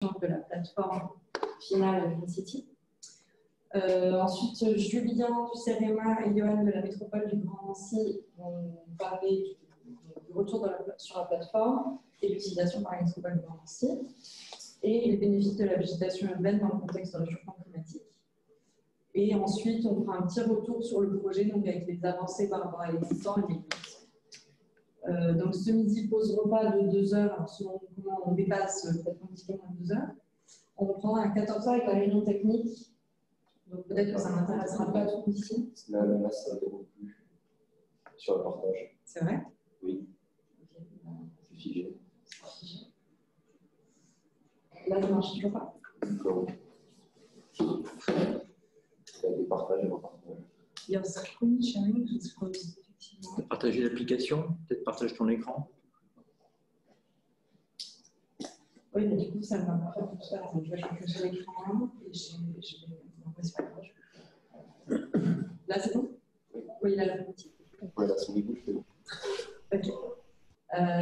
de la plateforme finale Green City. Ensuite, Julien du CEREMA et Johan de la métropole du Grand Nancy vont parler du retour sur la plateforme et l'utilisation par la métropole du Grand Nancy et les bénéfices de la végétation urbaine dans le contexte de réchauffement climatique. Et ensuite, on fera un petit retour sur le projet, donc avec les avancées par rapport à l'existant et les limites. Donc ce midi, pause repas de 2 heures, selon comment on dépasse peut-être un petit peu moins de 2 heures. On reprendra à 14 heures avec la réunion technique. Donc peut-être que ça n'intéressera pas tout ici. Là, ça ne déroule plus sur le partage. C'est vrai? Oui. C'est figé. Là, ça ne marche toujours pas. D'accord. Il y a des partages et des partages. Your screen sharing is closed. Peut-être partager l'application, peut-être partage ton écran. Oui, mais du coup, ça ne va pas faire tout ça. Donc, je vais cliquer sur l'écran et je vais. Là, c'est bon? Oui, là, la petite. Voilà, son écoute, c'est bon. Ok.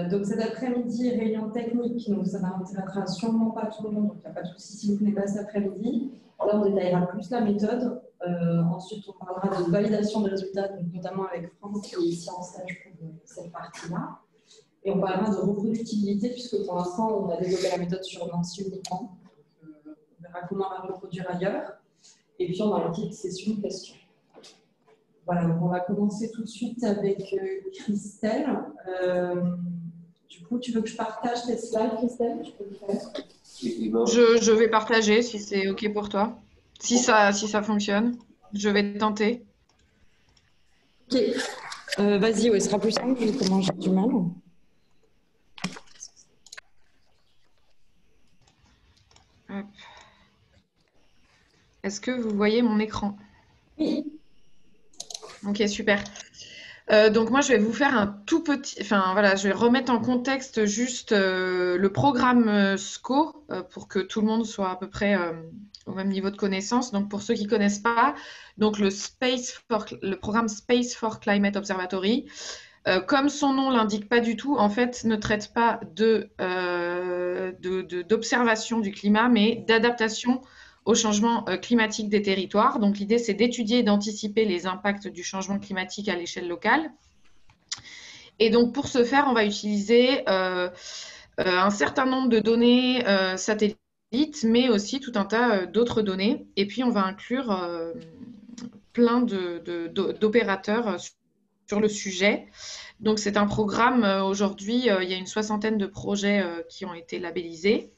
Donc, cet après-midi, réunion technique. Donc, ça n'intéressera sûrement pas tout le monde. Donc, il n'y a pas de souci si vous venez pas cet après-midi. Là, on détaillera plus la méthode. Ensuite, on parlera de validation des résultats, donc notamment avec Franck qui est ici en stage pour cette partie-là. Et on parlera de reproductibilité, puisque pour l'instant, on a développé la méthode sur Nancy uniquement. On verra comment la reproduire ailleurs. Et puis, on a une petite session de questions. Voilà, donc on va commencer tout de suite avec Christelle. Du coup, tu veux que je partage tes slides, Christelle? Je peux le faire. Je vais partager si c'est OK pour toi. Si ça fonctionne, je vais tenter. OK. Vas-y, ouais, ce sera plus simple, vu comment j'ai du mal. Hop. Est-ce que vous voyez mon écran? Oui. OK, super. Donc moi, je vais vous faire un tout petit... Enfin, voilà, je vais remettre en contexte juste le programme SCO pour que tout le monde soit à peu près au même niveau de connaissance. Donc, pour ceux qui ne connaissent pas, donc le programme Space for Climate Observatory, comme son nom l'indique pas du tout, en fait, ne traite pas d'observation du climat, mais d'adaptation au changement climatique des territoires. Donc, l'idée, c'est d'étudier et d'anticiper les impacts du changement climatique à l'échelle locale. Et donc, pour ce faire, on va utiliser un certain nombre de données satellites, mais aussi tout un tas d'autres données. Et puis, on va inclure plein d'opérateurs sur le sujet. Donc, c'est un programme, aujourd'hui, il y a une 60aine de projets qui ont été labellisés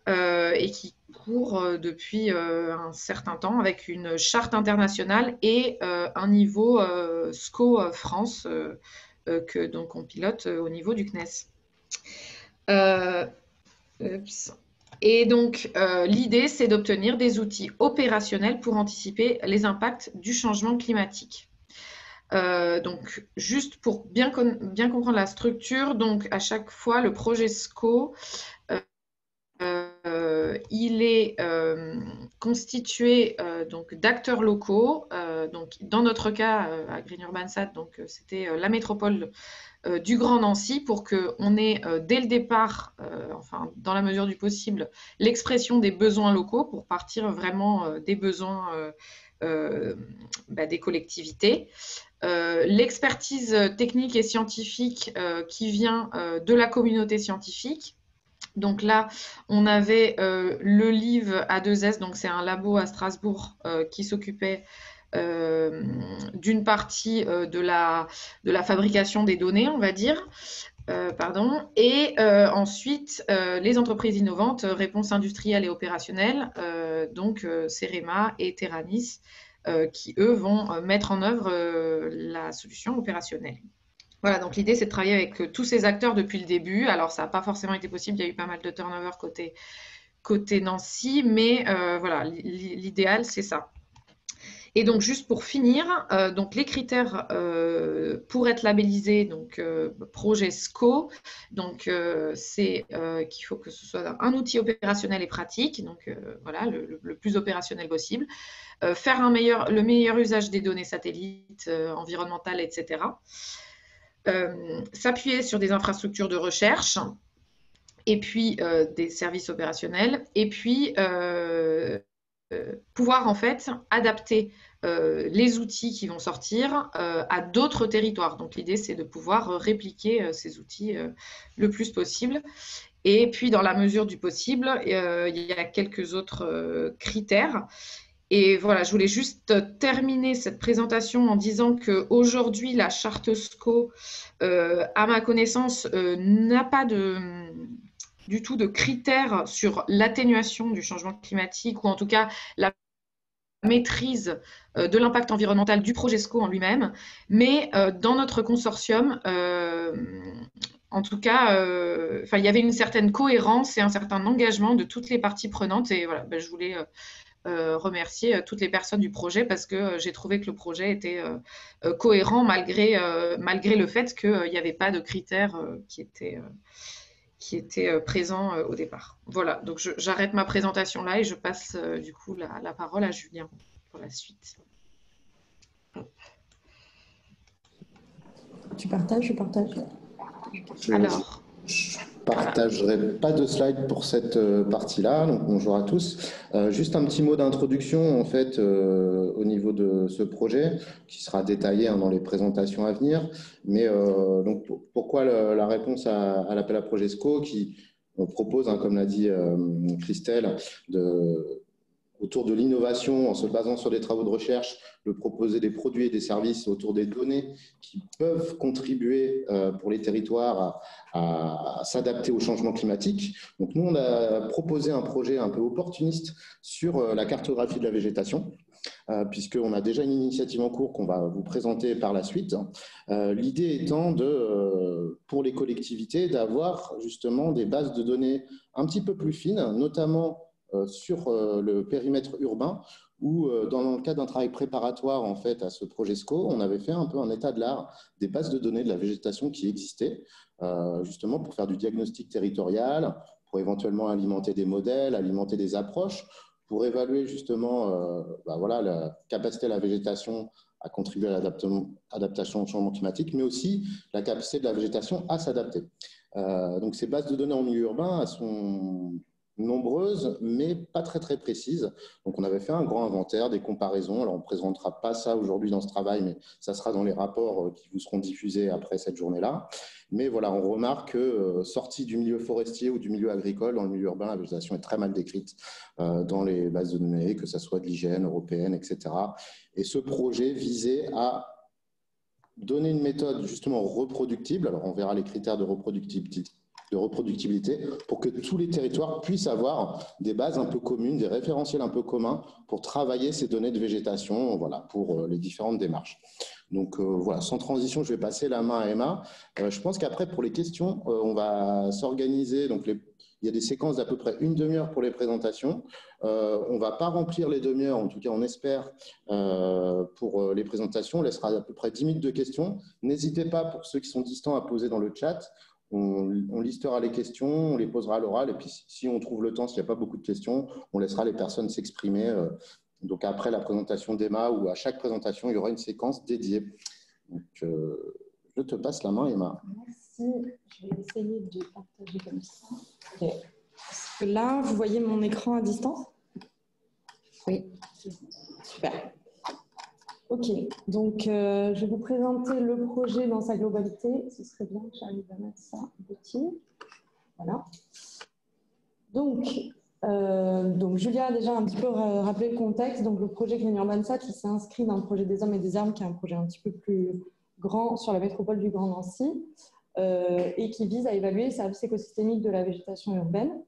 et qui courent depuis un certain temps avec une charte internationale et un niveau SCO France que donc on pilote au niveau du CNES. Et donc, l'idée, c'est d'obtenir des outils opérationnels pour anticiper les impacts du changement climatique. Donc, juste pour bien comprendre la structure, donc à chaque fois, le projet SCO, il est constitué donc d'acteurs locaux. Donc, dans notre cas, à Green Urbansat, donc c'était la métropole du Grand Nancy pour qu'on ait dès le départ, enfin dans la mesure du possible, l'expression des besoins locaux pour partir vraiment des besoins des collectivités. L'expertise technique et scientifique qui vient de la communauté scientifique. Donc là, on avait le LIV A2S, donc c'est un labo à Strasbourg qui s'occupait d'une partie de la fabrication des données, on va dire. Et ensuite, les entreprises innovantes, réponse industrielle et opérationnelle, donc CEREMA et Terranis, qui, eux, vont mettre en œuvre la solution opérationnelle. Voilà, donc l'idée, c'est de travailler avec tous ces acteurs depuis le début. Alors, ça n'a pas forcément été possible, il y a eu pas mal de turnover côté Nancy, mais voilà, l'idéal, c'est ça. Et donc, juste pour finir, donc les critères pour être labellisé, donc projet SCO, donc c'est qu'il faut que ce soit un outil opérationnel et pratique, donc voilà, le plus opérationnel possible, faire le meilleur usage des données satellites, environnementales, etc. S'appuyer sur des infrastructures de recherche et puis des services opérationnels, et puis pouvoir en fait adapter les outils qui vont sortir à d'autres territoires. Donc l'idée, c'est de pouvoir répliquer ces outils le plus possible. Et puis, dans la mesure du possible, il y a quelques autres critères. Et voilà, je voulais juste terminer cette présentation en disant qu'aujourd'hui, la charte SCO, à ma connaissance, n'a pas du tout de critères sur l'atténuation du changement climatique, ou en tout cas la maîtrise de l'impact environnemental du projet SCO en lui-même. Mais dans notre consortium, en tout cas, il y avait une certaine cohérence et un certain engagement de toutes les parties prenantes. Et voilà, je voulais remercier toutes les personnes du projet, parce que j'ai trouvé que le projet était cohérent malgré le fait qu'il n'y avait pas de critères qui étaient présents au départ. Voilà, donc j'arrête ma présentation là et je passe du coup la parole à Julien pour la suite. Tu partages, je partage. Alors, je partagerai pas de slide pour cette partie-là. Donc bonjour à tous. Juste un petit mot d'introduction en fait au niveau de ce projet qui sera détaillé dans les présentations à venir. Mais donc pourquoi la réponse à l'appel à projet SCO qui on propose, comme l'a dit Christelle, autour de l'innovation, en se basant sur des travaux de recherche, de proposer des produits et des services autour des données qui peuvent contribuer pour les territoires à s'adapter au changement climatique. Donc nous, on a proposé un projet un peu opportuniste sur la cartographie de la végétation, puisqu'on a déjà une initiative en cours qu'on va vous présenter par la suite. L'idée étant pour les collectivités d'avoir justement des bases de données un petit peu plus fines, notamment sur le périmètre urbain, où dans le cadre d'un travail préparatoire en fait à ce projet SCO, on avait fait un peu un état de l'art des bases de données de la végétation qui existaient, justement pour faire du diagnostic territorial, pour éventuellement alimenter des modèles, alimenter des approches, pour évaluer justement la capacité de la végétation à contribuer à l'adaptation au changement climatique, mais aussi la capacité de la végétation à s'adapter. Donc ces bases de données en milieu urbain, elles sont nombreuses, mais pas très très précises. Donc on avait fait un grand inventaire, des comparaisons. Alors on ne présentera pas ça aujourd'hui dans ce travail, mais ça sera dans les rapports qui vous seront diffusés après cette journée-là. Mais voilà, on remarque que sortie du milieu forestier ou du milieu agricole, dans le milieu urbain, la végétation est très mal décrite dans les bases de données, que ce soit de l'hygiène européenne, etc. Et ce projet visait à donner une méthode justement reproductible. Alors on verra les critères de reproductibilité pour que tous les territoires puissent avoir des bases un peu communes, des référentiels un peu communs pour travailler ces données de végétation, voilà, pour les différentes démarches. Donc voilà, sans transition, je vais passer la main à Emma. Je pense qu'après, pour les questions, on va s'organiser. Donc il y a des séquences d'à peu près une demi-heure pour les présentations. On ne va pas remplir les demi-heures, en tout cas on espère, pour les présentations. On laissera à peu près 10 minutes de questions. N'hésitez pas, pour ceux qui sont distants, à poser dans le chat. On listera les questions, on les posera à l'oral, et puis si on trouve le temps, s'il n'y a pas beaucoup de questions, on laissera les personnes s'exprimer. Donc après la présentation d'Emma, ou à chaque présentation, il y aura une séquence dédiée. Donc, je te passe la main, Emma. Merci. Je vais essayer de partager comme ça. Okay. Est-ce que là, vous voyez mon écran à distance? Oui. Super. Ok, donc je vais vous présenter le projet dans sa globalité. Ce serait bien que j'arrive à mettre ça petit. Voilà. Donc Julia a déjà un petit peu rappelé le contexte. Donc le projet Green Urbansat, il s'est inscrit dans le projet des Hommes et des Armes, qui est un projet un petit peu plus grand sur la métropole du Grand Nancy et qui vise à évaluer les services écosystémiques de la végétation urbaine.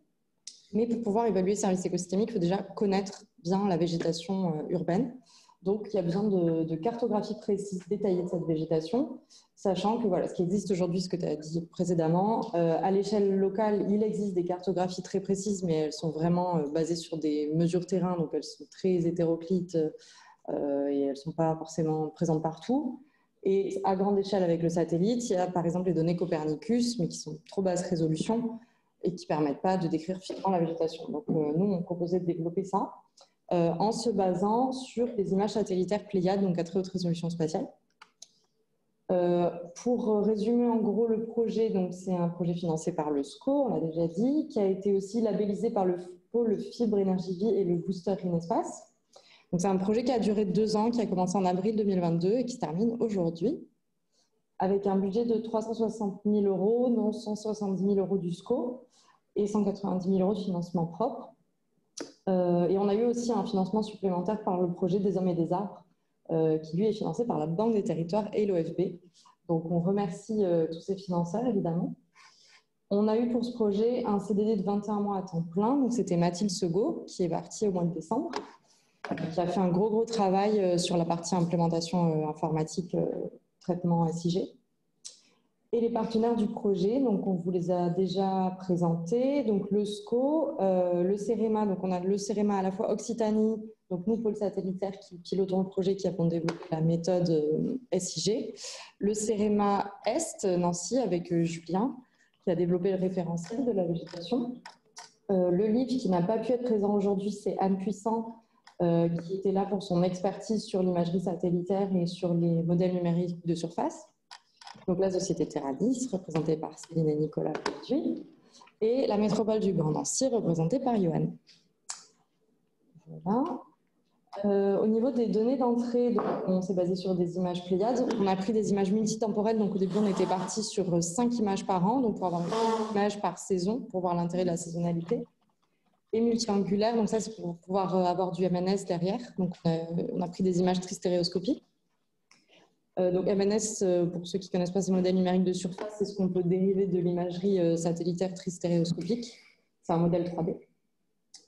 Mais pour pouvoir évaluer les services écosystémiques, il faut déjà connaître bien la végétation urbaine. Donc, il y a besoin de cartographie précise, détaillée de cette végétation, sachant que voilà, ce qui existe aujourd'hui, ce que tu as dit précédemment, à l'échelle locale, il existe des cartographies très précises, mais elles sont vraiment basées sur des mesures terrain, donc elles sont très hétéroclites et elles ne sont pas forcément présentes partout. Et à grande échelle avec le satellite, il y a par exemple les données Copernicus, mais qui sont trop basse résolution et qui ne permettent pas de décrire finement la végétation. Donc, nous, on proposait de développer ça. En se basant sur des images satellitaires Pléiades, donc à très haute résolution spatiale. Pour résumer en gros le projet, donc c'est un projet financé par le SCO, on l'a déjà dit, qui a été aussi labellisé par le pôle Fibre Énergie Vie et le Booster Inespace. Donc c'est un projet qui a duré 2 ans, qui a commencé en avril 2022 et qui se termine aujourd'hui, avec un budget de 360 000 €, dont 170 000 € du SCO et 190 000 € de financement propre. Et on a eu aussi un financement supplémentaire par le projet des Hommes et des Arbres, qui lui est financé par la Banque des Territoires et l'OFB. Donc on remercie tous ces financeurs évidemment. On a eu pour ce projet un CDD de 21 mois à temps plein, donc c'était Mathilde Segaud qui est partie au mois de décembre, qui a fait un gros travail sur la partie implémentation informatique, traitement SIG. Et les partenaires du projet, donc on vous les a déjà présentés, donc le SCO, le CEREMA, donc on a le CEREMA à la fois Occitanie, donc nous, pôle satellitaire qui pilotons le projet, qui avons développé la méthode SIG, le CEREMA Est, Nancy, avec Julien, qui a développé le référentiel de la végétation. Le LIF, qui n'a pas pu être présent aujourd'hui, c'est Anne Puissant, qui était là pour son expertise sur l'imagerie satellitaire et sur les modèles numériques de surface. Donc la société Terradis, représentée par Céline et Nicolas aujourd'hui, et la métropole du Grand Nancy, représentée par Johan. Voilà. Au niveau des données d'entrée, on s'est basé sur des images Pléiades. On a pris des images multitemporelles, donc au début on était parti sur 5 images par an, donc pour avoir une image par saison, pour voir l'intérêt de la saisonnalité. Et multi-angulaires, donc ça c'est pour pouvoir avoir du MNS derrière. Donc on a pris des images tristéréoscopiques. Donc MNS, pour ceux qui ne connaissent pas ces modèles numériques de surface, c'est ce qu'on peut dériver de l'imagerie satellitaire tristéréoscopique. C'est un modèle 3D.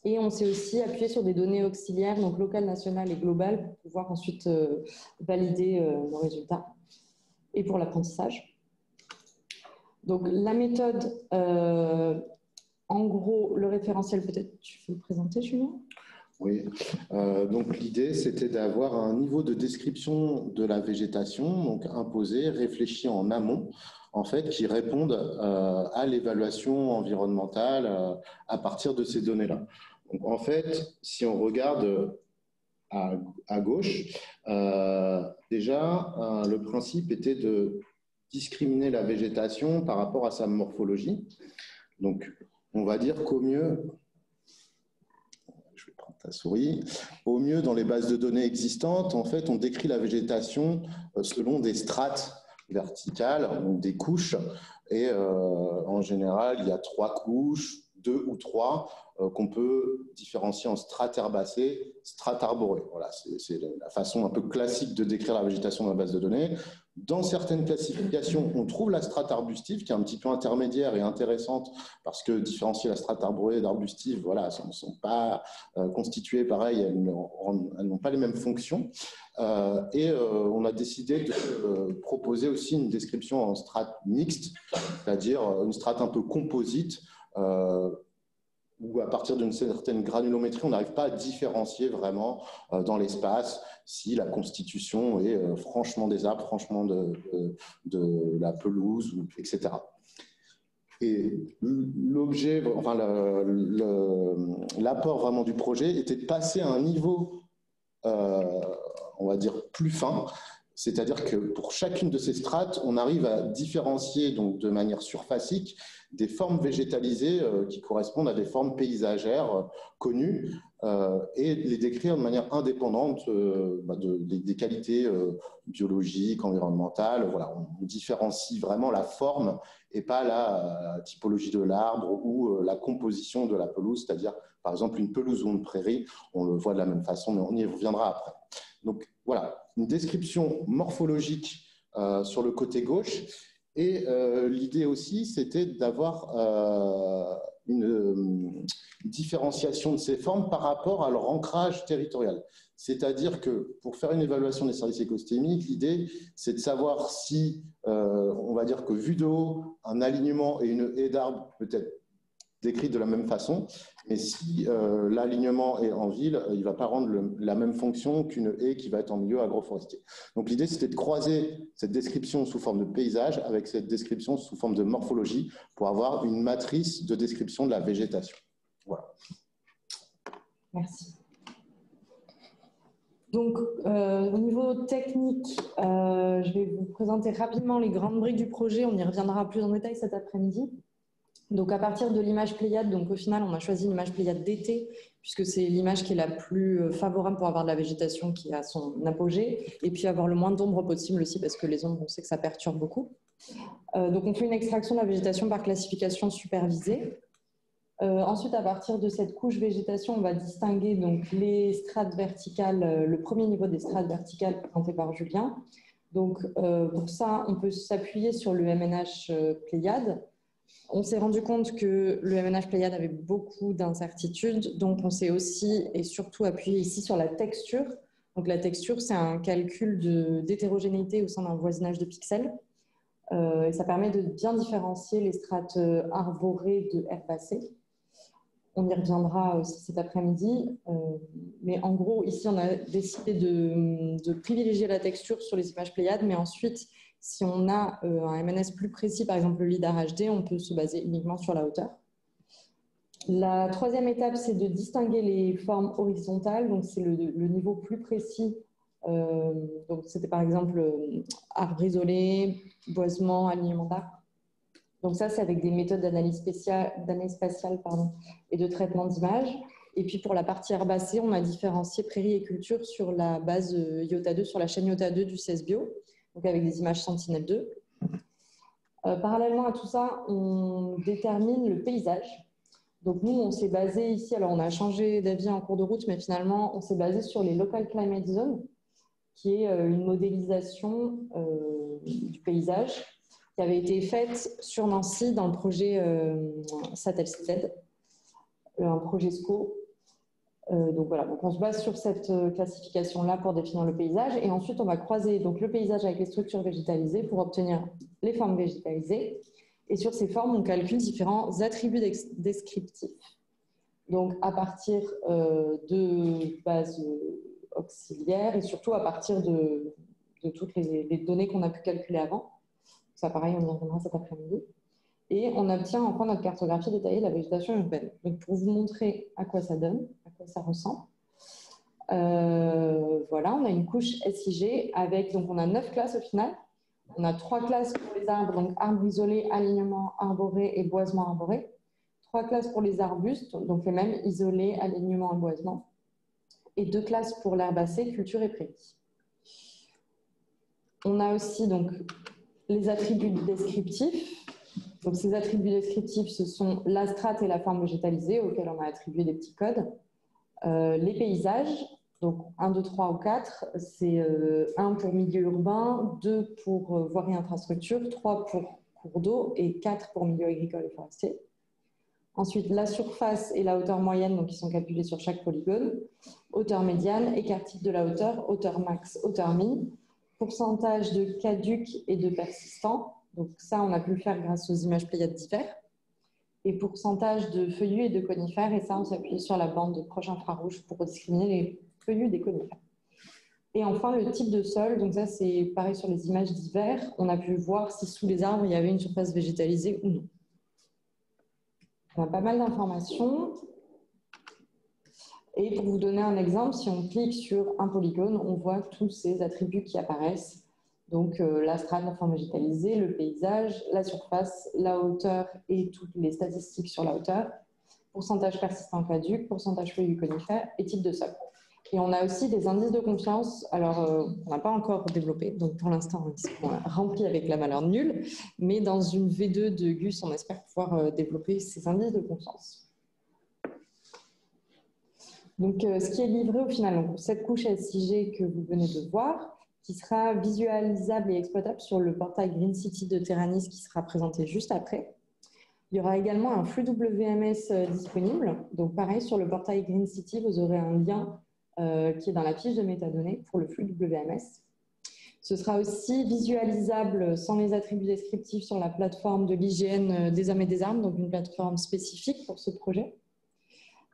Et on s'est aussi appuyé sur des données auxiliaires, donc locales, nationales et globales, pour pouvoir ensuite valider nos résultats. Et pour l'apprentissage. Donc la méthode, en gros, le référentiel, peut-être tu veux le présenter, Julien ? Oui, donc l'idée c'était d'avoir un niveau de description de la végétation, donc imposé, réfléchi en amont, en fait, qui réponde à l'évaluation environnementale à partir de ces données-là. Donc en fait, si on regarde à gauche, déjà le principe était de discriminer la végétation par rapport à sa morphologie. Donc on va dire qu'au mieux, ta souris. Au mieux, dans les bases de données existantes, en fait, on décrit la végétation selon des strates verticales, donc des couches. Et en général, il y a 3 couches, 2 ou 3, qu'on peut différencier en strates herbacées, strates arborées. Voilà, c'est la façon un peu classique de décrire la végétation dans la base de données. Dans certaines classifications, on trouve la strate arbustive qui est un petit peu intermédiaire et intéressante parce que différencier la strate arborée d'arbustive, voilà, elles ne sont pas constituées pareil, elles n'ont pas les mêmes fonctions. Et on a décidé de proposer aussi une description en strate mixte, c'est-à-dire une strate un peu composite, où à partir d'une certaine granulométrie, on n'arrive pas à différencier vraiment dans l'espace si la constitution est franchement des arbres, franchement de la pelouse, etc. Et l'objet, enfin l'apport vraiment du projet était de passer à un niveau, on va dire, plus fin. C'est-à-dire que pour chacune de ces strates, on arrive à différencier donc, de manière surfacique des formes végétalisées qui correspondent à des formes paysagères connues et les décrire de manière indépendante des qualités biologiques, environnementales. Voilà, on différencie vraiment la forme et pas la typologie de l'arbre ou la composition de la pelouse, c'est-à-dire par exemple une pelouse ou une prairie, on le voit de la même façon, mais on y reviendra après. Donc voilà, une description morphologique sur le côté gauche. Et l'idée aussi, c'était d'avoir une différenciation de ces formes par rapport à leur ancrage territorial. C'est-à-dire que pour faire une évaluation des services écosystémiques, l'idée, c'est de savoir si, on va dire que vu de haut, un alignement et une haie d'arbres peut être décrite de la même façon, mais si l'alignement est en ville, il ne va pas rendre la même fonction qu'une haie qui va être en milieu agroforestier. Donc l'idée, c'était de croiser cette description sous forme de paysage avec cette description sous forme de morphologie pour avoir une matrice de description de la végétation. Voilà. Merci. Donc, au niveau technique, je vais vous présenter rapidement les grandes briques du projet. On y reviendra plus en détail cet après-midi. Donc, à partir de l'image Pléiade, donc au final, on a choisi l'image Pléiade d'été, puisque c'est l'image qui est la plus favorable pour avoir de la végétation qui a son apogée, et puis avoir le moins d'ombre possible aussi, parce que les ombres, on sait que ça perturbe beaucoup. Donc, on fait une extraction de la végétation par classification supervisée. Ensuite, à partir de cette couche végétation, on va distinguer donc les strates verticales, le premier niveau des strates verticales présenté par Julien. Donc, pour ça, on peut s'appuyer sur le MNH Pléiade. On s'est rendu compte que le MNH Pléiade avait beaucoup d'incertitudes, donc on s'est aussi et surtout appuyé ici sur la texture. Donc, la texture, c'est un calcul d'hétérogénéité au sein d'un voisinage de pixels. Et ça permet de bien différencier les strates arborées de herbacées. On y reviendra aussi cet après-midi. Mais en gros, ici, on a décidé de privilégier la texture sur les images Pléiades. Mais ensuite, si on a un MNS plus précis, par exemple le LIDAR HD, on peut se baser uniquement sur la hauteur. La troisième étape, c'est de distinguer les formes horizontales. Donc, c'est le niveau plus précis. Donc, c'était par exemple arbre isolé, boisement, alignement d'arbres. Donc ça, c'est avec des méthodes d'analyse spatiale et de traitement d'image. Et puis pour la partie herbacée, on a différencié prairie et culture sur la base IOTA 2, sur la chaîne IOTA 2 du CESBio, donc avec des images Sentinel-2. Parallèlement à tout ça, on détermine le paysage. Donc nous, on s'est basé ici, alors on a changé d'avis en cours de route, mais finalement, on s'est basé sur les Local Climate Zones, qui est une modélisation du paysage qui avait été faite sur Nancy dans le projet SATEL-CZ, un projet SCO. Donc voilà, donc on se base sur cette classification-là pour définir le paysage, et ensuite on va croiser donc le paysage avec les structures végétalisées pour obtenir les formes végétalisées. Et sur ces formes, on calcule différents attributs descriptifs. Donc à partir de bases auxiliaires et surtout à partir de toutes les données qu'on a pu calculer avant. Ça, pareil, on y reviendra cet après-midi. Et on obtient enfin notre cartographie détaillée de la végétation urbaine. Donc, pour vous montrer à quoi ça donne, à quoi ça ressemble, voilà, on a une couche SIG avec, donc on a 9 classes au final. On a 3 classes pour les arbres, donc arbres isolés, alignement arboré et boisement arboré. 3 classes pour les arbustes, donc les mêmes, isolés, alignement et boisement. Et 2 classes pour l'herbacée, culture et prairie. On a aussi donc les attributs descriptifs. Donc, ces attributs descriptifs, ce sont la strate et la forme végétalisée auxquels on a attribué des petits codes. Les paysages, donc 1, 2, 3 ou 4, c'est 1 pour milieu urbain, 2 pour voirie infrastructure, 3 pour cours d'eau et 4 pour milieu agricole et forestier. Ensuite, la surface et la hauteur moyenne, donc qui sont calculées sur chaque polygone. Hauteur médiane, écart type de la hauteur, hauteur max, hauteur min. Pourcentage de caduc et de persistant. Donc ça, on a pu le faire grâce aux images Pléiades d'hiver. Et pourcentage de feuillus et de conifères. Et ça, on s'appuie sur la bande de proche infrarouge pour discriminer les feuillus des conifères. Et enfin, le type de sol. Donc ça, c'est pareil sur les images d'hiver. On a pu voir si sous les arbres, il y avait une surface végétalisée ou non. On a pas mal d'informations. Et pour vous donner un exemple, si on clique sur un polygone, on voit tous ces attributs qui apparaissent. Donc la strate, la forme végétalisée, le paysage, la surface, la hauteur et toutes les statistiques sur la hauteur, pourcentage persistant caduc, pourcentage feuillu conifère et type de sol. Et on a aussi des indices de confiance. Alors, on n'a pas encore développé, donc pour l'instant, ils sont remplis avec la valeur nulle, mais dans une V2 de GUS, on espère pouvoir développer ces indices de confiance. Donc, ce qui est livré au final, donc, cette couche SIG que vous venez de voir, qui sera visualisable et exploitable sur le portail Green City de Terranis qui sera présenté juste après. Il y aura également un flux WMS disponible. Donc, pareil, sur le portail Green City, vous aurez un lien qui est dans la fiche de métadonnées pour le flux WMS. Ce sera aussi visualisable sans les attributs descriptifs sur la plateforme de l'IGN des hommes et des armes, donc une plateforme spécifique pour ce projet.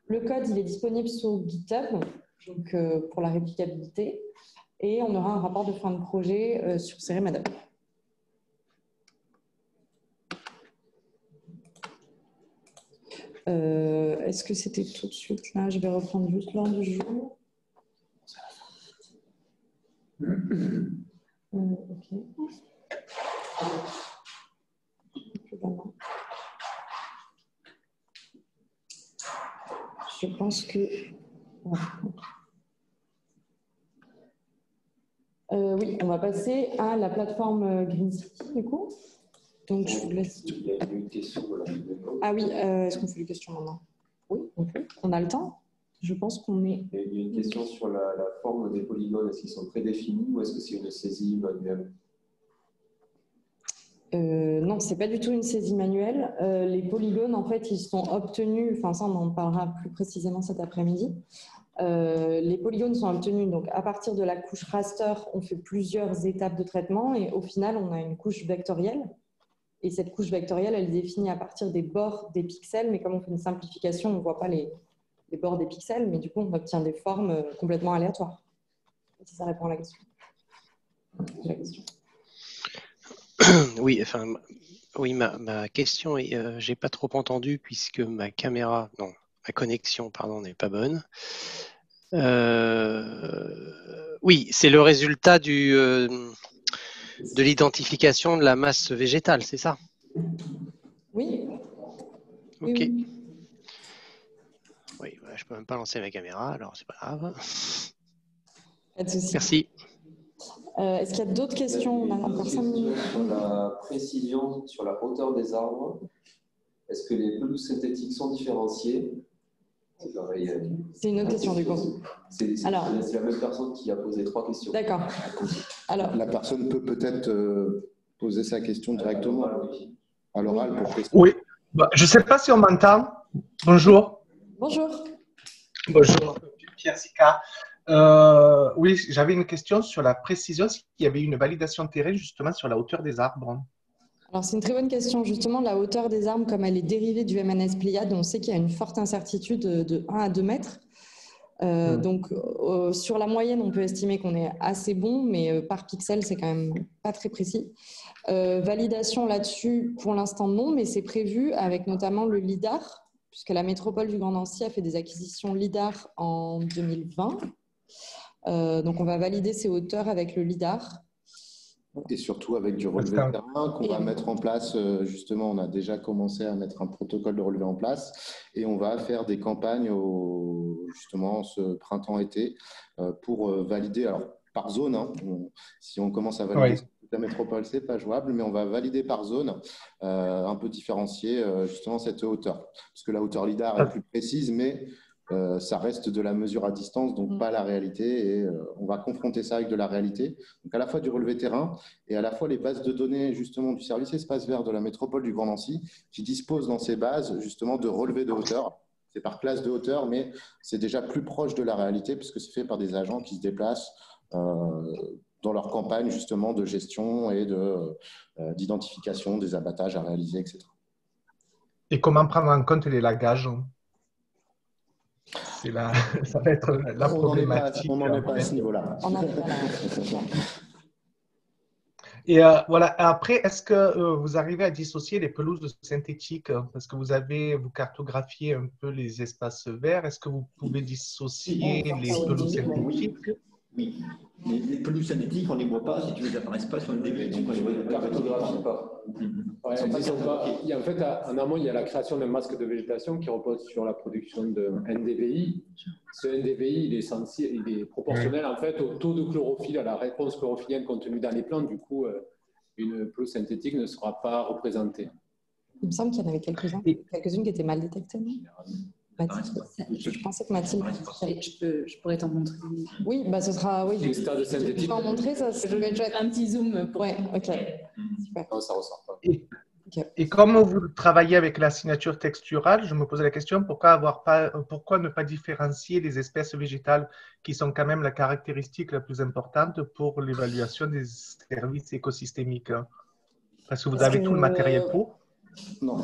Le code, il est disponible sur GitHub, donc, pour la réplicabilité. Et on aura un rapport de fin de projet sur Ceremadab. Est-ce que c'était tout de suite là? Je vais reprendre juste l'ordre du jour. Ok. Je pense que... oui, on va passer à la plateforme Green City, du coup. Donc, je vous laisse... Il y a une question de la Ah oui, est-ce qu'on fait les questions maintenant? Oui, on a le temps. Je pense qu'on est... Il y a une question sur la forme des polygones. Est-ce qu'ils sont prédéfinis ou est-ce que c'est une saisie manuelle? Non, ce n'est pas du tout une saisie manuelle. Les polygones, en fait, ils sont obtenus, enfin ça, on en parlera plus précisément cet après-midi. Les polygones sont obtenus donc, à partir de la couche raster. On fait plusieurs étapes de traitement et au final, on a une couche vectorielle. Et cette couche vectorielle, elle est définie à partir des bords des pixels, mais comme on fait une simplification, on ne voit pas les bords des pixels, mais du coup, on obtient des formes complètement aléatoires. Si ça répond à la question. Oui, enfin, oui, ma question, j'ai pas trop entendu puisque ma connexion, pardon, n'est pas bonne. Oui, c'est le résultat de l'identification de la masse végétale, c'est ça? Oui. Ok. Oui. Oui, je peux même pas lancer ma caméra, alors c'est pas grave. Pas de souci. Merci. Est-ce qu'il y a d'autres questions? On a encore 5 minutes. Sur la précision, sur la hauteur des arbres, est-ce que les pelouses synthétiques sont différenciées? C'est une autre question du coup. C'est la même personne qui a posé 3 questions. D'accord. Alors, la personne peut peut-être poser sa question directement à l'oral pour tester. Oui, je ne sais pas si on m'entend. Bonjour. Bonjour. Bonjour, Pierre Sica. Oui, j'avais une question sur la précision, s'il y avait une validation de terrain justement sur la hauteur des arbres. Alors, c'est une très bonne question. Justement, la hauteur des arbres, comme elle est dérivée du MNS Pléiade, on sait qu'il y a une forte incertitude de 1 à 2 mètres. Donc, sur la moyenne, on peut estimer qu'on est assez bon, mais par pixel, c'est quand même pas très précis. Validation là-dessus, pour l'instant, non, mais c'est prévu avec notamment le LIDAR, puisque la métropole du Grand Nancy a fait des acquisitions LIDAR en 2020. Donc, on va valider ces hauteurs avec le LIDAR. Et surtout avec du relevé de terrain qu'on va mettre en place. Justement, on a déjà commencé à mettre un protocole de relevé en place et on va faire des campagnes justement ce printemps-été pour valider, alors par zone, hein, si on commence à valider toute la métropole, c'est pas jouable, mais on va valider par zone, un peu différencier justement cette hauteur. Parce que la hauteur LIDAR est plus précise, mais ça reste de la mesure à distance, donc pas la réalité, et on va confronter ça avec de la réalité. Donc à la fois du relevé terrain et à la fois les bases de données justement du service espace vert de la métropole du Grand Nancy qui dispose dans ses bases justement de relevés de hauteur. C'est par classe de hauteur, mais c'est déjà plus proche de la réalité puisque c'est fait par des agents qui se déplacent dans leur campagne justement de gestion et d'identification des abattages à réaliser, etc. Et comment prendre en compte les lagages? Ça va être la problématique. On n'en est pas à ce niveau-là. Et voilà. Après, est-ce que vous arrivez à dissocier les pelouses synthétiques? Parce que vous cartographiez un peu les espaces verts. Est-ce que vous pouvez dissocier les pelouses synthétiques? Oui. Les pelouses synthétiques, on ne les voit pas, si tu veux, elles n'apparaissent pas sur le début. Donc, on ne cartographie pas. En fait, en amont, il y a la création d'un masque de végétation qui repose sur la production d'un NDVI. Ce NDVI, il est proportionnel en fait au taux de chlorophylle, à la réponse chlorophyllienne contenue dans les plantes. Du coup, une pelouse synthétique ne sera pas représentée. Il me semble qu'il y en avait quelques-unes qui étaient mal détectées. Mathilde, je pensais que Mathilde. Je pourrais t'en montrer. Oui, bah ce sera. Oui, les stades synthétiques. Tu peux en montrer ça? Je vais faire un petit zoom pour. Ouais, ok. Super. Non, ça ressort pas. Et comme vous travaillez avec la signature texturale, je me posais la question pourquoi ne pas différencier les espèces végétales qui sont quand même la caractéristique la plus importante pour l'évaluation des services écosystémiques? Parce que vous avez tout le matériel pour. Non.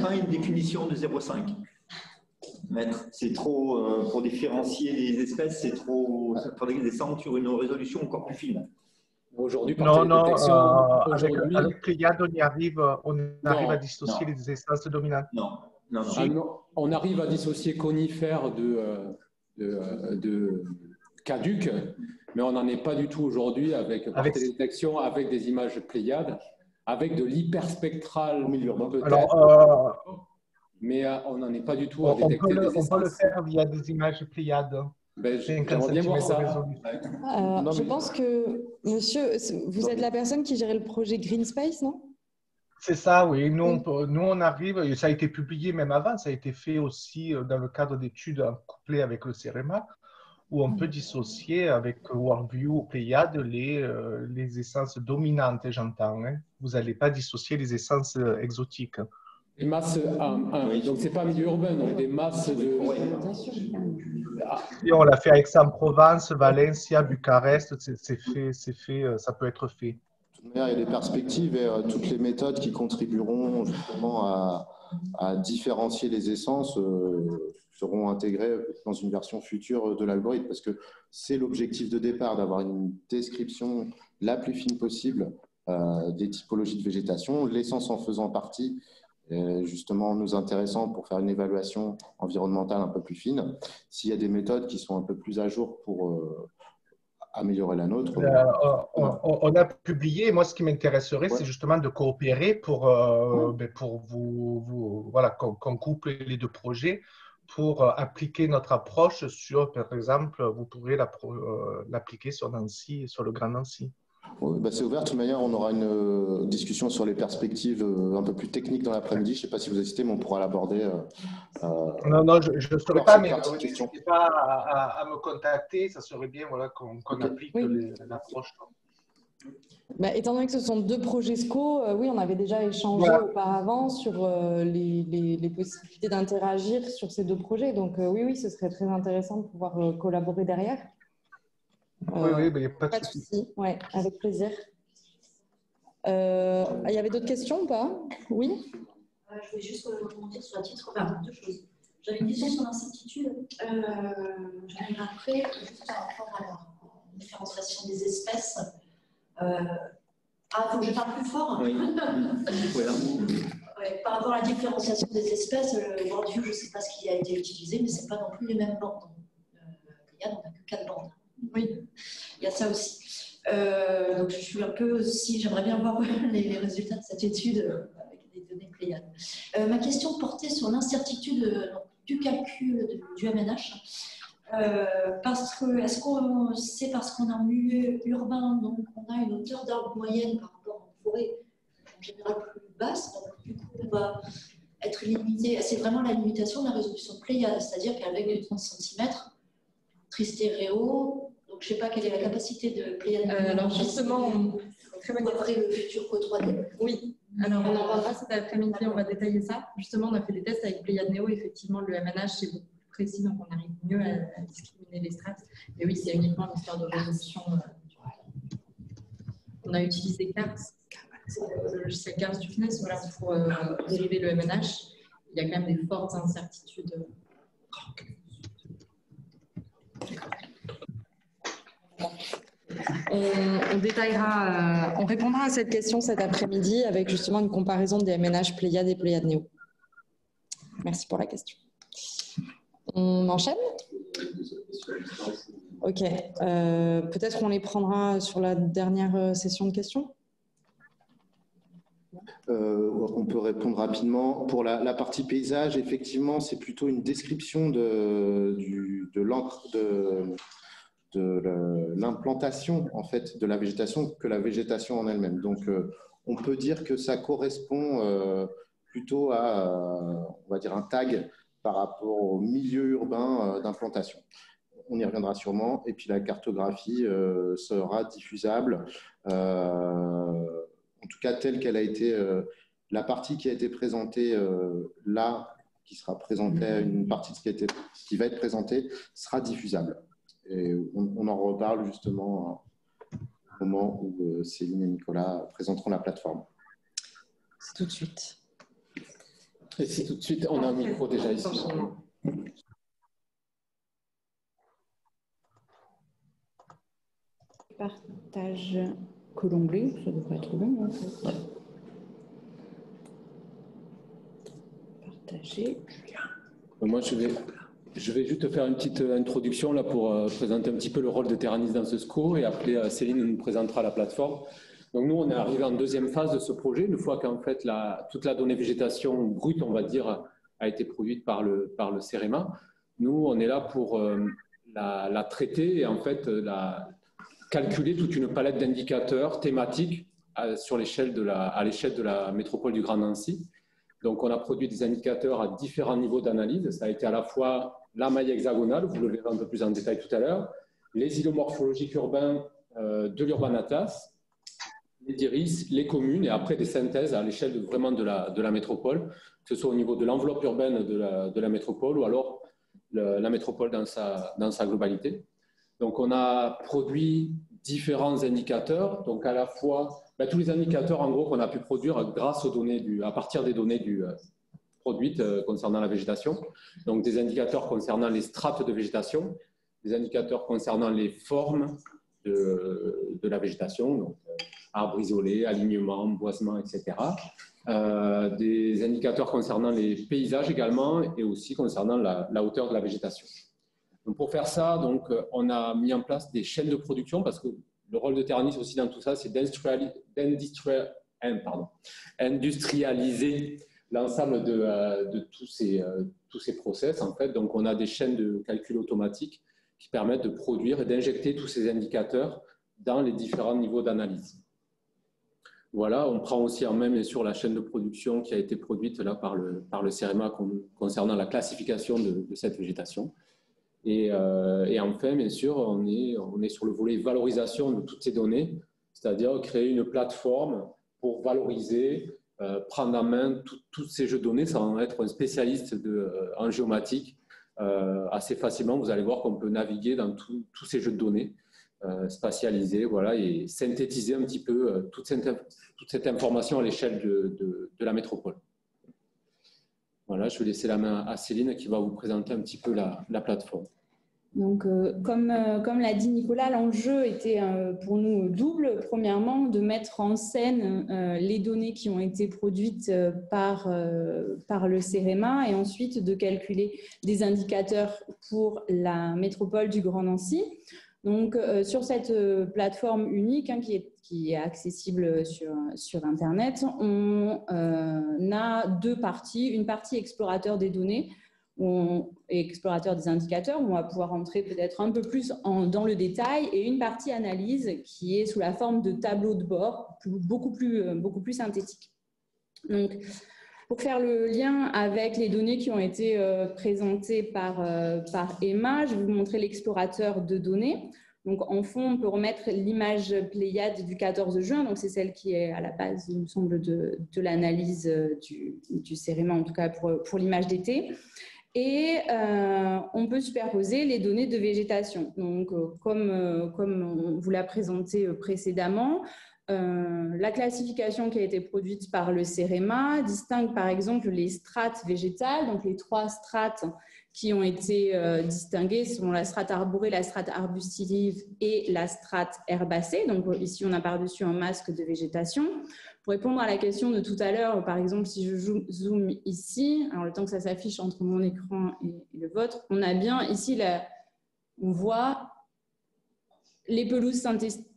Pas une définition de 0,5 mètres. C'est trop, pour différencier les espèces, c'est trop, ça faudrait descendre sur une résolution encore plus fine. Aujourd'hui, avec Pléiade, on arrive à dissocier les essences dominantes. Non. On arrive à dissocier conifères caduques, mais on n'en est pas du tout aujourd'hui avec télédétection, avec des images Pléiades, avec de l'hyperspectral au milieu urbain peut-être, mais on n'en est pas du tout à détecter des essences. On peut le faire via des images Pléiades. Ben, j'aimerais bien voir ça. Je pense que, monsieur, vous êtes la personne qui gérait le projet Green Space, non? C'est ça, oui. Nous, on arrive, et ça a été publié même avant, ça a été fait aussi dans le cadre d'études couplées avec le CEREMA, où on peut dissocier avec Worldview ou Pléiades les essences dominantes, j'entends. Hein. Vous n'allez pas dissocier les essences exotiques. Des masses, donc c'est pas milieu urbain, donc des masses de... Et on l'a fait avec Aix-en-Provence, Valencia, Bucarest, c'est fait, ça peut être fait. Il y a des perspectives et toutes les méthodes qui contribueront justement à différencier les essences seront intégrées dans une version future de l'algorithme, parce que c'est l'objectif de départ, d'avoir une description la plus fine possible des typologies de végétation, l'essence en faisant partie, justement nous intéressant pour faire une évaluation environnementale un peu plus fine. S'il y a des méthodes qui sont un peu plus à jour pour améliorer la nôtre. On a publié, moi ce qui m'intéresserait, c'est justement de coopérer pour voilà, qu'on couple les deux projets pour appliquer notre approche sur, par exemple, vous pourrez l'appliquer sur Nancy, sur le Grand Nancy. Oui, c'est ouvert. De toute manière, on aura une discussion sur les perspectives un peu plus techniques dans l'après-midi. Je ne sais pas si vous assistez, mais on pourra l'aborder. Non, je ne saurais pas, mais n'hésitez pas à me contacter. Ça serait bien voilà, qu'on applique l'approche. Étant donné que ce sont deux projets SCO, oui, on avait déjà échangé auparavant sur les possibilités d'interagir sur ces deux projets. Donc oui, ce serait très intéressant de pouvoir collaborer derrière. Oui, il n'y a pas de souci. Ouais, avec plaisir. Il y avait d'autres questions ou pas? Oui. Je voulais juste rebondir sur la titre. Deux choses. J'avais une question sur l'incertitude. J'arrive après, juste par rapport à la différenciation des espèces. Faut que je parle plus fort. Oui. Voilà. Ouais, par rapport à la différenciation des espèces, Worldview, je ne sais pas ce qui a été utilisé, mais ce n'est pas non plus les mêmes bandes. On n'a que 4 bandes. Oui, il y a ça aussi. Donc je suis un peu aussi, j'aimerais bien voir les résultats de cette étude avec des données Pléiades. Ma question portait sur l'incertitude du calcul du MNH. Est-ce que c'est parce qu'on a un milieu urbain, donc on a une hauteur d'arbre moyenne par rapport à une forêt en général plus basse, donc du coup on va être limité, c'est vraiment la limitation de la résolution Pléiade, c'est-à-dire qu'avec du 30 cm, tristéréo, donc je ne sais pas quelle est la capacité de Pléiade. Alors justement, après le futur Co3D. Oui, alors on en parlera cet après-midi, on va détailler ça. Justement, on a fait des tests avec Pléiade Néo, effectivement le MNH c'est beaucoup plus précis, donc on arrive mieux à discriminer les strates. Mais oui, c'est uniquement une histoire de résolution. On a utilisé CARS, le logiciel CARS du CNES, voilà, pour dériver le MNH. Il y a quand même des fortes incertitudes. On détaillera, on répondra à cette question cet après-midi avec justement une comparaison des MNH Pléiade et Pléiade Néo. Merci pour la question. On enchaîne? Ok. Peut-être on les prendra sur la dernière session de questions. On peut répondre rapidement. Pour la partie paysage, effectivement, c'est plutôt une description de l'implantation en fait de la végétation que la végétation en elle-même. Donc, on peut dire que ça correspond plutôt à, on va dire, un tag par rapport au milieu urbain d'implantation. On y reviendra sûrement. Et puis la cartographie sera diffusable, en tout cas telle qu'elle a été, la partie qui a été présentée là, qui sera présentée, une partie de ce qui va être présentée sera diffusable. Et on en reparle justement au moment où Céline et Nicolas présenteront la plateforme. C'est tout de suite. Et c'est tout de suite, on a un micro déjà ici. Partage Colombier, ça devrait être bon. En fait. Partager. Moi, je vais Je vais juste faire une petite introduction là pour présenter un petit peu le rôle de Terranis dans ce SCO et après Céline nous présentera la plateforme. Donc nous, on est arrivé en deuxième phase de ce projet, une fois qu'en fait toute la donnée végétation brute, on va dire, a été produite par le CEREMA. Nous, on est là pour la traiter et en fait calculer toute une palette d'indicateurs thématiques à l'échelle de la métropole du Grand Nancy. Donc, on a produit des indicateurs à différents niveaux d'analyse. Ça a été à la fois la maille hexagonale, vous le verrez un peu plus en détail tout à l'heure, les îlots morphologiques urbains de l'Urban Atlas, les DIRIS, les communes, et après des synthèses à l'échelle vraiment de la métropole, que ce soit au niveau de l'enveloppe urbaine de la métropole ou alors la métropole dans sa globalité. Donc, on a produit différents indicateurs, donc à la fois tous les indicateurs en gros qu'on a pu produire grâce aux données à partir des données produites concernant la végétation. Donc, des indicateurs concernant les strates de végétation, des indicateurs concernant les formes de la végétation, donc arbres isolés, alignement, boisement, etc. Des indicateurs concernant les paysages également et aussi concernant la hauteur de la végétation. Donc pour faire ça, donc, on a mis en place des chaînes de production parce que le rôle de Terranis aussi dans tout ça, c'est d'industrialiser l'ensemble de tous ces process. En fait. Donc on a des chaînes de calcul automatique qui permettent de produire et d'injecter tous ces indicateurs dans les différents niveaux d'analyse. Voilà, on prend aussi en main, bien sûr, la chaîne de production qui a été produite là par le CEREMA concernant la classification de cette végétation. Et enfin, bien sûr, on est sur le volet valorisation de toutes ces données, c'est-à-dire créer une plateforme pour valoriser, prendre en main tous ces jeux de données sans être un spécialiste en géomatique. Assez facilement, vous allez voir qu'on peut naviguer dans tous ces jeux de données spatialisés, voilà, et synthétiser un petit peu toute cette information à l'échelle de la métropole. Voilà, je vais laisser la main à Céline qui va vous présenter un petit peu la plateforme. Donc, comme l'a dit Nicolas, l'enjeu était pour nous double. Premièrement, de mettre en scène les données qui ont été produites par le CEREMA et ensuite de calculer des indicateurs pour la métropole du Grand Nancy. Donc, sur cette plateforme unique qui est accessible sur Internet, on a deux parties. Une partie explorateur des données et explorateur des indicateurs, où on va pouvoir entrer peut-être un peu plus dans le détail, et une partie analyse qui est sous la forme de tableaux de bord, beaucoup plus synthétique. Donc, pour faire le lien avec les données qui ont été présentées par Emma, je vais vous montrer l'explorateur de données. Donc, en fond, on peut remettre l'image Pléiade du 14 juin. Donc, c'est celle qui est à la base, il me semble, de l'analyse du CEREMA, en tout cas pour l'image d'été. Et on peut superposer les données de végétation. Donc, comme on vous l'a présenté précédemment, la classification qui a été produite par le CEREMA distingue par exemple les strates végétales, donc les 3 strates qui ont été distinguées selon la strate arborée, la strate arbustive et la strate herbacée. Donc ici, on a par-dessus un masque de végétation. Pour répondre à la question de tout à l'heure, par exemple, si je zoome ici, alors le temps que ça s'affiche entre mon écran et le vôtre, on a bien ici, on voit les pelouses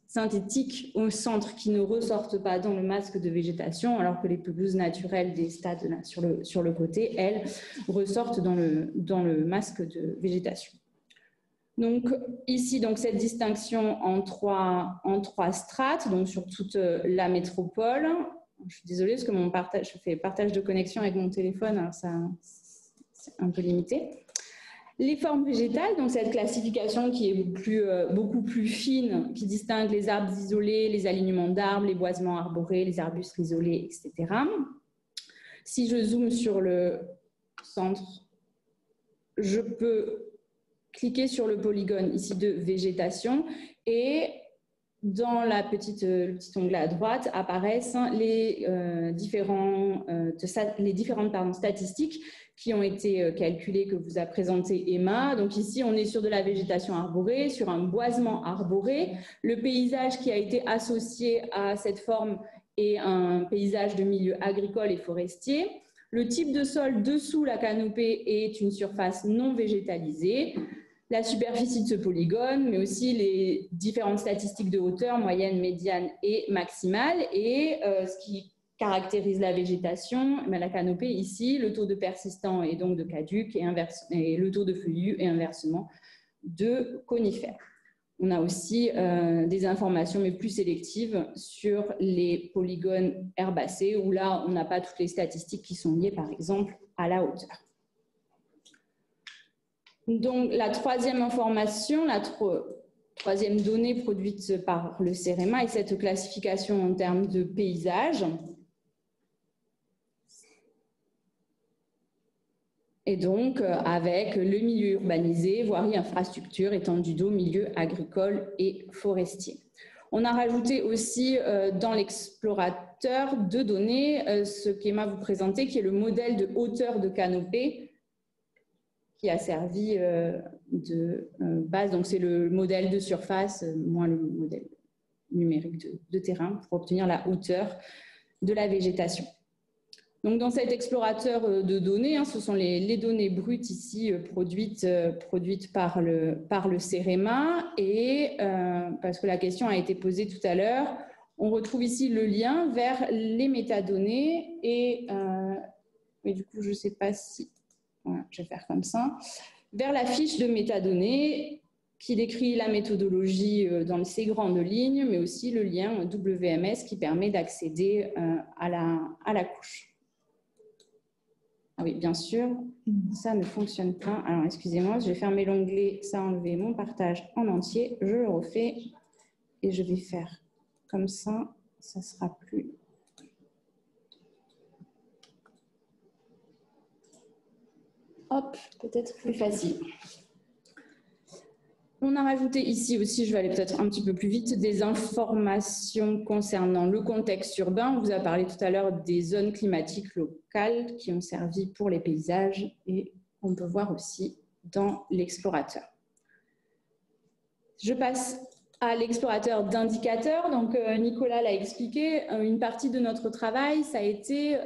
synthétiques au centre qui ne ressortent pas dans le masque de végétation, alors que les pelouses naturelles des stades là, sur le côté, elles, ressortent dans le masque de végétation. Donc ici, donc, cette distinction en trois strates, donc sur toute la métropole. Je suis désolée parce que je fais partage de connexion avec mon téléphone, alors ça, c'est un peu limité. Les formes végétales, donc cette classification qui est beaucoup plus fine, qui distingue les arbres isolés, les alignements d'arbres, les boisements arborés, les arbustes isolés, etc. Si je zoome sur le centre, je peux cliquer sur le polygone ici de végétation et dans le petit onglet à droite apparaissent les différentes statistiques qui ont été calculées, que vous a présenté Emma. Donc ici, on est sur de la végétation arborée, sur un boisement arboré. Le paysage qui a été associé à cette forme est un paysage de milieu agricole et forestier. Le type de sol dessous la canopée est une surface non végétalisée. La superficie de ce polygone, mais aussi les différentes statistiques de hauteur, moyenne, médiane et maximale. Et ce qui caractérise la végétation, la canopée ici, le taux de persistant et donc de caduc et le taux de feuillus et inversement de conifères. On a aussi des informations, mais plus sélectives, sur les polygones herbacés, où là, on n'a pas toutes les statistiques qui sont liées, par exemple, à la hauteur. Donc, la troisième information, la troisième donnée produite par le CEREMA est cette classification en termes de paysage. Et donc, avec le milieu urbanisé, voirie, infrastructure, étendue d'eau, milieu agricole et forestier. On a rajouté aussi dans l'explorateur deux données, ce qu'Emma vous présentait, qui est le modèle de hauteur de canopée, qui a servi de base. Donc, c'est le modèle de surface, moins le modèle numérique de terrain, pour obtenir la hauteur de la végétation. Donc, dans cet explorateur de données, ce sont les données brutes ici produites par le CEREMA. Et parce que la question a été posée tout à l'heure, on retrouve ici le lien vers les métadonnées. Et du coup, je ne sais pas si... Voilà, je vais faire comme ça. Vers la fiche de métadonnées qui décrit la méthodologie dans ces grandes lignes, mais aussi le lien WMS qui permet d'accéder à la couche. Ah oui, bien sûr, ça ne fonctionne pas. Alors, excusez-moi, je vais fermer l'onglet, ça a enlevé mon partage en entier. Je le refais et je vais faire comme ça, ça sera plus... Hop, peut-être plus facile. On a rajouté ici aussi, je vais aller peut-être un petit peu plus vite, des informations concernant le contexte urbain. On vous a parlé tout à l'heure des zones climatiques locales qui ont servi pour les paysages et on peut voir aussi dans l'explorateur. Je passe à l'explorateur d'indicateurs. Donc, Nicolas l'a expliqué, une partie de notre travail, ça a été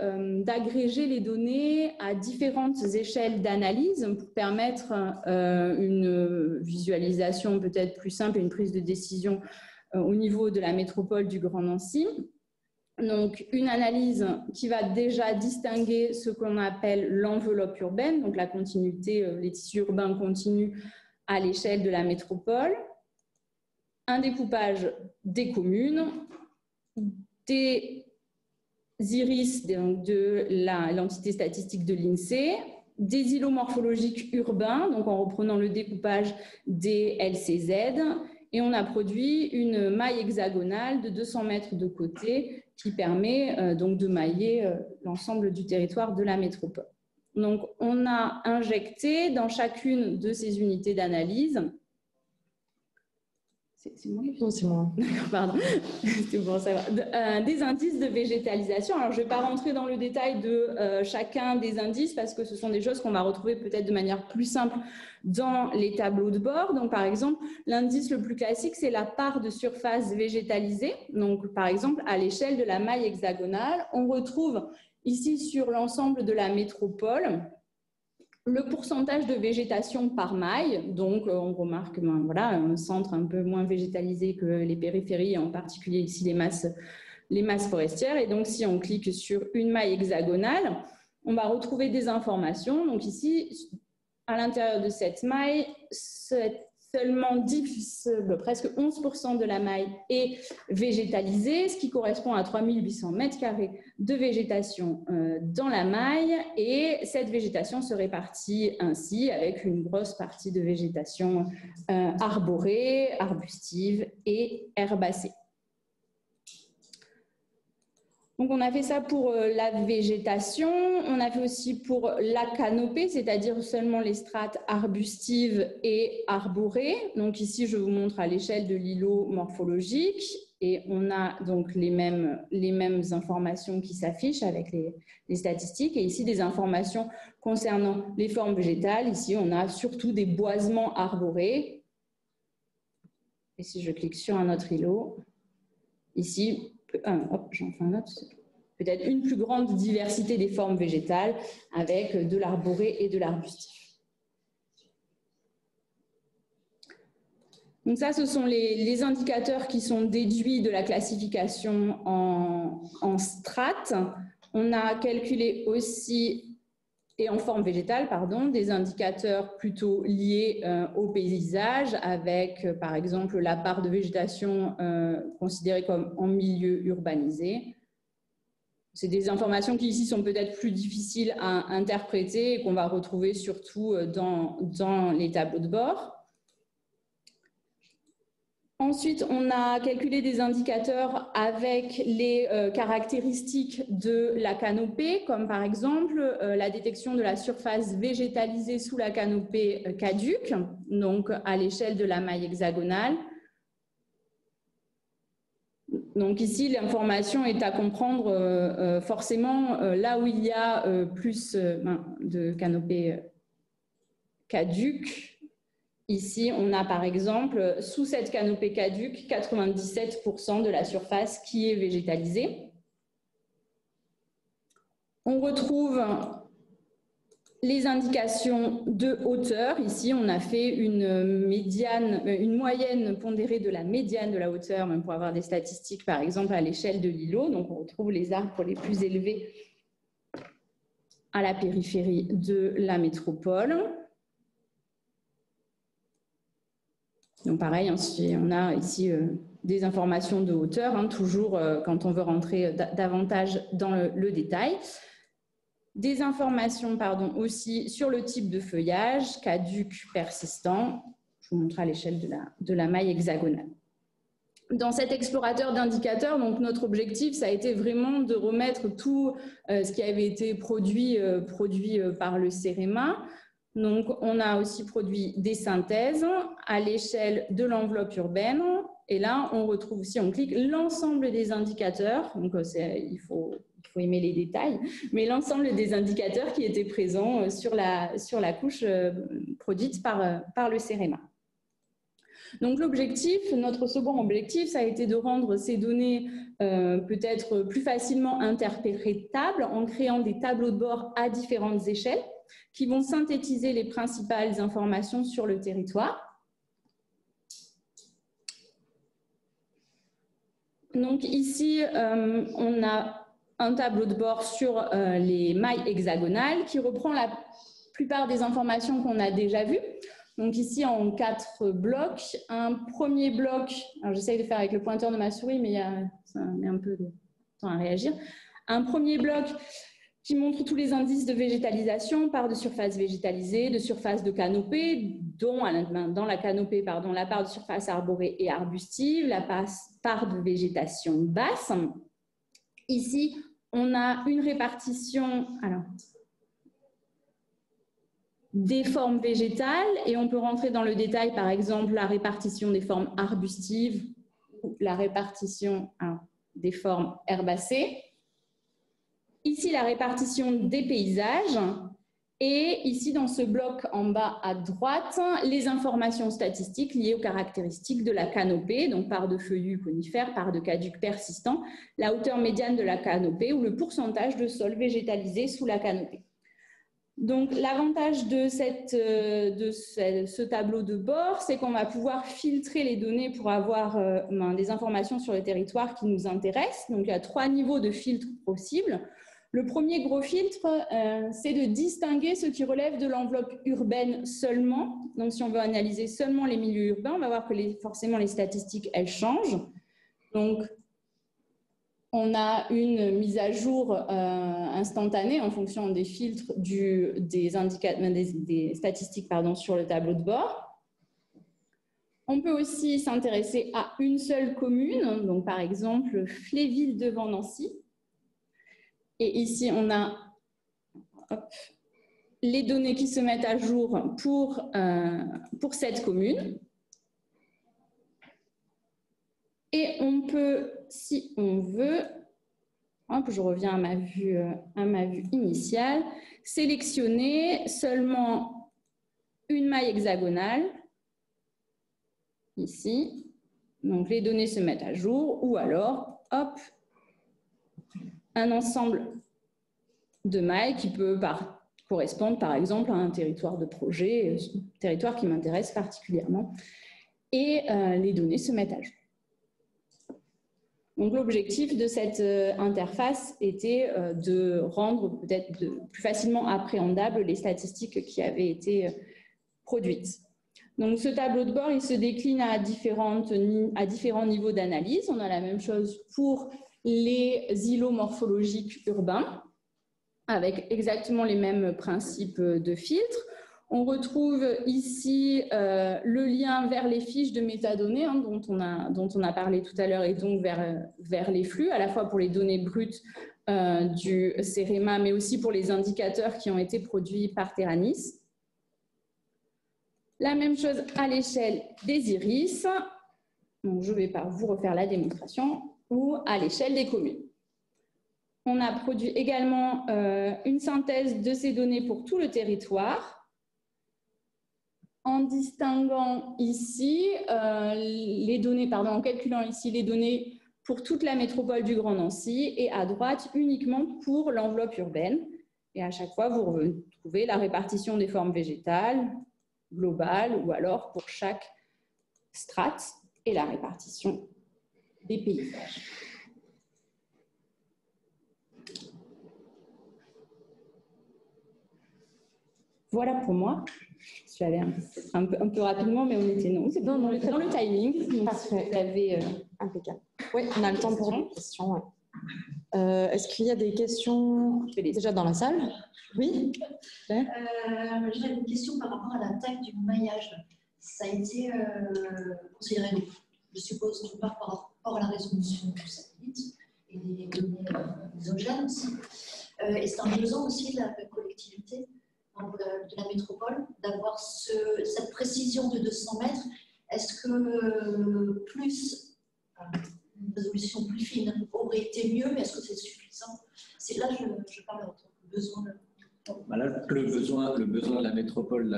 d'agréger les données à différentes échelles d'analyse pour permettre une visualisation peut-être plus simple et une prise de décision au niveau de la métropole du Grand Nancy. Donc, une analyse qui va déjà distinguer ce qu'on appelle l'enveloppe urbaine, donc la continuité, les tissus urbains continus à l'échelle de la métropole. Un découpage des communes, des iris de l'entité statistique de l'INSEE, des îlots morphologiques urbains, donc en reprenant le découpage des LCZ, et on a produit une maille hexagonale de 200 mètres de côté qui permet donc de mailler l'ensemble du territoire de la métropole. Donc, on a injecté dans chacune de ces unités d'analyse... C'est moi? Non, c'est moi. Pardon, c'est pour savoir. Des indices de végétalisation. Alors, je ne vais pas rentrer dans le détail de chacun des indices parce que ce sont des choses qu'on va retrouver peut-être de manière plus simple dans les tableaux de bord. Donc, par exemple, l'indice le plus classique, c'est la part de surface végétalisée. Donc, par exemple, à l'échelle de la maille hexagonale, on retrouve ici sur l'ensemble de la métropole le pourcentage de végétation par maille, donc on remarque voilà, un centre un peu moins végétalisé que les périphéries, en particulier ici les masses forestières. Et donc si on clique sur une maille hexagonale, on va retrouver des informations. Donc ici, à l'intérieur de cette maille, seulement presque 11% de la maille est végétalisée, ce qui correspond à 3800 mètres carrés de végétation dans la maille. Et cette végétation se répartit ainsi avec une grosse partie de végétation arborée, arbustive et herbacée. Donc, on a fait ça pour la végétation. On a fait aussi pour la canopée, c'est-à-dire seulement les strates arbustives et arborées. Donc, ici, je vous montre à l'échelle de l'îlot morphologique. Et on a donc les mêmes informations qui s'affichent avec les statistiques. Et ici, des informations concernant les formes végétales. Ici, on a surtout des boisements arborés. Et si je clique sur un autre îlot, ici... hop, j'en fais un autre. peut-être une plus grande diversité des formes végétales avec de l'arboré et de l'arbustif. Donc ça, ce sont les indicateurs qui sont déduits de la classification en strates. On a calculé aussi, et en forme végétale, pardon, des indicateurs plutôt liés au paysage avec, par exemple, la part de végétation considérée comme en milieu urbanisé. C'est des informations qui ici sont peut-être plus difficiles à interpréter et qu'on va retrouver surtout dans les tableaux de bord. Ensuite, on a calculé des indicateurs avec les caractéristiques de la canopée, comme par exemple la détection de la surface végétalisée sous la canopée caduque, donc à l'échelle de la maille hexagonale. Donc ici, l'information est à comprendre forcément là où il y a plus de canopée caduque. Ici, on a par exemple, sous cette canopée caduque, 97% de la surface qui est végétalisée. On retrouve les indications de hauteur. Ici, on a fait une moyenne pondérée de la médiane de la hauteur, même pour avoir des statistiques, par exemple, à l'échelle de l'îlot. Donc, on retrouve les arbres les plus élevés à la périphérie de la métropole. Donc pareil, on a ici des informations de hauteur, toujours quand on veut rentrer davantage dans le détail. Des informations aussi sur le type de feuillage, caduc, persistant. Je vous montre à l'échelle de la maille hexagonale. Dans cet explorateur d'indicateurs, donc notre objectif, ça a été vraiment de remettre tout ce qui avait été produit par le CEREMA. Donc, on a aussi produit des synthèses à l'échelle de l'enveloppe urbaine. Et là, on retrouve, si on clique, l'ensemble des indicateurs. Donc, il faut aimer les détails, mais l'ensemble des indicateurs qui étaient présents sur la couche produite par le CEREMA. Donc, notre second objectif, ça a été de rendre ces données peut-être plus facilement interprétables en créant des tableaux de bord à différentes échelles qui vont synthétiser les principales informations sur le territoire. Donc ici, on a un tableau de bord sur les mailles hexagonales qui reprend la plupart des informations qu'on a déjà vues. Donc ici, en 4 blocs. Un premier bloc, alors j'essaye de faire avec le pointeur de ma souris, mais ça met un peu de temps à réagir. Un premier bloc qui montre tous les indices de végétalisation, part de surface végétalisée, de surface de canopée, dont dans la canopée, la part de surface arborée et arbustive, la part de végétation basse. Ici, on a une répartition des formes végétales et on peut rentrer dans le détail, par exemple, la répartition des formes arbustives ou la répartition des formes herbacées. Ici, la répartition des paysages et ici, dans ce bloc en bas à droite, les informations statistiques liées aux caractéristiques de la canopée, donc part de feuillus conifères, part de caducs persistants, la hauteur médiane de la canopée ou le pourcentage de sol végétalisé sous la canopée. Donc, l'avantage de ce tableau de bord, c'est qu'on va pouvoir filtrer les données pour avoir des informations sur le territoire qui nous intéressent. Donc, il y a 3 niveaux de filtre possibles. Le premier gros filtre, c'est de distinguer ce qui relève de l'enveloppe urbaine seulement. Donc, si on veut analyser seulement les milieux urbains, on va voir que forcément les statistiques, elles changent. Donc, on a une mise à jour instantanée en fonction des filtres des statistiques sur le tableau de bord. On peut aussi s'intéresser à une seule commune, donc par exemple Fléville devant Nancy. Et ici, on a les données qui se mettent à jour pour cette commune. Et on peut, si on veut, je reviens à ma vue initiale, sélectionner seulement une maille hexagonale, ici. Donc, les données se mettent à jour, ou alors, un ensemble de mailles qui peut correspondre par exemple à un territoire de projet, territoire qui m'intéresse particulièrement, et les données se mettent à jour. Donc l'objectif de cette interface était de rendre peut-être plus facilement appréhendables les statistiques qui avaient été produites. Donc ce tableau de bord, il se décline à différents niveaux d'analyse. On a la même chose pour les îlots morphologiques urbains, avec exactement les mêmes principes de filtre. On retrouve ici le lien vers les fiches de métadonnées dont on a parlé tout à l'heure, et donc vers les flux, à la fois pour les données brutes du CEREMA, mais aussi pour les indicateurs qui ont été produits par Terranis. La même chose à l'échelle des iris, donc je ne vais pas vous refaire la démonstration, ou à l'échelle des communes. On a produit également une synthèse de ces données pour tout le territoire, en distinguant ici les données, en calculant ici les données pour toute la métropole du Grand Nancy, et à droite uniquement pour l'enveloppe urbaine. Et à chaque fois, vous retrouvez la répartition des formes végétales globale, ou alors pour chaque strate, et la répartition des paysages. Voilà pour moi. Je suis allée un peu rapidement, mais on était dans le timing. Parfait. Vous avez, impeccable. Oui, on a le temps pour des questions. Ouais. Est-ce qu'il y a des questions déjà dans la salle? Oui. J'ai une question par rapport à la taille du maillage. Ça a été considéré, je suppose, d'une part par rapport à la résolution du satellite et des données exogènes aussi. Et c'est un besoin aussi de la collectivité, de la métropole, d'avoir cette précision de 200 mètres. Est-ce que plus une résolution plus fine aurait été mieux, mais est-ce que c'est suffisant? C'est là je parle en tant que besoin de... Là, le besoin de la métropole,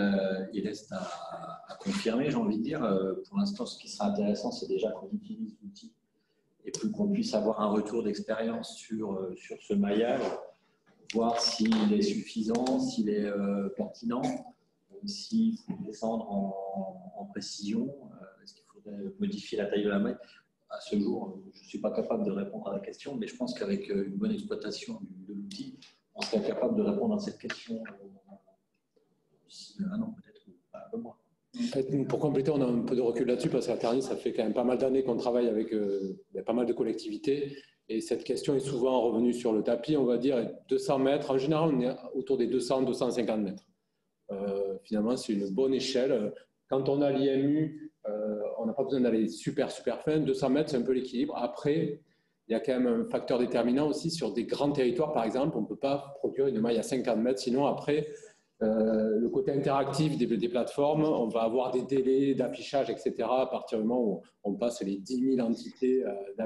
il reste à confirmer, j'ai envie de dire. Pour l'instant, ce qui sera intéressant, c'est déjà qu'on utilise l'outil et puis qu'on puisse avoir un retour d'expérience sur ce maillage, voir s'il est suffisant, s'il est pertinent, s'il faut descendre en précision, est-ce qu'il faudrait modifier la taille de la maille. À ce jour, je ne suis pas capable de répondre à la question, mais je pense qu'avec une bonne exploitation de l'outil, on serait capable de répondre à cette question d'ici un an peut-être, ou un peu moins. En fait, pour compléter, on a un peu de recul là-dessus parce qu'à Terranis, ça fait quand même pas mal d'années qu'on travaille avec pas mal de collectivités, et cette question est souvent revenue sur le tapis, on va dire 200 mètres. En général, on est autour des 200-250 mètres. Finalement, c'est une bonne échelle. Quand on a l'IMU, on n'a pas besoin d'aller super fin. 200 mètres, c'est un peu l'équilibre. Après, il y a quand même un facteur déterminant aussi sur des grands territoires, par exemple. On ne peut pas produire une maille à 50 mètres. Sinon, après, le côté interactif des plateformes, on va avoir des délais d'affichage, etc. À partir du moment où on passe les 10 000 entités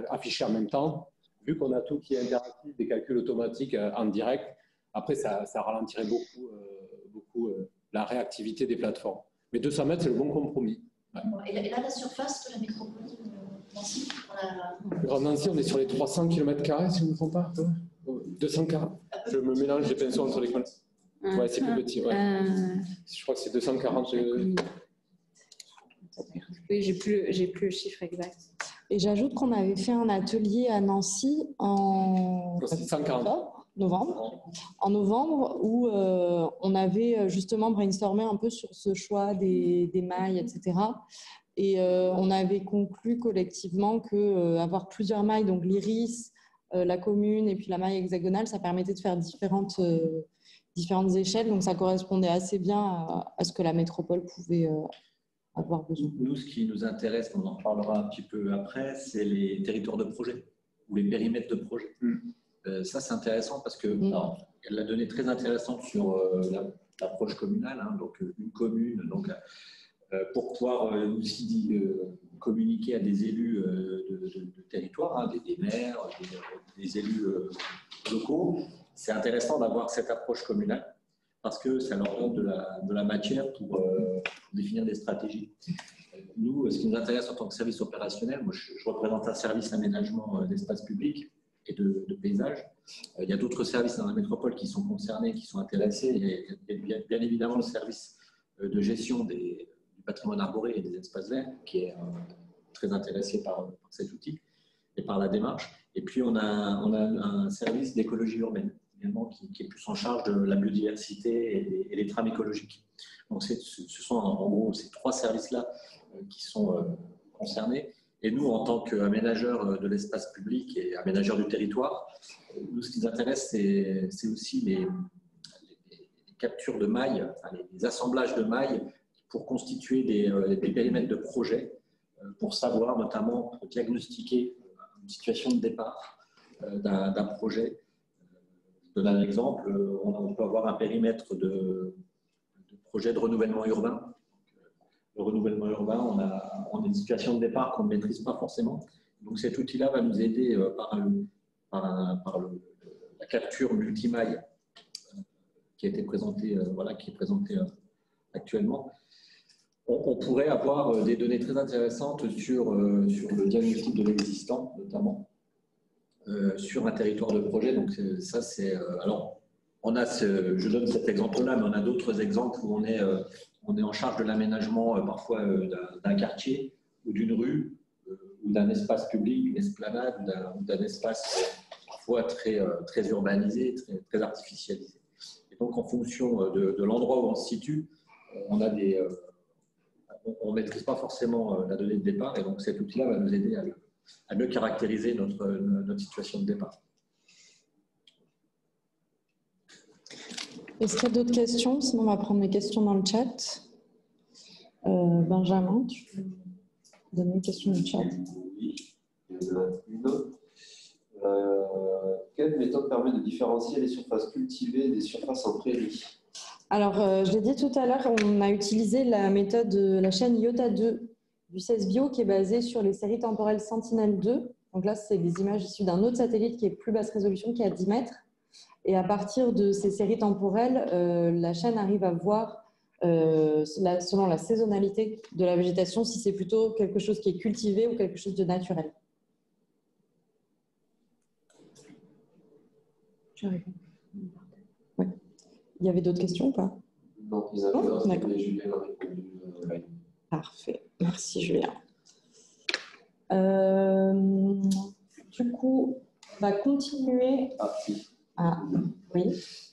affichées en même temps. Vu qu'on a tout qui est interactif, des calculs automatiques en direct, après, ça ralentirait beaucoup la réactivité des plateformes. Mais 200 mètres, c'est le bon compromis. Ouais. Et là, la surface de la métropole de Nancy, Nancy, on est sur les 300 km², si je ne me trompe pas. 240. Je me mélange les pinceaux entre les coins. Ouais, c'est plus petit. Ouais. Je crois que c'est 240. Oui, j'ai plus le chiffre exact. Et j'ajoute qu'on avait fait un atelier à Nancy en novembre, où on avait justement brainstormé un peu sur ce choix des mailles, etc. Et on avait conclu collectivement que avoir plusieurs mailles, donc l'iris, la commune et puis la maille hexagonale, ça permettait de faire différentes échelles. Donc ça correspondait assez bien à ce que la métropole pouvait avoir besoin. Nous, ce qui nous intéresse, on en reparlera un petit peu après, c'est les territoires de projet ou les périmètres de projet. Ça, c'est intéressant parce que alors, elle a donné très intéressante sur l'approche communale, hein, donc une commune, donc pour pouvoir aussi communiquer à des élus de territoire, hein, des maires, des élus locaux. C'est intéressant d'avoir cette approche communale parce que ça leur donne de la matière pour définir des stratégies. Nous, ce qui nous intéresse en tant que service opérationnel, moi je représente un service aménagement d'espace public. de paysage. Il y a d'autres services dans la métropole qui sont concernés, qui sont intéressés. Et bien évidemment le service de gestion du patrimoine arboré et des espaces verts qui est très intéressé par cet outil et par la démarche. Et puis on a un service d'écologie urbaine également qui est plus en charge de la biodiversité et des trames écologiques. Donc ce sont en gros ces 3 services-là qui sont concernés. Et nous, en tant qu'aménageurs de l'espace public et aménageurs du territoire, nous, ce qui nous intéresse, c'est aussi les captures de mailles, enfin, les assemblages de mailles pour constituer des périmètres de projet, pour savoir, notamment, pour diagnostiquer une situation de départ d'un projet. Je donne un exemple, on peut avoir un périmètre de projet de renouvellement urbain. Le renouvellement urbain, on a une situation de départ qu'on ne maîtrise pas forcément. Donc cet outil-là va nous aider par la capture multimaille qui a été présentée, qui est présentée actuellement. On pourrait avoir des données très intéressantes sur le diagnostic de l'existant, notamment, sur un territoire de projet. Donc ça, c'est... alors, je donne cet exemple-là, mais on a d'autres exemples où on est en charge de l'aménagement parfois d'un quartier ou d'une rue ou d'un espace public, d'une esplanade ou d'un espace parfois très urbanisé, très artificialisé. Et donc, en fonction de l'endroit où on se situe, on ne maîtrise pas forcément la donnée de départ, et donc cet outil-là va nous aider à mieux caractériser notre situation de départ. Est-ce qu'il y a d'autres questions? Sinon, on va prendre les questions dans le chat. Benjamin, tu peux donner une question dans le chat? Oui, il y en a une. Quelle méthode permet de différencier les surfaces cultivées des surfaces en prairie? Alors, je l'ai dit tout à l'heure, on a utilisé la méthode de la chaîne IOTA2 du CESBio qui est basée sur les séries temporelles Sentinel-2. Donc là, c'est des images issues d'un autre satellite qui est plus basse résolution, qui est à 10 mètres. Et à partir de ces séries temporelles, la chaîne arrive à voir, selon la saisonnalité de la végétation, si c'est plutôt quelque chose qui est cultivé ou quelque chose de naturel. Tu réponds. Ouais. Il y avait d'autres questions ou pas? Non, ils avaient d'autres, mais Julien a répondu. Parfait. Merci, Julien. Du coup, on va continuer. Ah, oui. Ah, oui.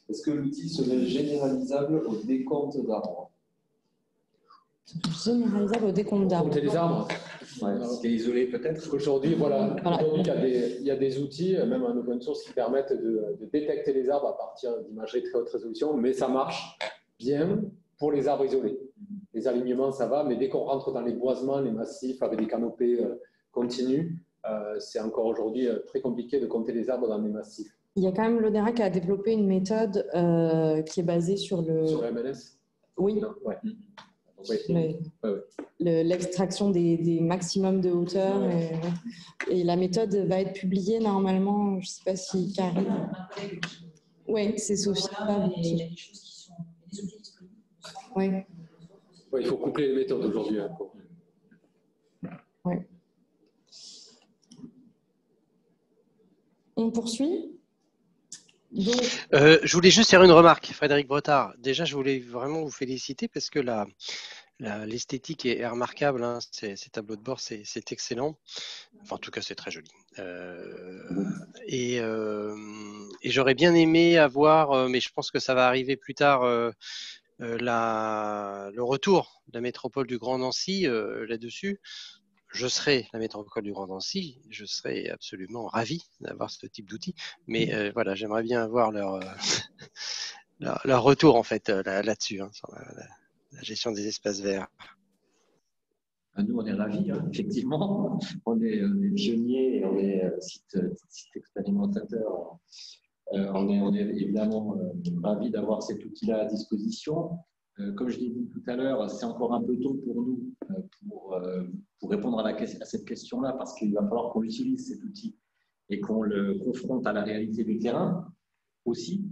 Est-ce que l'outil serait généralisable au décompte d'arbres? Généralisable au décompte d'arbres. Compter les arbres. C'est isolé peut-être. Aujourd'hui, il y a des outils, même en open source, qui permettent de détecter les arbres à partir d'imagerie très haute résolution, mais ça marche bien pour les arbres isolés. Les alignements, ça va, mais dès qu'on rentre dans les boisements, les massifs avec des canopées continues, c'est encore aujourd'hui très compliqué de compter les arbres dans les massifs. Il y a quand même l'ONERA qui a développé une méthode qui est basée sur le... Sur MLS? Oui. L'extraction des maximums de hauteur. Et la méthode va être publiée normalement, je ne sais pas si Carrie... Oui, c'est Sophie. Il y a des choses qui sont... des outils disponibles. Oui. Il faut coupler les méthodes aujourd'hui. Oui. On poursuit? Donc... je voulais juste faire une remarque, Frédéric Bretard. Déjà, je voulais vraiment vous féliciter parce que l'esthétique est remarquable. Hein. Ces tableaux de bord, c'est excellent. Enfin, en tout cas, c'est très joli. Et j'aurais bien aimé avoir, mais je pense que ça va arriver plus tard, le retour de la métropole du Grand Nancy là-dessus. Je serai la métropole du Grand Nancy, je serai absolument ravi d'avoir ce type d'outil. Mais voilà, j'aimerais bien avoir leur retour en fait là-dessus, hein, sur la gestion des espaces verts. Nous, on est ravis, hein, effectivement. On est pionniers et on est site expérimentateur. On est évidemment ravis d'avoir cet outil-là à disposition. Comme je l'ai dit tout à l'heure, c'est encore un peu tôt pour nous pour répondre à cette question-là, parce qu'il va falloir qu'on utilise cet outil et qu'on le confronte à la réalité du terrain aussi.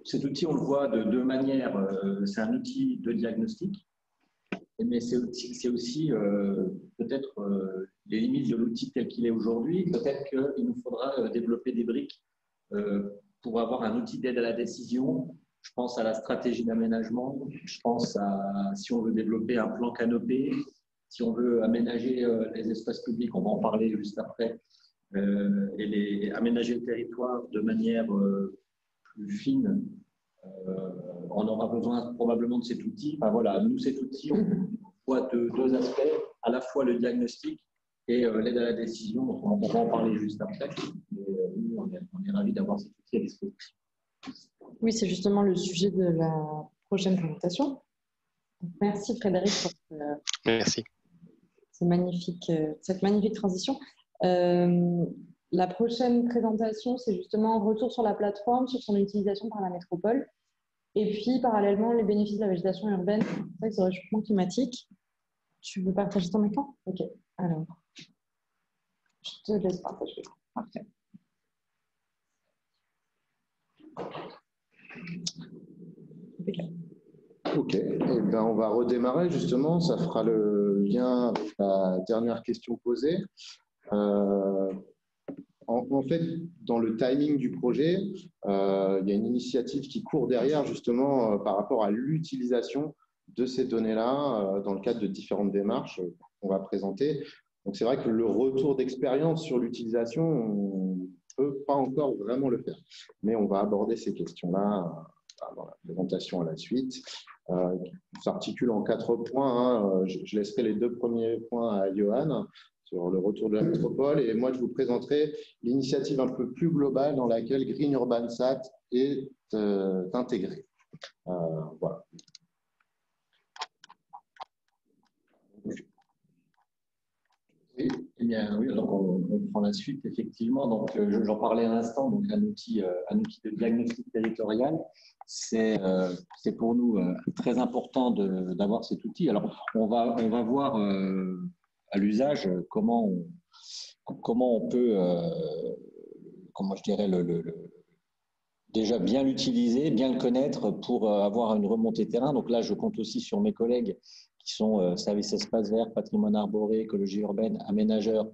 Cet outil, on le voit de deux manières. C'est un outil de diagnostic Mais c'est aussi peut-être les limites de l'outil tel qu'il est aujourd'hui. Peut-être qu'il nous faudra développer des briques pour avoir un outil d'aide à la décision. Je pense à la stratégie d'aménagement. Je pense à si on veut développer un plan canopé, si on veut aménager les espaces publics, on va en parler juste après, et aménager le territoire de manière plus fine. On aura besoin probablement de cet outil. Enfin, voilà, nous, cet outil, on voit deux aspects, à la fois le diagnostic et l'aide à la décision. On va en parler juste après. Mais, nous, on est ravis d'avoir cet outil à disposition. Oui, c'est justement le sujet de la prochaine présentation. Merci Frédéric pour Merci. cette magnifique transition. La prochaine présentation, c'est justement un retour sur la plateforme, sur son utilisation par la métropole. Et puis, parallèlement, les bénéfices de la végétation urbaine avec le réchauffement climatique. Tu veux partager ton écran? Ok, alors, je te laisse partager. Parfait. Ok, eh ben, on va redémarrer justement, ça fera le lien avec la dernière question posée. En fait, dans le timing du projet, il y a une initiative qui court derrière justement par rapport à l'utilisation de ces données-là dans le cadre de différentes démarches qu'on va présenter. Donc c'est vrai que le retour d'expérience sur l'utilisation, on ne peut pas encore vraiment le faire. Mais on va aborder ces questions-là dans la présentation à la suite. S'articule en 4 points. Je laisserai les 2 premiers points à Johan sur le retour de la métropole. Et moi, je vous présenterai l'initiative un peu plus globale dans laquelle Green Urban Sat est intégrée. Voilà. Oui, eh bien, oui, donc on prend la suite, effectivement. Donc, j'en parlais à l'instant, donc un outil de diagnostic territorial. C'est pour nous très important d'avoir cet outil. Alors, on va voir à l'usage comment on peut, comment je dirais, déjà bien l'utiliser, bien le connaître pour avoir une remontée terrain. Donc là, je compte aussi sur mes collègues qui sont services espaces verts, patrimoine arboré, écologie urbaine, aménageurs,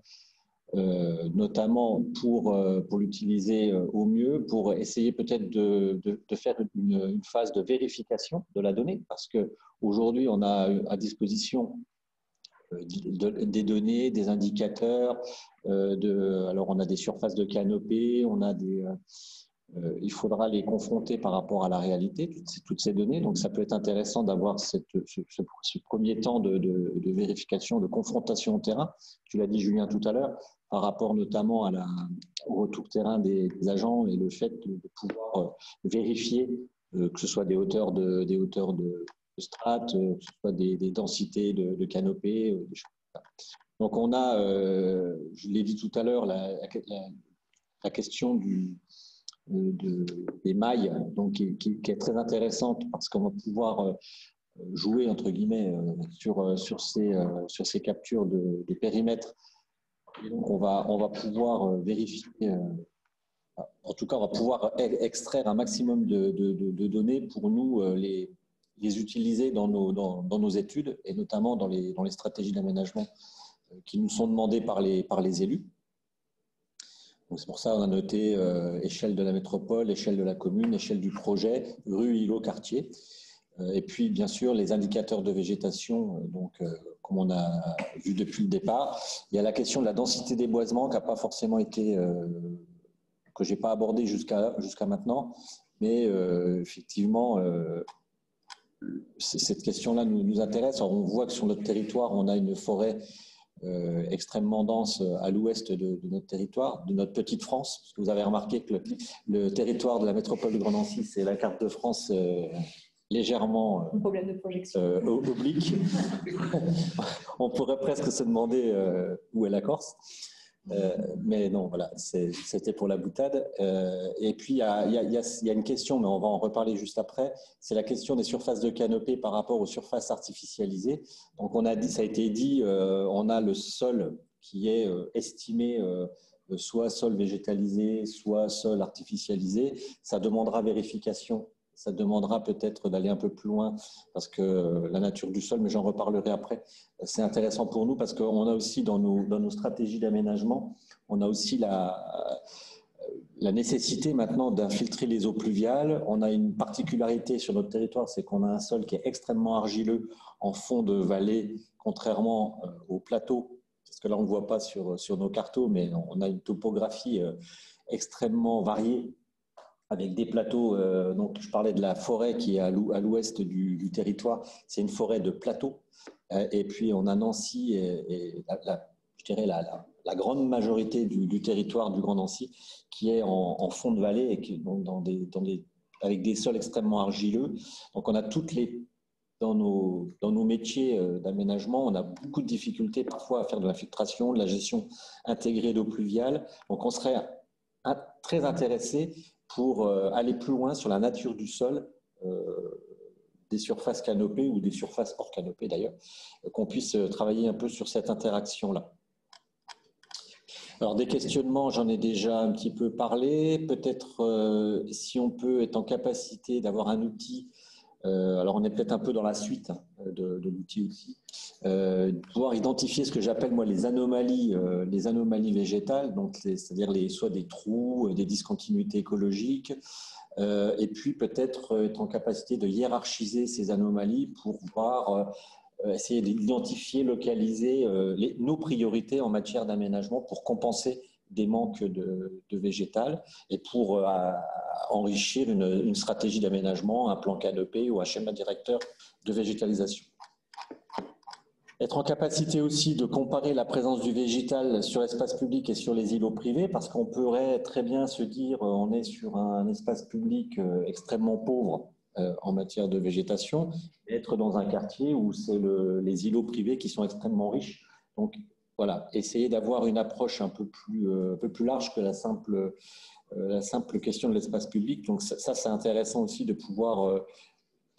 notamment pour l'utiliser au mieux, pour essayer peut-être de faire une phase de vérification de la donnée, parce qu'aujourd'hui, on a à disposition des données, des indicateurs, alors on a des surfaces de canopée, on a il faudra les confronter par rapport à la réalité, toutes ces données. Donc, ça peut être intéressant d'avoir ce premier temps de vérification, de confrontation au terrain. Tu l'as dit, Julien, tout à l'heure, par rapport notamment au retour terrain des agents et le fait de pouvoir vérifier que ce soit des hauteurs de strates, que ce soit des densités de canopée, des choses comme ça. Donc, on a, je l'ai dit tout à l'heure, la question des mailles, donc qui est très intéressante parce qu'on va pouvoir jouer entre guillemets sur ces captures des périmètres. Et donc on va pouvoir vérifier, en tout cas on va pouvoir extraire un maximum de données pour nous les utiliser dans nos études et notamment dans les stratégies d'aménagement qui nous sont demandées par les élus. C'est pour ça qu'on a noté échelle de la métropole, échelle de la commune, échelle du projet, rue, îlot, quartier. Et puis, bien sûr, les indicateurs de végétation, comme on a vu depuis le départ. Il y a la question de la densité des boisements qui n'a pas forcément été, que je n'ai pas abordé jusqu'à maintenant. Mais effectivement, cette question-là nous intéresse. Alors, on voit que sur notre territoire, on a une forêt extrêmement dense à l'ouest de notre territoire, de notre petite France. Parce que vous avez remarqué que le territoire de la métropole de Grand-Nancy, c'est la carte de France légèrement problème de projection. Oblique. On pourrait presque se demander où est la Corse. Mais non, voilà, c'était pour la boutade. Et puis, il y a une question, mais on va en reparler juste après. C'est la question des surfaces de canopée par rapport aux surfaces artificialisées. Donc, on a dit, ça a été dit, on a le sol qui est estimé soit sol végétalisé, soit sol artificialisé. Ça demandera vérification ça demandera peut-être d'aller un peu plus loin parce que la nature du sol, mais j'en reparlerai après, c'est intéressant pour nous parce qu'on a aussi dans nos stratégies d'aménagement, on a aussi la nécessité maintenant d'infiltrer les eaux pluviales. On a une particularité sur notre territoire, c'est qu'on a un sol qui est extrêmement argileux en fond de vallée, contrairement au plateau, parce que là on ne le voit pas sur nos cartos, mais on a une topographie extrêmement variée, avec des plateaux. Donc je parlais de la forêt qui est à l'ouest du territoire, c'est une forêt de plateaux. Et puis on a Nancy et je dirais la grande majorité du territoire du Grand Nancy qui est en fond de vallée et qui, donc avec des sols extrêmement argileux. Donc on a dans nos métiers d'aménagement, on a beaucoup de difficultés parfois à faire de l'infiltration, de la gestion intégrée d'eau pluviale. Donc on serait très intéressé pour aller plus loin sur la nature du sol, des surfaces canopées ou des surfaces hors canopées d'ailleurs, qu'on puisse travailler un peu sur cette interaction-là. Alors des questionnements, j'en ai déjà un petit peu parlé. Peut-être si on peut être en capacité d'avoir un outil, alors on est peut-être un peu dans la suite de l'outil aussi, pouvoir identifier ce que j'appelle moi les anomalies végétales, donc c'est-à-dire soit des trous, des discontinuités écologiques, et puis peut-être être en capacité de hiérarchiser ces anomalies pour pouvoir essayer d'identifier, localiser nos priorités en matière d'aménagement pour compenser des manques de végétal et pour enrichir une stratégie d'aménagement, un plan canopé ou un schéma directeur de végétalisation. Être en capacité aussi de comparer la présence du végétal sur l'espace public et sur les îlots privés, parce qu'on pourrait très bien se dire on est sur un espace public extrêmement pauvre en matière de végétation, et être dans un quartier où c'est les îlots privés qui sont extrêmement riches. Donc voilà, essayer d'avoir une approche un peu plus large que la simple question de l'espace public. Donc ça c'est intéressant aussi de pouvoir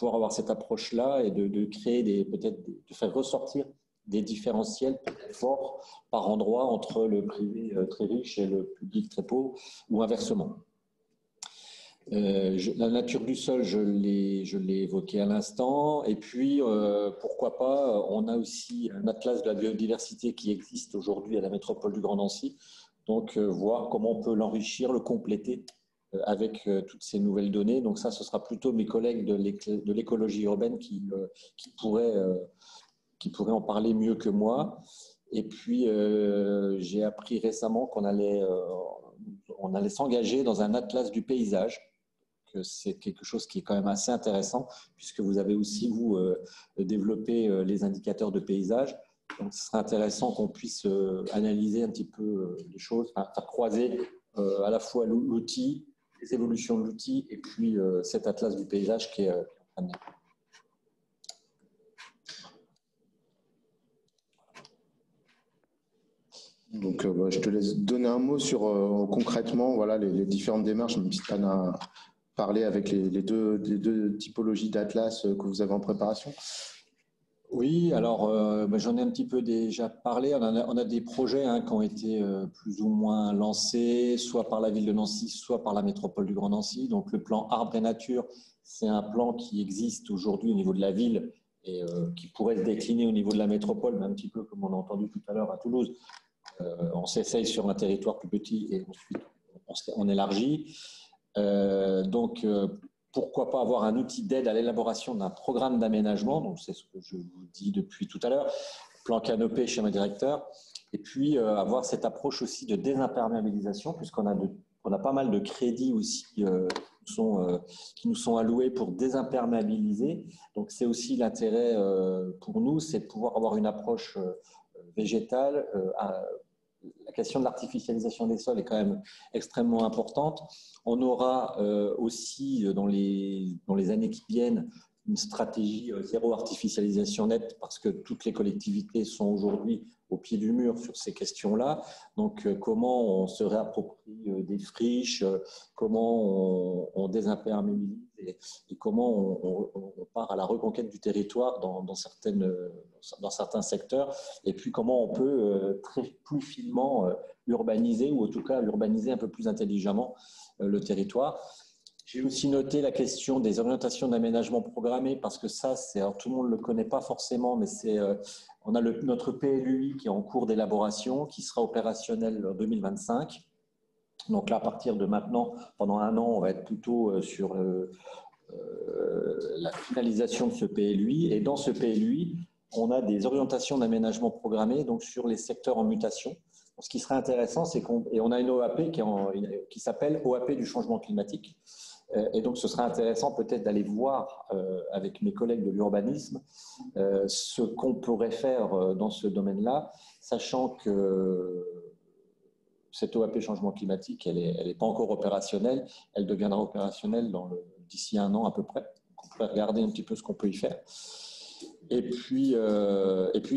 avoir cette approche-là et de créer peut-être de faire ressortir des différentiels forts par endroit entre le privé très riche et le public très pauvre ou inversement. La nature du sol, je l'ai évoqué à l'instant. Et puis, pourquoi pas, on a aussi un atlas de la biodiversité qui existe aujourd'hui à la métropole du Grand Nancy. Donc, voir comment on peut l'enrichir, le compléter avec toutes ces nouvelles données. Donc ça, ce sera plutôt mes collègues de l'écologie urbaine qui pourraient en parler mieux que moi. Et puis, j'ai appris récemment qu'on allait s'engager dans un atlas du paysage. Que c'est quelque chose qui est quand même assez intéressant, puisque vous avez aussi, vous, développé les indicateurs de paysage. Donc, ce serait intéressant qu'on puisse analyser un petit peu les choses, faire croiser à la fois l'outil, les évolutions de l'outil, et puis cet atlas du paysage qui est en train de... Donc, je te laisse donner un mot sur concrètement voilà, les différentes démarches, même si tu en as parlé avec les deux typologies d'atlas que vous avez en préparation. Oui, alors j'en ai un petit peu déjà parlé. On a des projets qui ont été plus ou moins lancés, soit par la ville de Nancy, soit par la métropole du Grand Nancy. Donc le plan Arbre et Nature, c'est un plan qui existe aujourd'hui au niveau de la ville et qui pourrait se décliner au niveau de la métropole, mais un petit peu comme on a entendu tout à l'heure à Toulouse. On s'essaye sur un territoire plus petit et ensuite on élargit. Donc, pourquoi pas avoir un outil d'aide à l'élaboration d'un programme d'aménagement, donc c'est ce que je vous dis depuis tout à l'heure, plan canopé, schéma directeur, et puis avoir cette approche aussi de désimperméabilisation, puisqu'on a pas mal de crédits aussi qui nous sont alloués pour désimperméabiliser. Donc c'est aussi l'intérêt pour nous, c'est de pouvoir avoir une approche végétale. La question de l'artificialisation des sols est quand même extrêmement importante. On aura aussi dans les années qui viennent une stratégie zéro artificialisation nette parce que toutes les collectivités sont aujourd'hui au pied du mur sur ces questions-là. Donc, comment on se réapproprie des friches, comment on désimperméabilise et comment on part à la reconquête du territoire dans certains secteurs. Et puis, comment on peut plus finement urbaniser ou en tout cas urbaniser un peu plus intelligemment le territoire. J'ai aussi noté la question des orientations d'aménagement programmé parce que ça, alors tout le monde ne le connaît pas forcément, mais on a notre PLUI qui est en cours d'élaboration, qui sera opérationnel en 2025. Donc là, à partir de maintenant, pendant 1 an, on va être plutôt sur la finalisation de ce PLUI. Et dans ce PLUI, on a des orientations d'aménagement programmé donc sur les secteurs en mutation. Donc, ce qui serait intéressant, c'est qu'on a une OAP qui s'appelle OAP du changement climatique. Et donc, ce serait intéressant peut-être d'aller voir avec mes collègues de l'urbanisme ce qu'on pourrait faire dans ce domaine-là, sachant que cette OAP changement climatique, elle n'est pas encore opérationnelle. Elle deviendra opérationnelle d'ici 1 an à peu près. On pourrait regarder un petit peu ce qu'on peut y faire. Et puis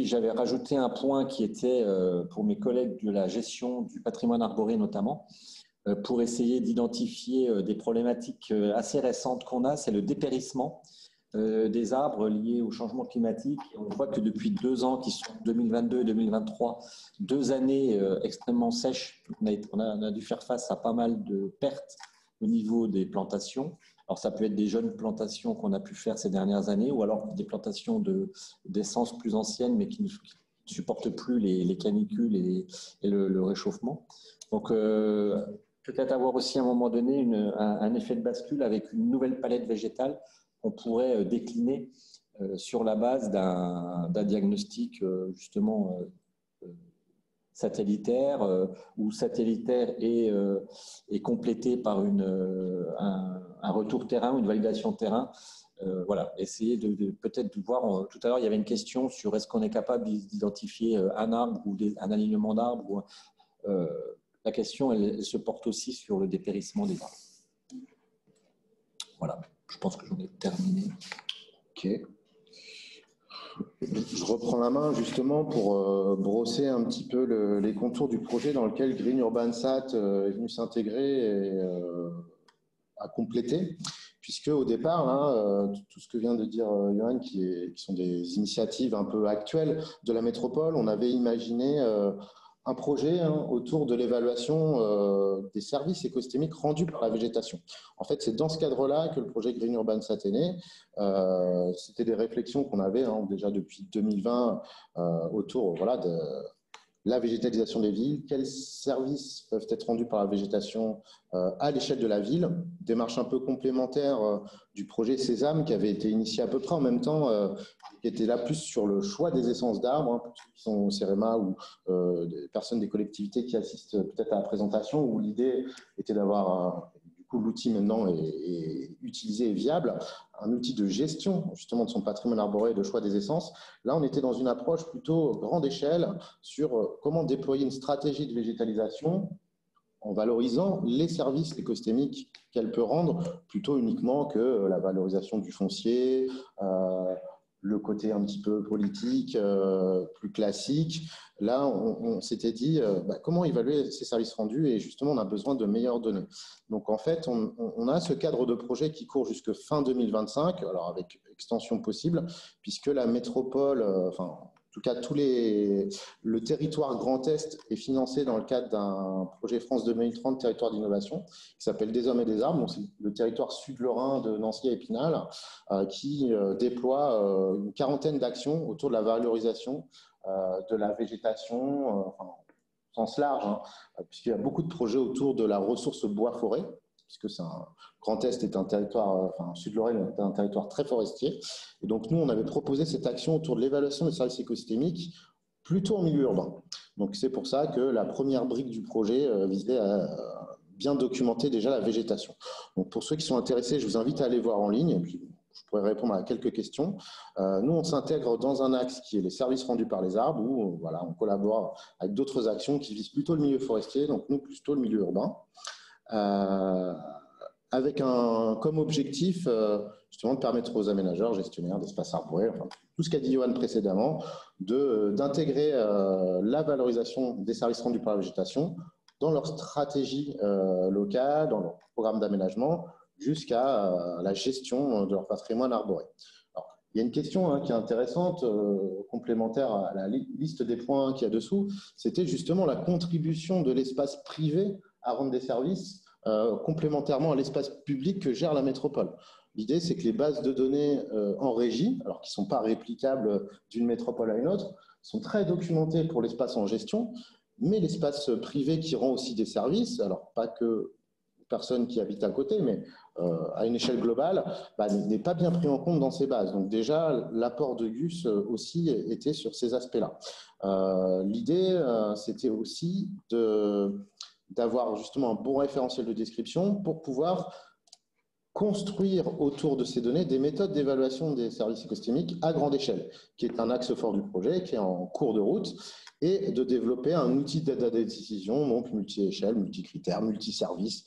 j'avais rajouté un point qui était pour mes collègues de la gestion du patrimoine arboré notamment, pour essayer d'identifier des problématiques assez récentes qu'on a, c'est le dépérissement des arbres liés au changement climatique. On voit que depuis 2 ans, qui sont 2022 et 2023, 2 années extrêmement sèches, on a dû faire face à pas mal de pertes au niveau des plantations. Alors, ça peut être des jeunes plantations qu'on a pu faire ces dernières années, ou alors des plantations d'essence plus anciennes, mais qui ne supportent plus les canicules et le réchauffement. Donc, peut-être avoir aussi à un moment donné un effet de bascule avec une nouvelle palette végétale qu'on pourrait décliner sur la base d'un diagnostic justement satellitaire ou satellitaire et complété par un retour terrain ou une validation terrain. Voilà, essayer peut-être de voir. Tout à l'heure, il y avait une question sur est-ce qu'on est capable d'identifier un arbre ou un alignement d'arbres. La question, elle se porte aussi sur le dépérissement des arbres. Voilà, je pense que j'en ai terminé. Ok. Je reprends la main justement pour brosser un petit peu les contours du projet dans lequel Green Urban Sat est venu s'intégrer et à compléter. Puisque au départ, hein, tout ce que vient de dire Johan, qui sont des initiatives un peu actuelles de la métropole, on avait imaginé un projet autour de l'évaluation des services écosystémiques rendus par la végétation. En fait, c'est dans ce cadre-là que le projet Green Urban Sat est né. C'était des réflexions qu'on avait déjà depuis 2020 autour de la végétalisation des villes, quels services peuvent être rendus par la végétation à l'échelle de la ville, démarche un peu complémentaire du projet Sésame qui avait été initié à peu près en même temps, qui était là plus sur le choix des essences d'arbres, pour ceux qui sont au CEREMA ou des personnes des collectivités qui assistent peut-être à la présentation, où l'idée était d'avoir l'outil maintenant est utilisé et viable, un outil de gestion justement de son patrimoine arboré et de choix des essences. Là, on était dans une approche plutôt grande échelle sur comment déployer une stratégie de végétalisation en valorisant les services écosystémiques qu'elle peut rendre, plutôt uniquement que la valorisation du foncier, le côté un petit peu politique, plus classique. Là, on s'était dit comment évaluer ces services rendus et justement, on a besoin de meilleures données. Donc, en fait, on a ce cadre de projet qui court jusque fin 2025, alors avec extension possible, puisque la métropole, en tout cas, le territoire Grand Est est financé dans le cadre d'un projet France 2030, territoire d'innovation, qui s'appelle Des Hommes et des Arbres. Donc, c'est le territoire sud-lorrain de Nancy à Épinal, qui déploie une quarantaine d'actions autour de la valorisation de la végétation, au sens large, puisqu'il y a beaucoup de projets autour de la ressource bois-forêt, puisque Grand Est est un territoire, Sud-Lorraine est un territoire très forestier. Et donc, nous, on avait proposé cette action autour de l'évaluation des services écosystémiques plutôt en milieu urbain. Donc, c'est pour ça que la première brique du projet visait à bien documenter déjà la végétation. Donc, pour ceux qui sont intéressés, je vous invite à aller voir en ligne, et puis je pourrais répondre à quelques questions. Nous, on s'intègre dans un axe qui est les services rendus par les arbres, où on collabore avec d'autres actions qui visent plutôt le milieu forestier, donc nous, plutôt le milieu urbain. Avec comme objectif justement de permettre aux aménageurs, gestionnaires d'espaces arborés, tout ce qu'a dit Johan précédemment, d'intégrer la valorisation des services rendus par la végétation dans leur stratégie locale, dans leur programme d'aménagement, jusqu'à la gestion de leur patrimoine arboré. Alors, il y a une question qui est intéressante, complémentaire à la liste des points qu'il y a dessous, c'était justement la contribution de l'espace privé à rendre des services complémentairement à l'espace public que gère la métropole. L'idée, c'est que les bases de données en régie, alors qui ne sont pas réplicables d'une métropole à une autre, sont très documentées pour l'espace en gestion, mais l'espace privé qui rend aussi des services, alors pas que personnes qui habitent à côté, mais à une échelle globale, n'est pas bien pris en compte dans ces bases. Donc déjà, l'apport de GUS aussi était sur ces aspects-là. L'idée, c'était aussi d'avoir justement un bon référentiel de description pour pouvoir construire autour de ces données des méthodes d'évaluation des services écosystémiques à grande échelle, qui est un axe fort du projet, qui est en cours de route, et de développer un outil d'aide à des décisions, donc multi-échelle, multi-critères, multi-services.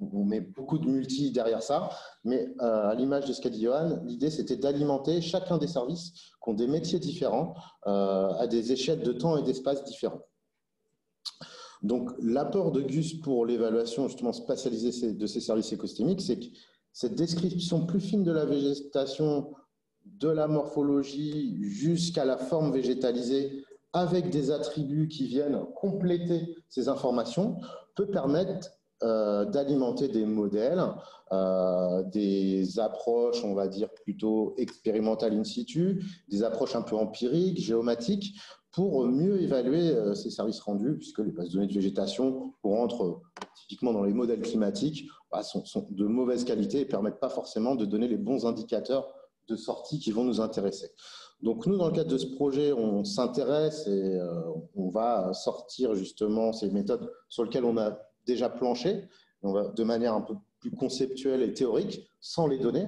On met beaucoup de multi derrière ça, mais à l'image de ce qu'a dit Johan, l'idée c'était d'alimenter chacun des services qui ont des métiers différents à des échelles de temps et d'espace différents. Donc, l'apport de GUS pour l'évaluation justement spatialisée de ces services écosystémiques, c'est que cette description plus fine de la végétation, de la morphologie jusqu'à la forme végétalisée, avec des attributs qui viennent compléter ces informations, peut permettre d'alimenter des modèles, des approches, on va dire, plutôt expérimentales in situ, des approches un peu empiriques, géomatiques, pour mieux évaluer ces services rendus, puisque les bases de données de végétation, pour rentre typiquement dans les modèles climatiques, sont de mauvaise qualité et ne permettent pas forcément de donner les bons indicateurs de sortie qui vont nous intéresser. Donc nous, dans le cadre de ce projet, on s'intéresse et on va sortir justement ces méthodes sur lesquelles on a déjà planché, de manière un peu plus conceptuelle et théorique, sans les données.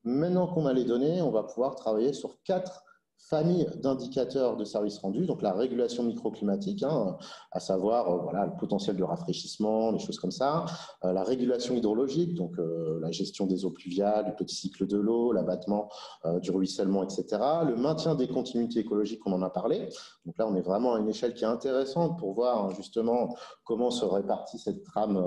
Maintenant qu'on a les données, on va pouvoir travailler sur 4 famille d'indicateurs de services rendus, donc la régulation microclimatique, à savoir voilà, le potentiel de rafraîchissement, des choses comme ça, la régulation hydrologique, donc la gestion des eaux pluviales, du petit cycle de l'eau, l'abattement du ruissellement, etc., le maintien des continuités écologiques, on en a parlé. Donc là, on est vraiment à une échelle qui est intéressante pour voir justement comment se répartit cette trame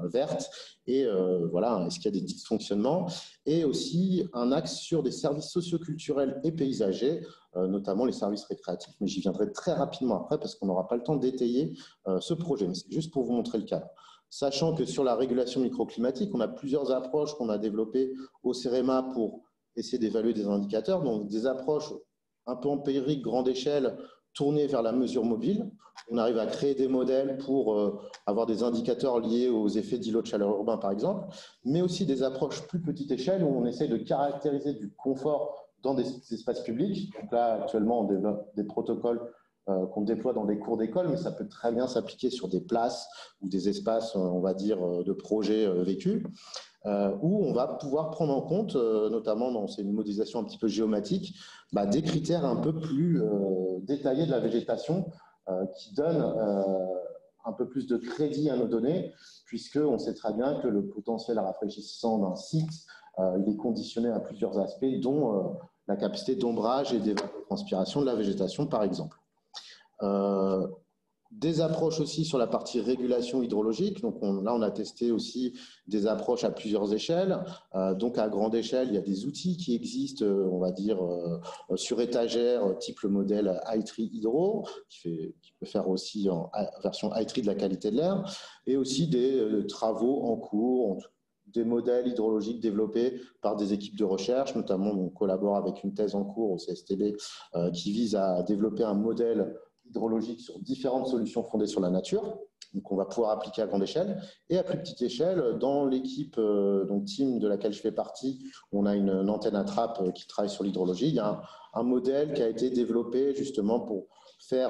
verte et voilà, est-ce qu'il y a des dysfonctionnements, et aussi un axe sur des services socioculturels et paysagers, notamment les services récréatifs, mais j'y viendrai très rapidement après parce qu'on n'aura pas le temps d'étayer ce projet, mais c'est juste pour vous montrer le cadre. Sachant que sur la régulation microclimatique, on a plusieurs approches qu'on a développées au CEREMA pour essayer d'évaluer des indicateurs, donc des approches un peu empiriques, grande échelle, tournées vers la mesure mobile. On arrive à créer des modèles pour avoir des indicateurs liés aux effets d'îlots de chaleur urbains, par exemple, mais aussi des approches plus petite échelle où on essaie de caractériser du confort dans des espaces publics. Donc là, actuellement, on développe des protocoles qu'on déploie dans des cours d'école, mais ça peut très bien s'appliquer sur des places ou des espaces, on va dire, de projets vécus, où on va pouvoir prendre en compte, notamment dans ces modélisations un petit peu géomatiques, des critères un peu plus détaillés de la végétation qui donnent un peu plus de crédit à nos données, puisqu'on sait très bien que le potentiel rafraîchissant d'un site, il est conditionné à plusieurs aspects, dont la capacité d'ombrage et d'évapotranspiration de la végétation, par exemple. Des approches aussi sur la partie régulation hydrologique. Donc là, on a testé aussi des approches à plusieurs échelles. Donc à grande échelle, il y a des outils qui existent, on va dire, sur étagère, type le modèle iTree Hydro, qui peut faire aussi en version iTree de la qualité de l'air, et aussi des travaux en cours, des modèles hydrologiques développés par des équipes de recherche, notamment on collabore avec une thèse en cours au CSTB qui vise à développer un modèle hydrologique sur différentes solutions fondées sur la nature, donc on va pouvoir appliquer à grande échelle. Et à plus petite échelle, dans l'équipe donc team de laquelle je fais partie, on a une antenne à trappe qui travaille sur l'hydrologie. Il y a un modèle qui a été développé justement pour faire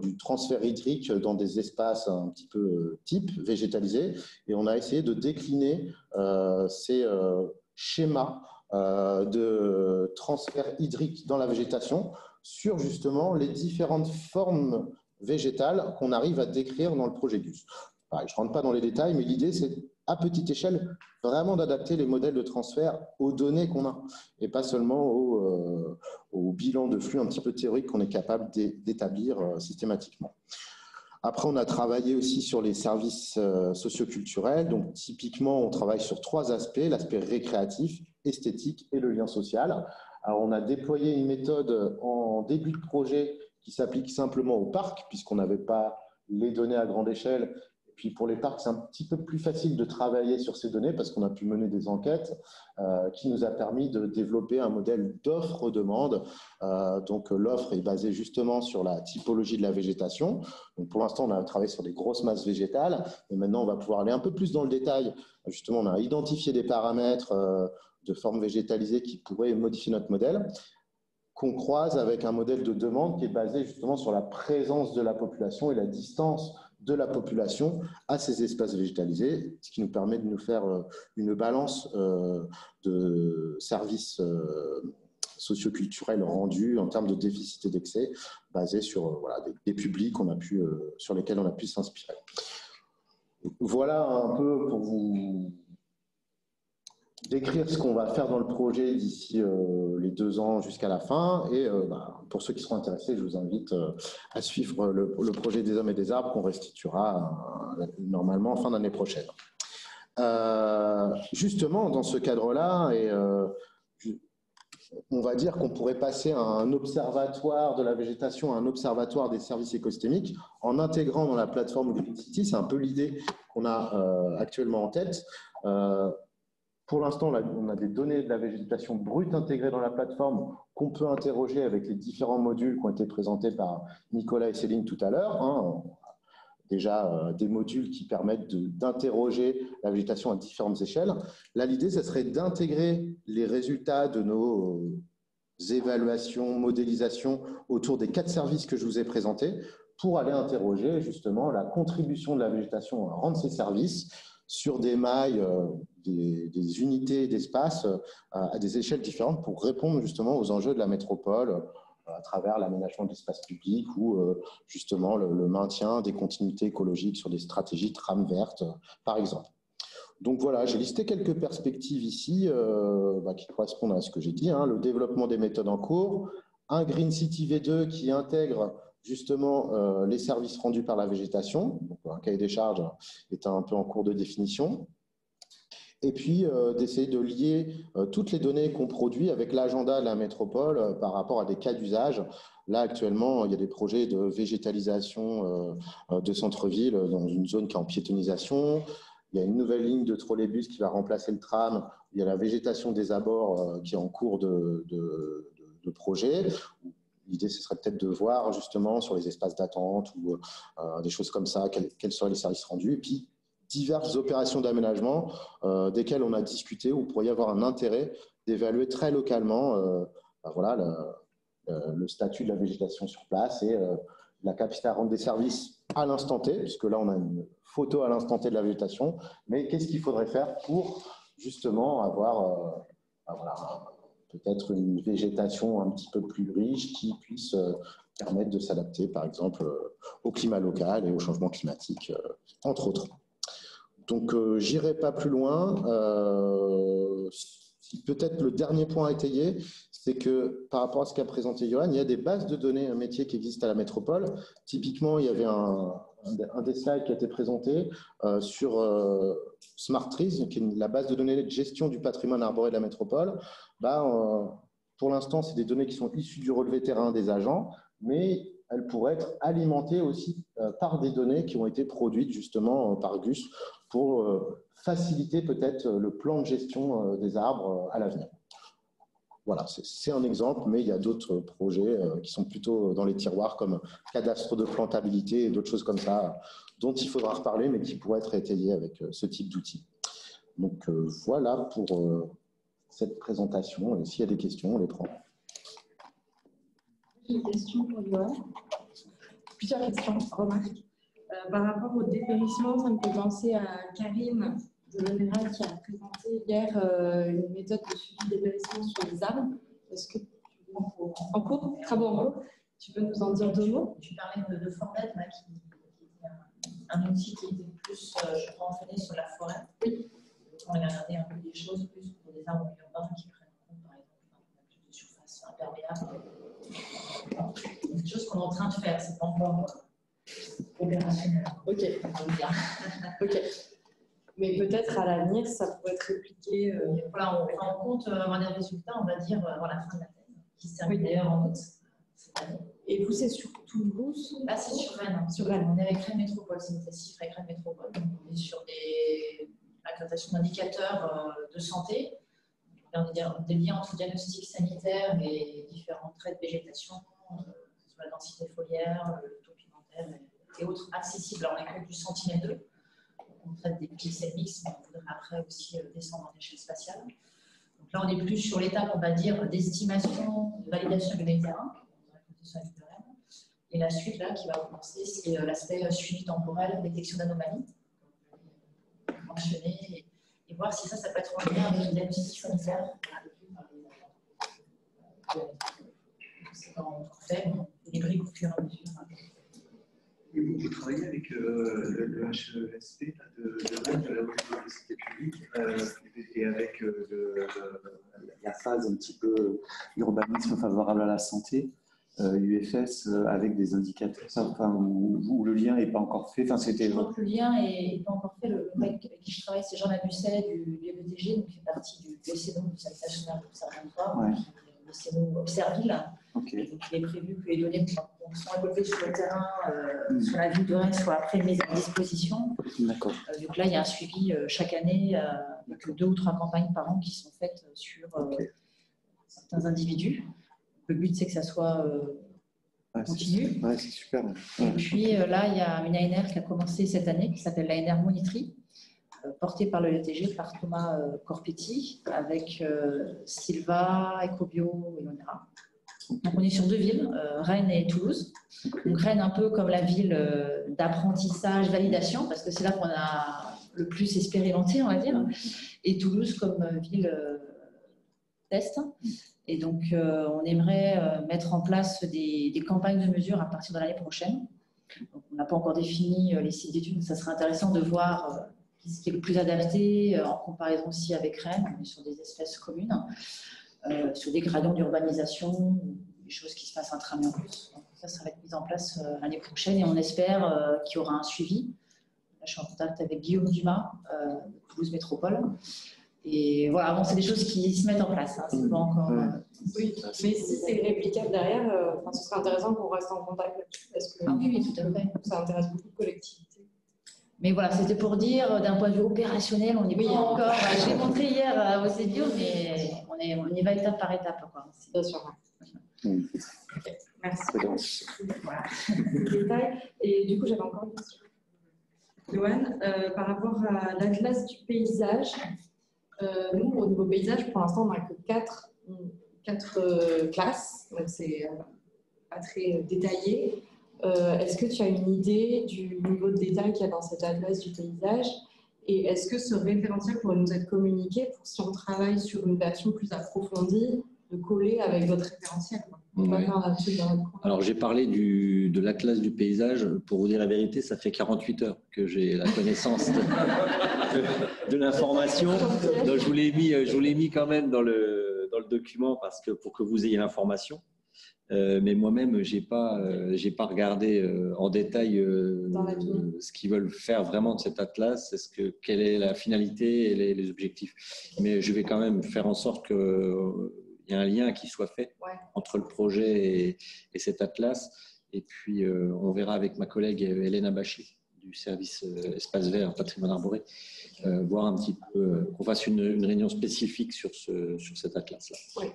du transfert hydrique dans des espaces un petit peu type végétalisés, et on a essayé de décliner ces schémas de transfert hydrique dans la végétation sur justement les différentes formes végétales qu'on arrive à décrire dans le projet GUS. Pareil, je ne rentre pas dans les détails, mais l'idée, c'est à petite échelle vraiment d'adapter les modèles de transfert aux données qu'on a, et pas seulement au bilan de flux un petit peu théorique qu'on est capable d'établir systématiquement. Après, on a travaillé aussi sur les services socioculturels. Donc, typiquement, on travaille sur 3 aspects, l'aspect récréatif, esthétique et le lien social. Alors, on a déployé une méthode en début de projet qui s'applique simplement au parc, puisqu'on n'avait pas les données à grande échelle. Puis pour les parcs, c'est un petit peu plus facile de travailler sur ces données parce qu'on a pu mener des enquêtes qui nous a permis de développer un modèle d'offre-demande. Donc l'offre est basée justement sur la typologie de la végétation. Donc pour l'instant, on a travaillé sur des grosses masses végétales, et maintenant on va pouvoir aller un peu plus dans le détail. Justement, on a identifié des paramètres de forme végétalisée qui pourraient modifier notre modèle, qu'on croise avec un modèle de demande qui est basé justement sur la présence de la population et la distance de la population à ces espaces végétalisés, ce qui nous permet de nous faire une balance de services socioculturels rendus en termes de déficit et d'excès, basés sur voilà, des publics sur lesquels on a pu s'inspirer. Voilà un peu pour vous décrire ce qu'on va faire dans le projet d'ici les 2 ans jusqu'à la fin. Et pour ceux qui seront intéressés, je vous invite à suivre le projet des Hommes et des Arbres qu'on restituera normalement en fin d'année prochaine. Justement, dans ce cadre-là, on va dire qu'on pourrait passer à un observatoire de la végétation, à un observatoire des services écosystémiques, en intégrant dans la plateforme Green City. C'est un peu l'idée qu'on a actuellement en tête. Pour l'instant, on a des données de la végétation brute intégrées dans la plateforme qu'on peut interroger avec les différents modules qui ont été présentés par Nicolas et Céline tout à l'heure. Déjà, des modules qui permettent d'interroger la végétation à différentes échelles. Là, l'idée, ce serait d'intégrer les résultats de nos évaluations, modélisations autour des 4 services que je vous ai présentés pour aller interroger justement la contribution de la végétation à rendre ces services sur des mailles, des unités d'espace à des échelles différentes pour répondre justement aux enjeux de la métropole à travers l'aménagement de l'espace public ou justement le maintien des continuités écologiques sur des stratégies de trames vertes, par exemple. Donc voilà, j'ai listé quelques perspectives ici qui correspondent à ce que j'ai dit, le développement des méthodes en cours, un Green City V2 qui intègre justement les services rendus par la végétation, donc un cahier des charges est un peu en cours de définition, et puis d'essayer de lier toutes les données qu'on produit avec l'agenda de la métropole par rapport à des cas d'usage. Là, actuellement, il y a des projets de végétalisation de centre-ville dans une zone qui est en piétonisation. Il y a une nouvelle ligne de trolleybus qui va remplacer le tram. Il y a la végétation des abords qui est en cours de projet. L'idée, ce serait peut-être de voir justement sur les espaces d'attente ou des choses comme ça, quels seraient les services rendus. Et puis, diverses opérations d'aménagement desquelles on a discuté, où il pourrait y avoir un intérêt d'évaluer très localement le statut de la végétation sur place et la capacité à rendre des services à l'instant T, puisque là, on a une photo à l'instant T de la végétation, mais qu'est-ce qu'il faudrait faire pour justement avoir peut-être une végétation un petit peu plus riche qui puisse permettre de s'adapter, par exemple, au climat local et au changement climatique, entre autres. Donc, j'irai pas plus loin. Peut-être le dernier point à étayer, c'est que par rapport à ce qu'a présenté Johan, il y a des bases de données, un métier qui existe à la métropole. Typiquement, il y avait un des slides qui a été présenté sur Smart Trees, qui est la base de données de gestion du patrimoine arboré de la métropole. Pour l'instant, c'est des données qui sont issues du relevé terrain des agents, mais elles pourraient être alimentées aussi par des données qui ont été produites justement par GUS pour faciliter peut-être le plan de gestion des arbres à l'avenir. Voilà, c'est un exemple, mais il y a d'autres projets qui sont plutôt dans les tiroirs comme cadastre de plantabilité et d'autres choses comme ça, dont il faudra reparler, mais qui pourraient être étayés avec ce type d'outils. Donc voilà pour cette présentation. Et s'il y a des questions, on les prend. J'ai une question pour Johan. Plusieurs questions, remarques. Par rapport au dépérissement, ça me fait penser à Karine de l'ONERA qui a présenté hier une méthode de suivi de dépérissement sur les arbres. Est-ce que en cours, travaux en cours, tu peux nous en dire 2 mots? Tu parlais de Fornet, qui était un outil qui était plus, je crois, entraîné sur la forêt. Oui. On a regardé un peu des choses plus pour des arbres urbains qui prennent en compte, par exemple, plus de surface imperméable. C'est des choses qu'on est en train de faire, c'est pas encore opérationnel. Ok. Ok. Mais peut-être à l'avenir, ça pourrait être répliqué. Voilà, on compte avoir des résultats, on va dire, avant la fin de la thèse, qui se termine d'ailleurs en août cette année. Et vous, c'est sur Toulouse? Là, c'est sur Rennes. Sur Rennes. On est avec Rennes Métropole, c'est une CIF avec Rennes Métropole. Donc, on est sur l'accréditation d'indicateurs de santé. Des liens entre diagnostic sanitaire et différents traits de végétation, sur la densité foliaire, le taux pigmentaire et autres accessibles. Alors, on est que du centimètre 2. On traite des pixels mix, mais on voudrait après aussi descendre en échelle spatiale. Donc là, on est plus sur l'étape, on va dire, d'estimation, de validation du terrain. Et la suite, là, qui va commencer, c'est l'aspect suivi temporel, détection d'anomalies, mentionner et voir si ça peut être en lien avec le diagnostic sanitaire. C'est en fait, les briques au fur et à mesure. Vous travaillez avec le HESP de Rennes, de la Haute Université publique, et avec la phase un petit peu urbanisme favorable à la santé, UFS, avec des indicateurs, où le lien n'est pas encore fait. Je crois que le lien n'est pas encore fait. Le mec avec qui je travaille, c'est Jean Labusset du EVTG, donc qui fait partie du SENO, du Service national d'observatoire, le SENO Observille. Okay. Donc, il est prévu que les données soient récoltées sur le terrain, sur la ville de Rennes, soient après mises à disposition. D'accord. Donc là, il y a un suivi chaque année, avec 2 ou 3 campagnes par an qui sont faites sur certains individus. Le but, c'est que ça soit continu. Ouais, c'est super. Et puis là, il y a une ANR qui a commencé cette année, qui s'appelle l'ANR Monitry, portée par le LTG, par Thomas Corpetti, avec Silva, Ecobio et Onera. Donc, on est sur 2 villes, Rennes et Toulouse. Donc, Rennes, un peu comme la ville d'apprentissage, validation, parce que c'est là qu'on a le plus expérimenté, on va dire. Et Toulouse comme ville test. Et donc, on aimerait mettre en place des campagnes de mesure à partir de l'année prochaine. Donc, on n'a pas encore défini les sites d'études, mais ça serait intéressant de voir ce qui est le plus adapté en comparaison aussi avec Rennes. On est sur des espèces communes. Sur des gradients d'urbanisation, des choses qui se passent intramuros. Donc ça va être mis en place l'année prochaine et on espère qu'il y aura un suivi. Là, je suis en contact avec Guillaume Dumas, de Toulouse Métropole. Et voilà, bon, c'est des choses qui se mettent en place. Hein. C'est pas encore. Oui, mais si c'est réplicable derrière, ce serait intéressant qu'on reste en contact là-dessus. Parce que oui, tout à fait. Ça intéresse beaucoup de collectivités. Mais voilà, c'était pour dire, d'un point de vue opérationnel, on n'est pas encore. Je l'ai montré hier à Océdio, mais on y va étape par étape. Quoi. Bien sûr. Okay. Merci. Voilà. Détail. Et du coup, j'avais encore une question. Joanne, par rapport à l'atlas du paysage, nous, au niveau paysage, pour l'instant, on n'a que 4 classes, donc c'est pas très détaillé. Est-ce que tu as une idée du niveau de détail qu'il y a dans cet atlas du paysage? Et est-ce que ce référentiel pourrait nous être communiqué pour, si on travaille sur une version plus approfondie, de coller avec votre référentiel? Ouais. Alors, j'ai parlé de l'atlas du paysage. Pour vous dire la vérité, ça fait 48 heures que j'ai la connaissance de l'information. Donc, je vous l'ai mis quand même dans le document pour que vous ayez l'information. Mais moi-même, j'ai pas regardé en détail ce qu'ils veulent faire vraiment de cet atlas. Quelle est la finalité et les objectifs. Mais je vais quand même faire en sorte qu'il y ait un lien qui soit fait entre le projet et cet atlas. Et puis, on verra avec ma collègue Hélène Abachi du service Espace Vert, Patrimoine Arboré, voir un petit peu, qu'on fasse une réunion spécifique sur cet atlas-là. Oui.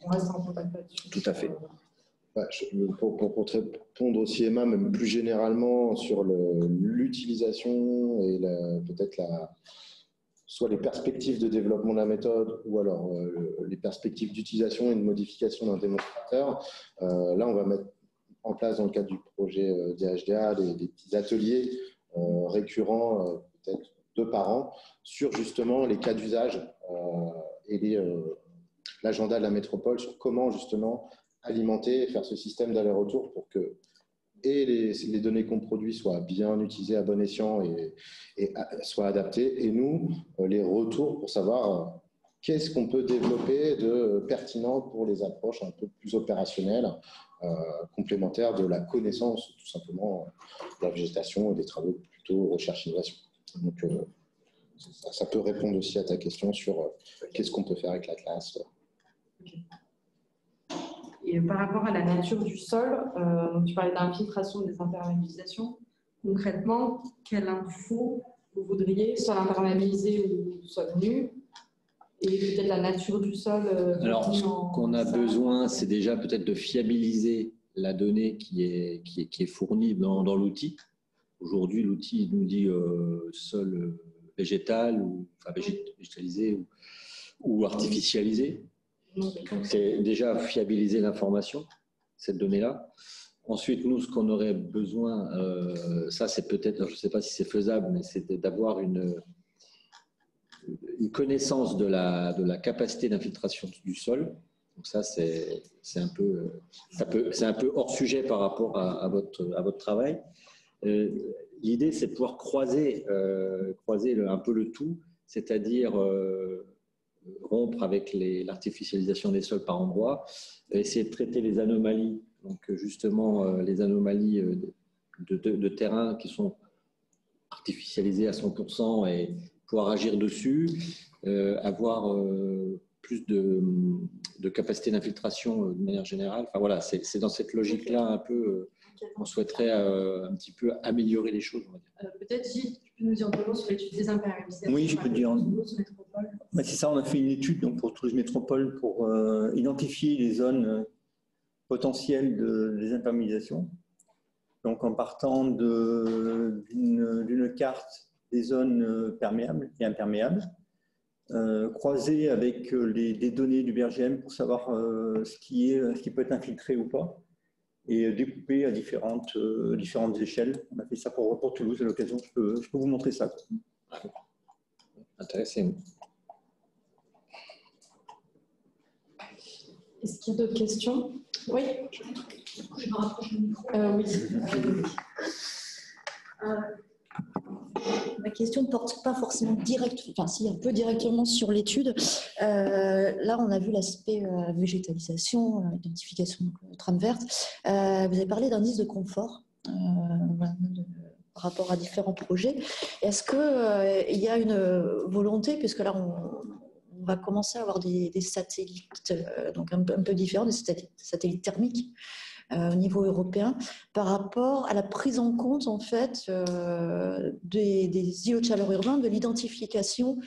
On reste en contact là-dessus. Tout à fait. Pour te répondre aussi, Emma, même plus généralement sur l'utilisation et peut-être soit les perspectives de développement de la méthode ou alors les perspectives d'utilisation et de modification d'un démonstrateur. Là, on va mettre en place dans le cadre du projet DHDA des petits ateliers récurrents, peut-être 2 par an, sur justement les cas d'usage et l'agenda de la métropole sur comment justement alimenter et faire ce système d'aller-retour pour que les données qu'on produit soient bien utilisées à bon escient et soient adaptées. Et nous, les retours pour savoir qu'est-ce qu'on peut développer de pertinent pour les approches un peu plus opérationnelles, complémentaires de la connaissance tout simplement de la végétation et des travaux plutôt recherche-innovation. Donc, ça peut répondre aussi à ta question sur qu'est-ce qu'on peut faire avec l'Atlas. Et par rapport à la nature du sol, donc tu parlais d'infiltration, des imperméabilisations. Concrètement, quelle info vous voudriez, sol imperméabilisé ou sol nu? Et peut-être la nature du sol. Alors, ce qu'on a besoin, c'est déjà peut-être de fiabiliser la donnée qui est fournie dans l'outil. Aujourd'hui, l'outil nous dit sol végétal, ou enfin, végétalisé ou artificialisé. Donc, c'est déjà fiabiliser l'information, cette donnée-là. Ensuite, nous, ce qu'on aurait besoin, ça c'est peut-être, je ne sais pas si c'est faisable, mais c'est d'avoir une connaissance de la capacité d'infiltration du sol. Donc ça, c'est un peu hors sujet par rapport à votre travail. L'idée, c'est de pouvoir croiser un peu le tout, c'est-à-dire rompre avec l'artificialisation des sols par endroits, essayer de traiter les anomalies, donc justement les anomalies de terrain qui sont artificialisées à 100% et pouvoir agir dessus, avoir plus de capacité d'infiltration de manière générale. Enfin voilà, c'est dans cette logique-là un peu qu'on souhaiterait un petit peu améliorer les choses. Peut-être, Gilles, tu peux nous dire deux mots sur l'étude des imperméabilisations. Oui, je peux dire. Ouais, c'est ça, on a fait une étude donc, pour Toulouse Métropole pour identifier les zones potentielles des imperméabilisations. Donc en partant d'une carte des zones perméables et imperméables, croisées avec des données du BRGM pour savoir ce qui peut être infiltré ou pas, et découpé à différentes échelles. On a fait ça pour Toulouse, à l'occasion, je peux vous montrer ça. Intéressant. Est-ce qu'il y a d'autres questions? Oui. Je me rapproche du micro. Oui. Ma question ne porte pas forcément enfin si, un peu directement sur l'étude. Là, on a vu l'aspect végétalisation, identification de trame verte. Vous avez parlé d'indice de confort par rapport à différents projets. Est-ce qu'il y a une volonté, puisque là, on va commencer à avoir des satellites donc un peu différents, des satellites thermiques, au niveau européen, par rapport à la prise en compte en fait des îlots de chaleur urbains, de l'identification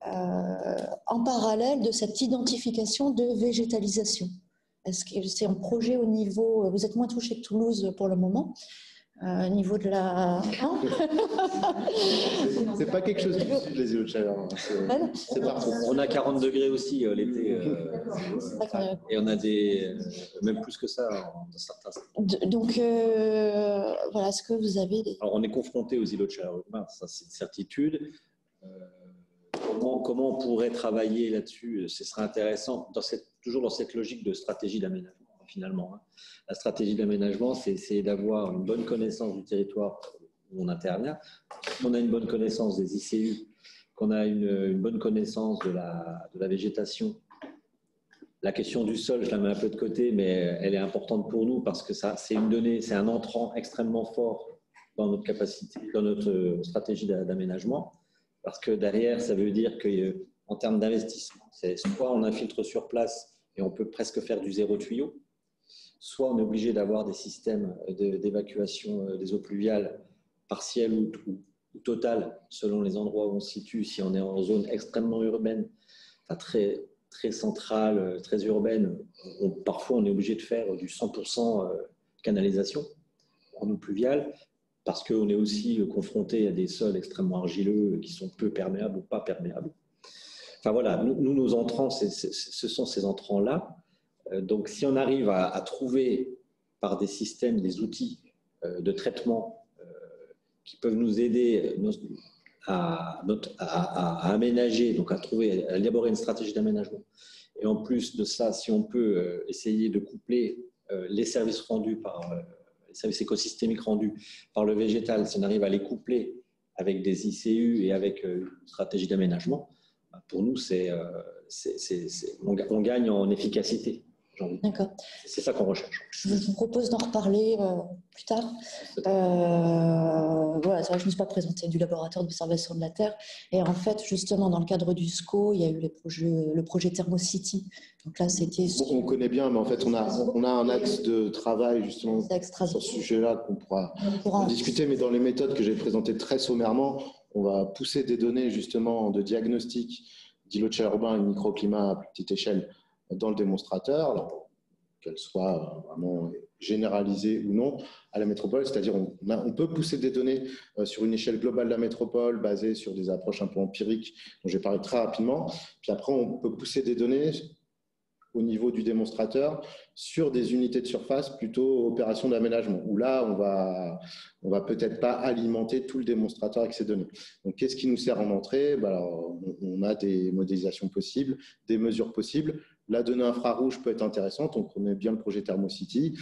en parallèle de cette identification de végétalisation. Est-ce que c'est un projet au niveau, vous êtes moins touché que Toulouse pour le moment, au niveau de la... C'est pas quelque chose du sud, les îlots de chaleur. C'est partout. On a 40 degrés aussi l'été. Et on a même plus que ça dans certains. Donc, voilà, est-ce que vous avez des... Alors, on est confronté aux îlots de chaleur urbains, ça c'est une certitude. Comment on pourrait travailler là-dessus? Ce serait intéressant, toujours dans cette logique de stratégie d'aménagement. Finalement, la stratégie d'aménagement, c'est essayer d'avoir une bonne connaissance du territoire où on intervient. On a une bonne connaissance des ICU, qu'on a une bonne connaissance de la végétation. La question du sol, je la mets un peu de côté, mais elle est importante pour nous parce que c'est une donnée, c'est un entrant extrêmement fort dans notre capacité, dans notre stratégie d'aménagement, parce que derrière, ça veut dire qu'en termes d'investissement, c'est soit on infiltre sur place et on peut presque faire du zéro tuyau, soit on est obligé d'avoir des systèmes d'évacuation des eaux pluviales partielles ou totales selon les endroits où on se situe. Si on est en zone extrêmement urbaine, enfin très, très centrale, très urbaine, parfois on est obligé de faire du 100% canalisation en eau pluviale parce qu'on est aussi confronté à des sols extrêmement argileux qui sont peu perméables ou pas perméables. Enfin voilà, nous nos entrants, ce sont ces entrants-là. Donc, si on arrive à trouver par des systèmes, des outils de traitement qui peuvent nous aider à aménager, donc à élaborer une stratégie d'aménagement, et en plus de ça, si on peut essayer de coupler les services rendus les services écosystémiques rendus par le végétal, si on arrive à les coupler avec des ICU et avec une stratégie d'aménagement, pour nous, on gagne en efficacité. D'accord. C'est ça qu'on recherche. Je vous propose d'en reparler plus tard. Voilà, c'est vrai que je ne me suis pas présentée du laboratoire d'observation de la Terre. Et en fait, justement, dans le cadre du SCO, il y a eu le projet Thermocity. Donc là, c'était... On connaît bien, mais en fait, on a un axe de travail justement sur ce sujet-là qu'on pourra en discuter. Mais dans les méthodes que j'ai présentées très sommairement, on va pousser des données justement de diagnostic d'îlots de chaleur urbain et microclimat à plus petite échelle dans le démonstrateur, qu'elle soit vraiment généralisée ou non à la métropole. C'est-à-dire on peut pousser des données sur une échelle globale de la métropole basée sur des approches un peu empiriques dont je vais parler très rapidement. Puis après, on peut pousser des données au niveau du démonstrateur sur des unités de surface plutôt opérations d'aménagement, où là, on va peut-être pas alimenter tout le démonstrateur avec ces données. Donc, qu'est-ce qui nous sert en entrée? Alors, on a des modélisations possibles, des mesures possibles. La donnée infrarouge peut être intéressante, on connaît bien le projet Thermocity.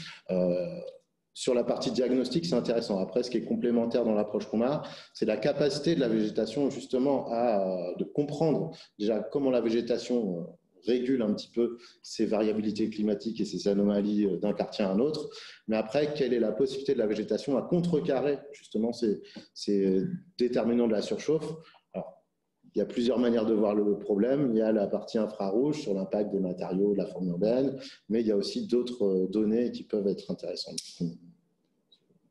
Sur la partie diagnostic, c'est intéressant. Après, ce qui est complémentaire dans l'approche qu'on a, c'est la capacité de la végétation justement de comprendre déjà comment la végétation régule un petit peu ces variabilités climatiques et ces anomalies d'un quartier à un autre. Mais après, quelle est la possibilité de la végétation à contrecarrer justement ces déterminants de la surchauffe? Alors, il y a plusieurs manières de voir le problème. Il y a la partie infrarouge sur l'impact des matériaux, de la forme urbaine, mais il y a aussi d'autres données qui peuvent être intéressantes.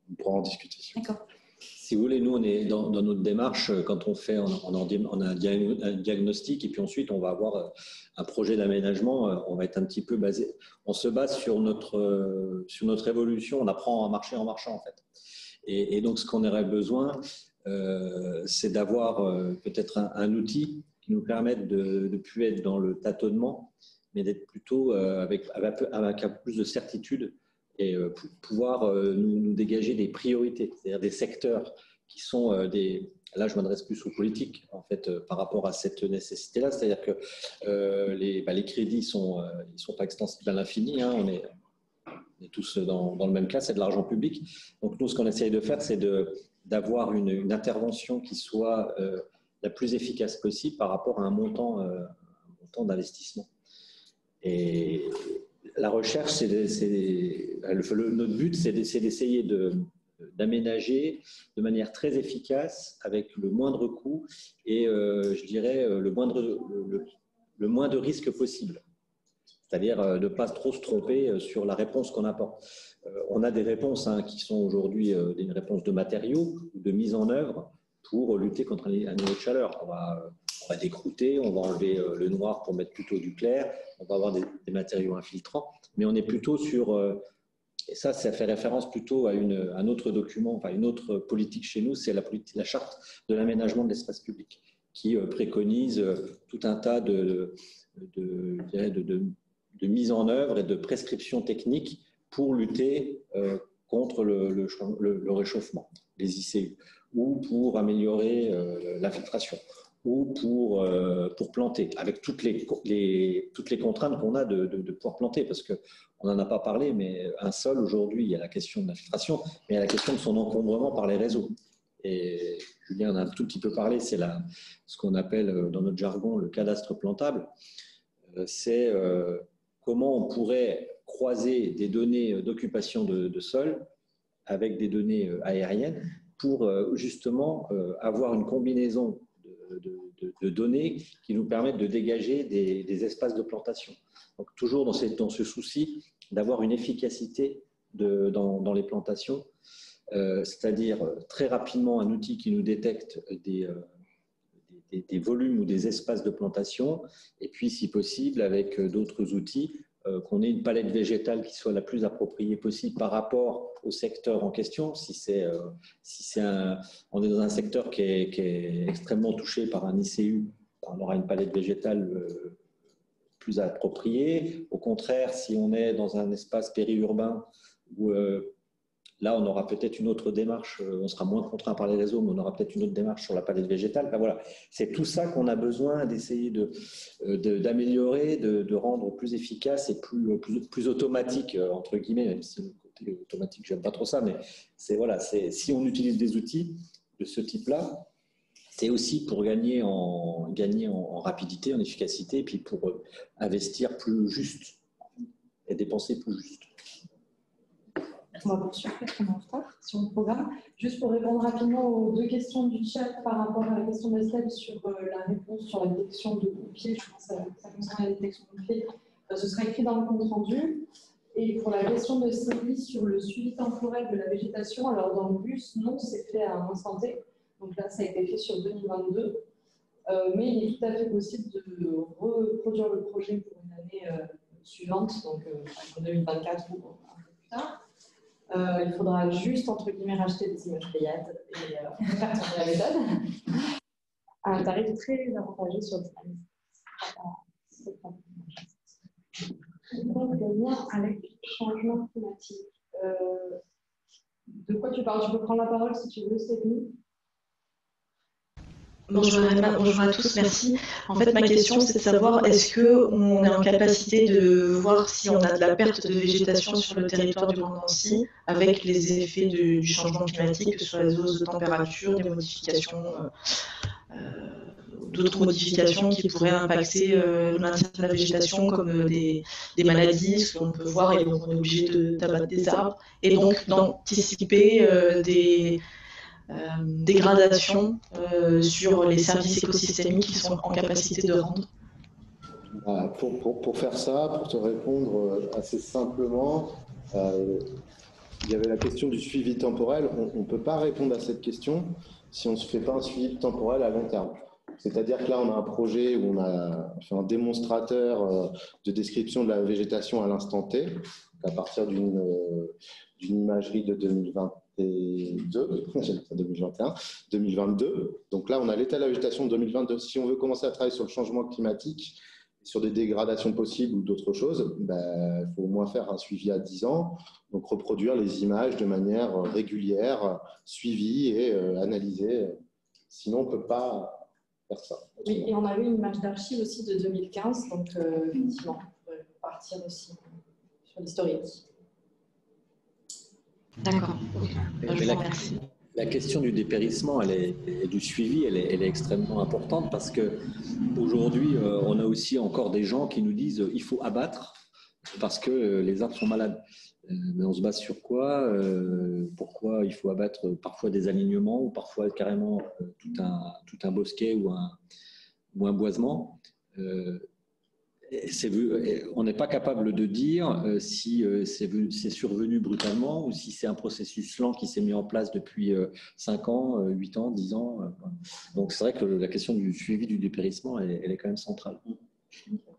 On pourra en discuter. D'accord. Si vous voulez, nous, on est dans notre démarche, quand on fait, on a un diagnostic et puis ensuite, on va avoir un projet d'aménagement. On va être un petit peu basé, on se base sur notre évolution. On apprend à marcher en marchant, en fait. Et donc, ce qu'on aurait besoin, c'est d'avoir peut-être un outil qui nous permette de ne plus être dans le tâtonnement, mais d'être plutôt avec un peu plus de certitude et pouvoir nous dégager des priorités, c'est-à-dire des secteurs qui sont là je m'adresse plus aux politiques en fait par rapport à cette nécessité-là, c'est-à-dire que les crédits ils sont pas extensibles à l'infini, hein, on est tous dans le même cas, c'est de l'argent public. Donc nous ce qu'on essaye de faire c'est d'avoir une intervention qui soit la plus efficace possible par rapport à un montant d'investissement. Et la recherche, notre but, c'est d'essayer d'aménager de manière très efficace, avec le moindre coût et, je dirais, le moins de risques possible. C'est-à-dire de ne pas trop se tromper sur la réponse qu'on apporte. On a des réponses qui sont aujourd'hui des réponses de matériaux ou de mise en œuvre pour lutter contre un niveau de chaleur. On va décroûter, on va enlever le noir pour mettre plutôt du clair, on va avoir des matériaux infiltrants, mais on est plutôt sur, et ça fait référence plutôt à un autre document, enfin une autre politique chez nous, c'est la charte de l'aménagement de l'espace public, qui préconise tout un tas de mise en œuvre et de prescriptions techniques pour lutter contre le réchauffement, les ICU, ou pour améliorer l'infiltration, ou pour planter, avec toutes les contraintes qu'on a de pouvoir planter, parce qu'on n'en a pas parlé, mais un sol, aujourd'hui, il y a la question de l'infiltration, mais il y a la question de son encombrement par les réseaux. Et Julien en a un tout petit peu parlé, c'est ce qu'on appelle dans notre jargon le cadastre plantable. C'est comment on pourrait croiser des données d'occupation de sol avec des données aériennes pour justement avoir une combinaison de données qui nous permettent de dégager des espaces de plantation. Donc toujours dans ce souci d'avoir une efficacité dans les plantations, c'est-à-dire très rapidement un outil qui nous détecte des volumes ou des espaces de plantation, et puis si possible avec d'autres outils, qu'on ait une palette végétale qui soit la plus appropriée possible par rapport au secteur en question. On est dans un secteur qui est extrêmement touché par un ICU, on aura une palette végétale plus appropriée. Au contraire, si on est dans un espace périurbain où là, on aura peut-être une autre démarche, on sera moins contraint par les réseaux, mais on aura peut-être une autre démarche sur la palette végétale. Enfin, voilà. C'est tout ça qu'on a besoin d'essayer d'améliorer, de rendre plus efficace et plus automatique, entre guillemets, même si le côté automatique, je n'aime pas trop ça, mais si on utilise des outils de ce type-là, c'est aussi pour gagner en rapidité, en efficacité, et puis pour investir plus juste. est dépensé plus juste. On va poursuivre parce qu'on est en retard sur le programme. Juste pour répondre rapidement aux deux questions du chat par rapport à la question d'Estelle sur la réponse sur la détection de pompiers, je pense que ça concerne la détection de pompiers, ce sera écrit dans le compte rendu. Et pour la question de Céline sur le suivi temporel de la végétation, alors dans le bus, non, c'est fait à un instant T. Donc là, ça a été fait sur 2022. Mais il est tout à fait possible de reproduire le projet pour une année suivante, donc en 2024 ou un peu plus tard. Il faudra juste, entre guillemets, racheter des images payantes et faire tourner la méthode. À un tarif très avantageux sur des années. Donc, le lien avec le changement climatique. De quoi tu parles? Tu peux prendre la parole si tu veux, Stéphanie. Bonjour à tous, merci. En fait, ma question, c'est de savoir est-ce qu'on est en capacité de voir si on a de la perte de végétation sur le territoire du Grand Nancy avec les effets du changement climatique, que ce soit les hausses de température, des modifications, d'autres modifications qui pourraient impacter le maintien de la végétation, comme des maladies, ce qu'on peut voir, et donc on est obligé d'abattre des arbres, et donc d'anticiper des dégradation sur les services écosystémiques qui sont en capacité de rendre? Pour faire ça, pour te répondre assez simplement, il y avait la question du suivi temporel. On ne peut pas répondre à cette question si on ne se fait pas un suivi temporel à long terme. C'est-à-dire que là, on a un projet où on a fait un démonstrateur de description de la végétation à l'instant T, à partir d'une imagerie de 2022. Donc là, on a l'état de la végétation de 2022. Si on veut commencer à travailler sur le changement climatique, sur des dégradations possibles ou d'autres choses, il faut au moins faire un suivi à 10 ans, donc reproduire les images de manière régulière, suivie et analysée. Sinon, on ne peut pas faire ça. Oui, et on avait une image d'archive aussi de 2015, donc effectivement, on peut partir aussi sur l'historique. D'accord. Je vous remercie. La question du dépérissement et du suivi, elle est extrêmement importante parce qu'aujourd'hui, on a aussi encore des gens qui nous disent qu'il faut abattre parce que les arbres sont malades. Mais on se base sur quoi? Pourquoi il faut abattre parfois des alignements ou parfois carrément tout un bosquet ou un boisement? On n'est pas capable de dire si c'est survenu brutalement ou si c'est un processus lent qui s'est mis en place depuis 5 ans, 8 ans, 10 ans. Donc c'est vrai que la question du suivi du dépérissement, elle est quand même centrale.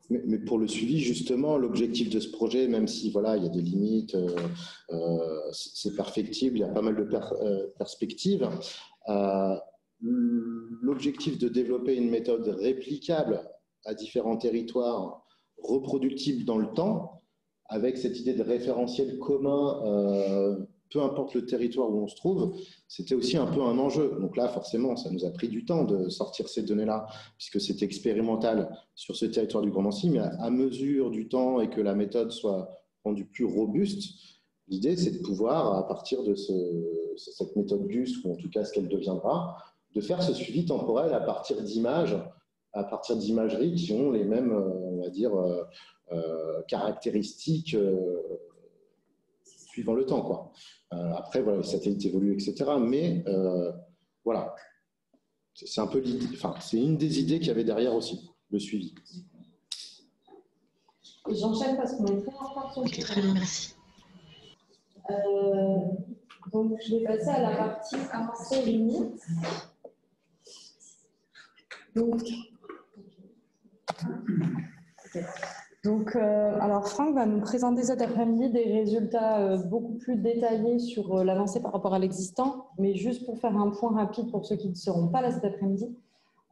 Mais pour le suivi, justement, l'objectif de ce projet, même si voilà, il y a des limites, c'est perfectible, il y a pas mal de perspectives, l'objectif de développer une méthode réplicable à différents territoires, reproductibles dans le temps, avec cette idée de référentiel commun, peu importe le territoire où on se trouve, c'était aussi un peu un enjeu. Donc là, forcément, ça nous a pris du temps de sortir ces données-là, puisque c'était expérimental sur ce territoire du Grand Nancy, mais à mesure du temps et que la méthode soit rendue plus robuste, l'idée, c'est de pouvoir, à partir de cette méthode GUS, ou en tout cas ce qu'elle deviendra, de faire ce suivi temporel à partir d'images, à partir d'imageries qui ont les mêmes, on va dire, caractéristiques suivant le temps, quoi. Après, voilà, les satellites évoluent, etc. Mais voilà, c'est un peu l'idée, enfin, c'est une des idées qu'il y avait derrière aussi, le suivi. J'enchaîne parce qu'on est très en retard sur le sujet. Très bien, merci. Donc, je vais passer à la partie avancée limite. Donc, alors Franck va nous présenter cet après-midi des résultats beaucoup plus détaillés sur l'avancée par rapport à l'existant. Mais juste pour faire un point rapide pour ceux qui ne seront pas là cet après-midi,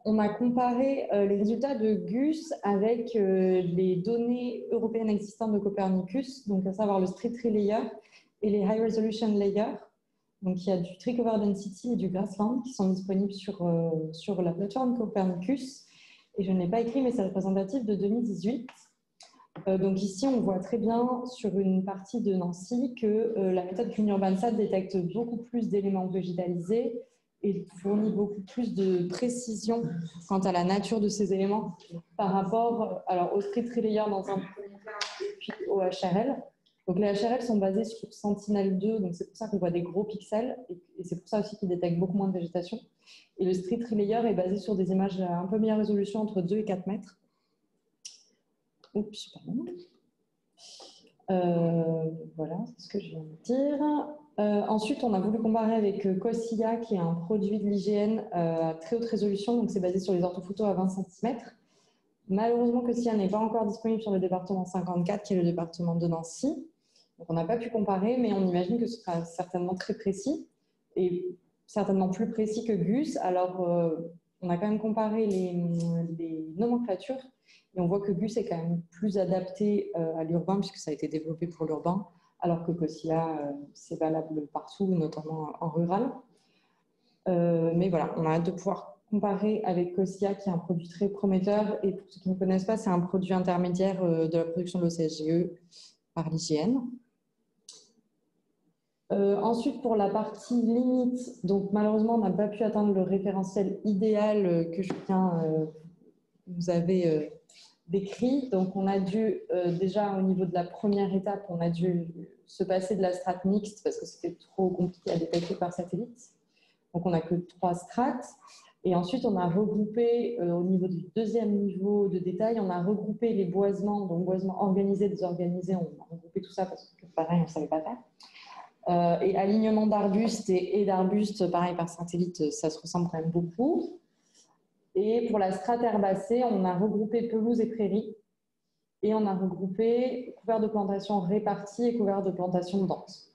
on a comparé les résultats de GUS avec les données européennes existantes de Copernicus, donc à savoir le Street Tree Layer et les High Resolution Layer. Donc, il y a du Tree Cover Density et du Grassland qui sont disponibles sur la plateforme Copernicus. Et je ne l'ai pas écrit, mais c'est représentatif de 2018. Donc ici, on voit très bien sur une partie de Nancy que la méthode CleanUrbanSat détecte beaucoup plus d'éléments végétalisés et fournit beaucoup plus de précision quant à la nature de ces éléments par rapport au Street Tree Layer dans un premier cas et puis OHRL. Donc les HRL sont basés sur Sentinel-2, donc c'est pour ça qu'on voit des gros pixels, et c'est pour ça aussi qu'ils détectent beaucoup moins de végétation. Et le Street Tree Layer est basé sur des images à un peu meilleure résolution, entre 2 et 4 mètres. Oups, pardon. Voilà, c'est ce que je viens de dire. Ensuite, on a voulu comparer avec Cosilla, qui est un produit de l'IGN à très haute résolution, donc c'est basé sur les orthophotos à 20 cm. Malheureusement, Cosilla n'est pas encore disponible sur le département 54, qui est le département de Nancy. Donc, on n'a pas pu comparer, mais on imagine que ce sera certainement très précis et certainement plus précis que Gus. Alors, on a quand même comparé les nomenclatures et on voit que Gus est quand même plus adapté à l'urbain puisque ça a été développé pour l'urbain, alors que Cosilla, c'est valable partout, notamment en rural. Mais voilà, on a hâte de pouvoir comparer avec Cosilla, qui est un produit très prometteur. Et pour ceux qui ne connaissent pas, c'est un produit intermédiaire de la production de l'OCSGE par l'IGN. Ensuite, pour la partie limite, donc malheureusement, on n'a pas pu atteindre le référentiel idéal que je viens vous avez décrit. Donc, on a dû, déjà au niveau de la première étape, on a dû se passer de la strate mixte parce que c'était trop compliqué à détecter par satellite. Donc, on n'a que 3 strates. Et ensuite, on a regroupé, au niveau du deuxième niveau de détail, on a regroupé les boisements, donc boisements organisés, désorganisés. On a regroupé tout ça parce que, pareil, on ne savait pas faire. Et alignement d'arbustes et d'arbustes, pareil, par satellite, ça se ressemble quand même beaucoup. Et pour la strate herbacée, on a regroupé pelouse et prairies. Et on a regroupé couvert de plantation répartis et couvert de plantation dense.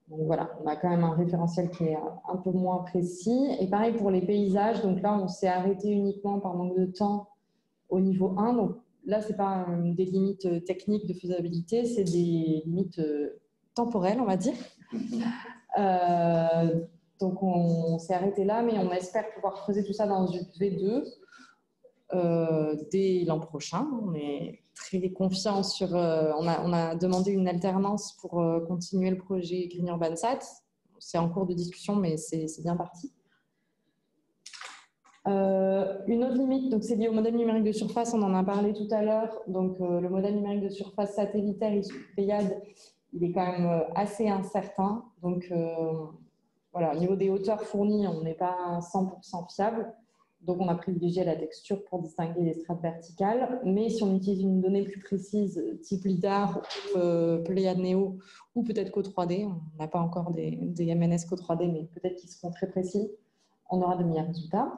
Donc voilà, on a quand même un référentiel qui est un peu moins précis. Et pareil pour les paysages, donc là, on s'est arrêté uniquement par manque de temps au niveau 1. Donc là, ce n'est pas des limites techniques de faisabilité, c'est des limites temporelles, on va dire. Donc on s'est arrêté là, mais on espère pouvoir creuser tout ça dans une V2 dès l'an prochain. On est très confiant sur... on a demandé une alternance pour continuer le projet Green Urban Sat. C'est en cours de discussion, mais c'est bien parti. Une autre limite, donc c'est lié au modèle numérique de surface, on en a parlé tout à l'heure. Donc le modèle numérique de surface satellitaire issu de Pléiades, il est quand même assez incertain. Donc voilà, au niveau des hauteurs fournies, on n'est pas 100% fiable. Donc, on a privilégié la texture pour distinguer les strates verticales. Mais si on utilise une donnée plus précise, type LIDAR, Pléiades Néo, ou peut-être Co3D, on n'a pas encore des MNS Co3D, mais peut-être qu'ils seront très précis, on aura de meilleurs résultats.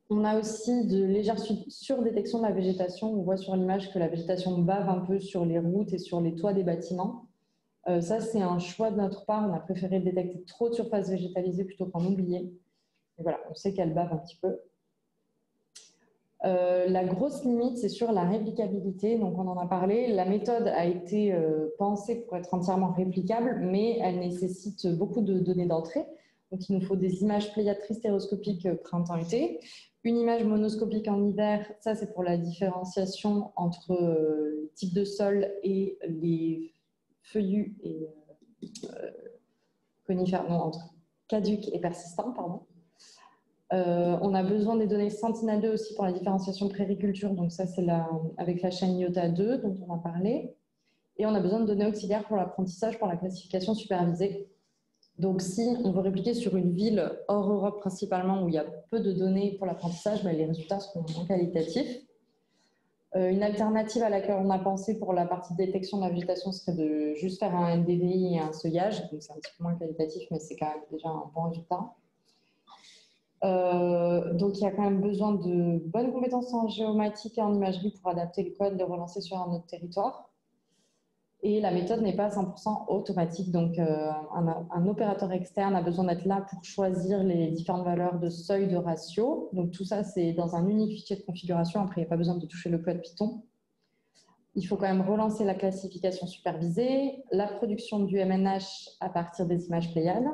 On a aussi de légères surdétections de la végétation. On voit sur l'image que la végétation bave un peu sur les routes et sur les toits des bâtiments. Ça, c'est un choix de notre part. On a préféré détecter trop de surfaces végétalisées plutôt qu'en oublier. Et voilà, on sait qu'elle bave un petit peu. La grosse limite, c'est sur la réplicabilité. Donc, on en a parlé. La méthode a été pensée pour être entièrement réplicable, mais elle nécessite beaucoup de données d'entrée. Donc, il nous faut des images pléiatrices stéréoscopiques printemps-été. Une image monoscopique en hiver, ça, c'est pour la différenciation entre les types de sol et les feuillus et conifères, non, entre caducs et persistants, pardon. On a besoin des données Sentinel-2 aussi pour la différenciation prériculture, donc ça c'est avec la chaîne IOTA 2 dont on a parlé. Et on a besoin de données auxiliaires pour l'apprentissage, pour la classification supervisée. Donc si on veut répliquer sur une ville hors Europe principalement où il y a peu de données pour l'apprentissage, ben, les résultats seront moins qualitatifs. Une alternative à laquelle on a pensé pour la partie de détection de la végétation serait de juste faire un NDVI et un seuillage, donc c'est un petit peu moins qualitatif mais c'est quand même déjà un bon résultat. Donc, il y a quand même besoin de bonnes compétences en géomatique et en imagerie pour adapter le code, le relancer sur un autre territoire. Et la méthode n'est pas 100% automatique. Donc, un opérateur externe a besoin d'être là pour choisir les différentes valeurs de seuil, de ratio. Donc, tout ça, c'est dans un unique fichier de configuration. Après, il n'y a pas besoin de toucher le code Python. Il faut quand même relancer la classification supervisée, la production du MNH à partir des images Pléiades,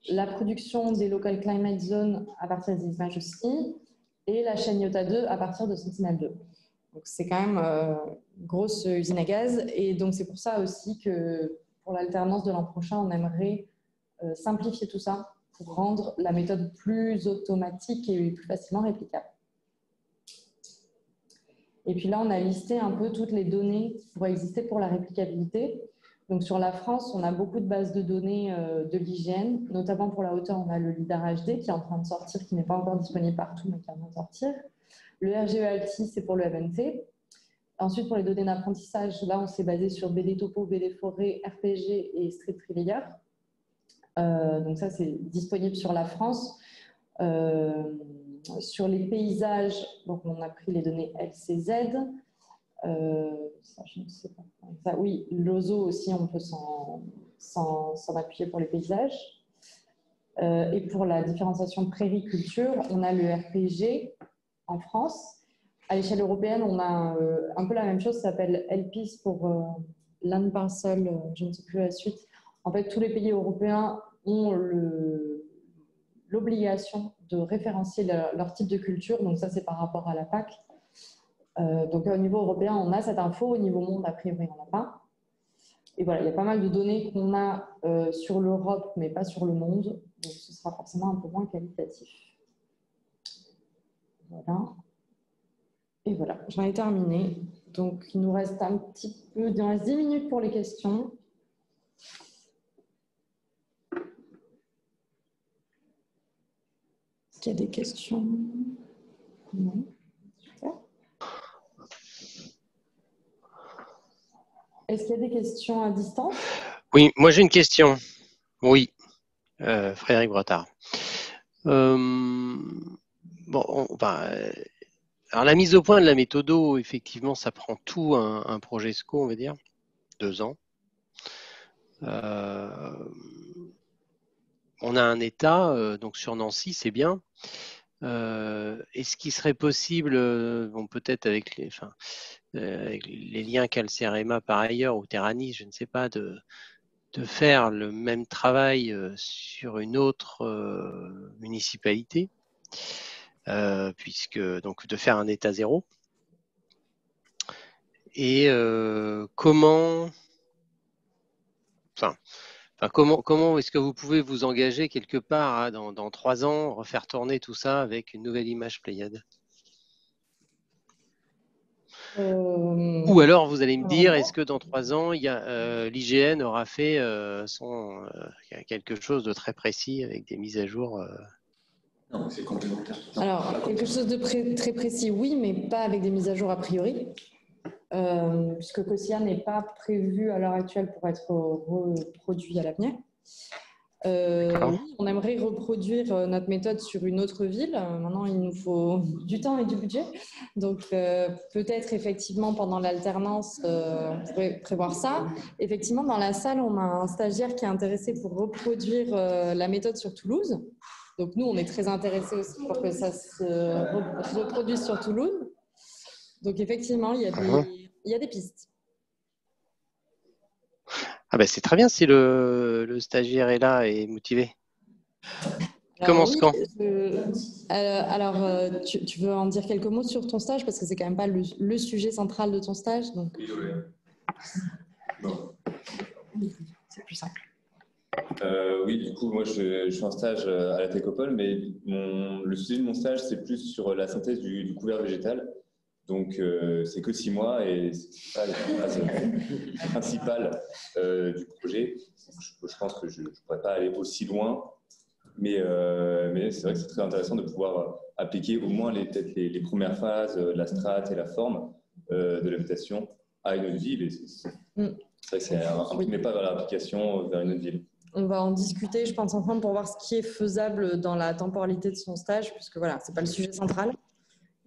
la production des Local Climate Zones à partir des images aussi, et la chaîne IOTA 2 à partir de Sentinel-2. Donc c'est quand même une grosse usine à gaz, et donc c'est pour ça aussi que pour l'alternance de l'an prochain, on aimerait simplifier tout ça pour rendre la méthode plus automatique et plus facilement réplicable. Et puis là, on a listé un peu toutes les données qui pourraient exister pour la réplicabilité. Donc sur la France, on a beaucoup de bases de données de l'hygiène, notamment pour la hauteur, on a le LIDAR HD qui est en train de sortir, qui n'est pas encore disponible partout, mais qui est en train de sortir. Le RGEALTI, c'est pour le MNT. Ensuite, pour les données d'apprentissage, là, on s'est basé sur BD Topo, BD Forêt, RPG et Street Trivia. Donc ça, c'est disponible sur la France. Sur les paysages, donc on a pris les données LCZ. Ça, je ne sais pas. Ça, oui, l'OZO aussi, on peut s'en appuyer pour les paysages. Et pour la différenciation prairie-culture, on a le RPG en France. À l'échelle européenne, on a un peu la même chose, ça s'appelle LPIS pour Land Parcel, je ne sais plus la suite. En fait, tous les pays européens ont l'obligation de référencier leur type de culture, donc ça c'est par rapport à la PAC. Donc au niveau européen, on a cette info, au niveau monde, a priori, on n'en a pas. Et voilà, il y a pas mal de données qu'on a sur l'Europe, mais pas sur le monde, donc ce sera forcément un peu moins qualitatif. Voilà. Et voilà, j'en ai terminé. Donc il nous reste un petit peu, il nous reste 10 minutes pour les questions. Est-ce qu'il y a des questions? Non. Super. Est-ce qu'il y a des questions à distance? Oui, moi j'ai une question. Oui, Frédéric Bretard. Alors la mise au point de la méthodo, effectivement, ça prend tout un projet SCO, on va dire, 2 ans. On a un état, donc sur Nancy, c'est bien. Est-ce qu'il serait possible, bon, peut-être avec les liens qu'a le CEREMA par ailleurs, ou Terrani, je ne sais pas, de faire le même travail sur une autre municipalité, puisque donc de faire un état zéro. Et comment est-ce que vous pouvez vous engager quelque part dans 3 ans, refaire tourner tout ça avec une nouvelle image Pléiade? Ou alors vous allez me dire, est-ce que dans 3 ans, l'IGN aura fait quelque chose de très précis avec des mises à jour Non, c'est complémentaire. Alors, quelque chose de très précis, oui, mais pas avec des mises à jour a priori. Puisque COSIA n'est pas prévu à l'heure actuelle pour être reproduit à l'avenir. Oui, on aimerait reproduire notre méthode sur une autre ville. Maintenant, il nous faut du temps et du budget. Donc, peut-être effectivement, pendant l'alternance, on pourrait prévoir ça. Effectivement, dans la salle, on a un stagiaire qui est intéressé pour reproduire la méthode sur Toulouse. Donc, nous, on est très intéressés aussi pour que ça se reproduise sur Toulouse. Donc, effectivement, il y a des pistes. Ah ben c'est très bien si le stagiaire est là et motivé. Commence quand? Alors, tu veux en dire quelques mots sur ton stage, parce que c'est quand même pas le sujet central de ton stage. Donc... Non. C'est plus simple. Oui, du coup, moi, je fais un stage à la Techopole, mais le sujet de mon stage, c'est plus sur la synthèse du couvert végétal. Donc, c'est que 6 mois et c'est pas la phase principale du projet. Je pense que je ne pourrais pas aller aussi loin, mais c'est vrai que c'est très intéressant de pouvoir appliquer au moins peut-être les premières phases, la strate et la forme de l'habitation à une autre ville. Et c'est vrai que c'est un premier pas vers l'application vers une autre ville. On va en discuter, je pense, ensemble pour voir ce qui est faisable dans la temporalité de son stage, puisque voilà, ce n'est pas le sujet central.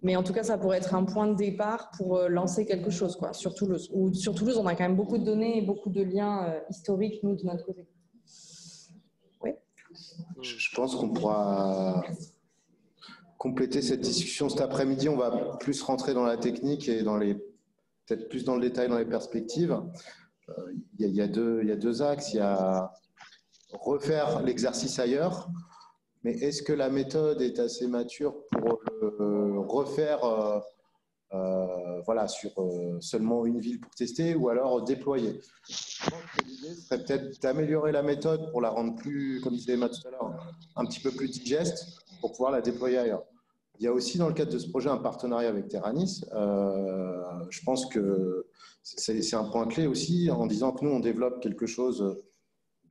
Mais en tout cas, ça pourrait être un point de départ pour lancer quelque chose, quoi, sur Toulouse. Sur Toulouse, on a quand même beaucoup de données et beaucoup de liens historiques, nous, de notre côté. Oui. Je pense qu'on pourra compléter cette discussion cet après-midi. On va plus rentrer dans la technique et peut-être plus dans le détail, dans les perspectives. Il y a deux axes. Il y a refaire l'exercice ailleurs. Mais est-ce que la méthode est assez mature pour refaire sur seulement une ville pour tester ou alors déployer? Je pense que l'idée serait peut-être d'améliorer la méthode pour la rendre plus, comme disait Emma tout à l'heure, un petit peu plus digeste pour pouvoir la déployer ailleurs. Il y a aussi dans le cadre de ce projet un partenariat avec Terranis. Je pense que c'est un point clé aussi en disant que nous, on développe quelque chose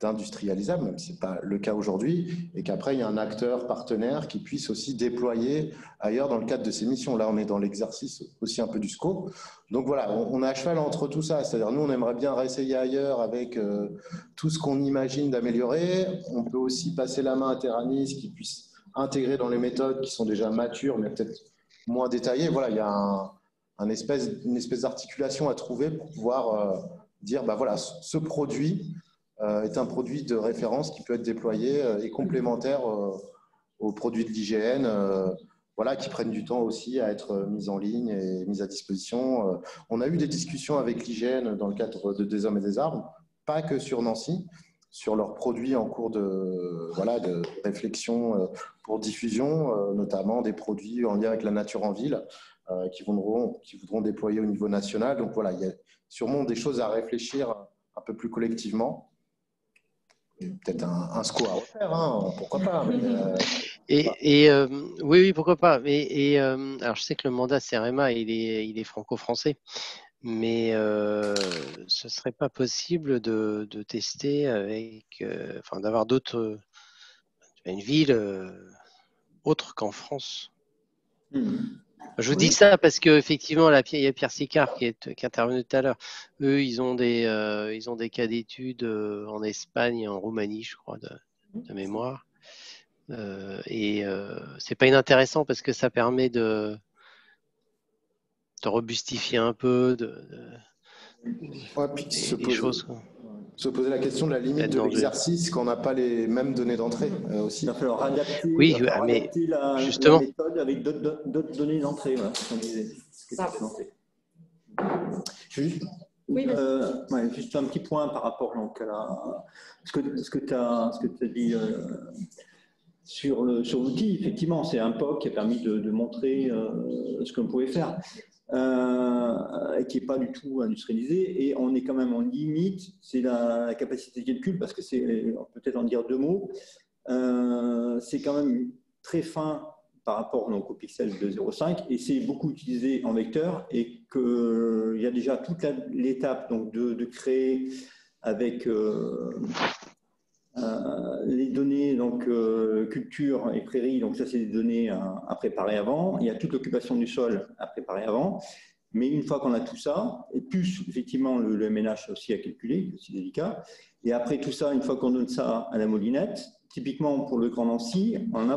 d'industrialisable, même si ce n'est pas le cas aujourd'hui, et qu'après, il y a un acteur partenaire qui puisse aussi déployer ailleurs dans le cadre de ces missions. Là, on est dans l'exercice aussi un peu du scope. Donc voilà, on est à cheval entre tout ça. C'est-à-dire, nous, on aimerait bien réessayer ailleurs avec tout ce qu'on imagine d'améliorer. On peut aussi passer la main à Terranis qui puisse intégrer dans les méthodes qui sont déjà matures, mais peut-être moins détaillées. Voilà, il y a une espèce d'articulation à trouver pour pouvoir dire, bah voilà, ce produit est un produit de référence qui peut être déployé et complémentaire aux produits de l'IGN, voilà, qui prennent du temps aussi à être mis en ligne et mis à disposition. On a eu des discussions avec l'IGN dans le cadre de Des Hommes et des Armes, pas que sur Nancy, sur leurs produits en cours de réflexion pour diffusion, notamment des produits en lien avec la nature en ville qui voudront déployer au niveau national. Donc voilà, il y a sûrement des choses à réfléchir un peu plus collectivement. Peut-être un score à refaire, hein, pourquoi pas. Oui, pourquoi pas. Alors, je sais que le mandat CEREMA, il est franco-français, mais ce serait pas possible de tester avec, d'avoir une ville autre qu'en France. Je vous dis ça parce qu'effectivement, il y a Pierre Sicard qui est intervenu tout à l'heure. Eux, ils ont des cas d'études en Espagne et en Roumanie, je crois, de mémoire. C'est pas inintéressant parce que ça permet de robustifier un peu des choses. Se poser la question de la limite de l'exercice quand on n'a pas les mêmes données d'entrée aussi. Il va falloir adapter, la méthode avec d'autres données d'entrée. Voilà, juste un petit point par rapport donc, à ce que tu as dit sur l'outil. Effectivement, c'est un POC qui a permis de montrer ce qu'on pouvait faire. Qui n'est pas du tout industrialisé, et on est quand même en limite, c'est la capacité de calcul, parce que on peut peut-être en dire deux mots, c'est quand même très fin par rapport donc, au pixel de 0,5, et c'est beaucoup utilisé en vecteur, et qu'il y a déjà toute l'étape de créer avec les données donc culture et prairie, donc ça c'est des données à préparer avant. Il y a toute l'occupation du sol à préparer avant. Mais une fois qu'on a tout ça, et plus effectivement le MNH aussi à calculer, c'est aussi délicat. Et après tout ça, une fois qu'on donne ça à la moulinette, typiquement pour le Grand Nancy, on a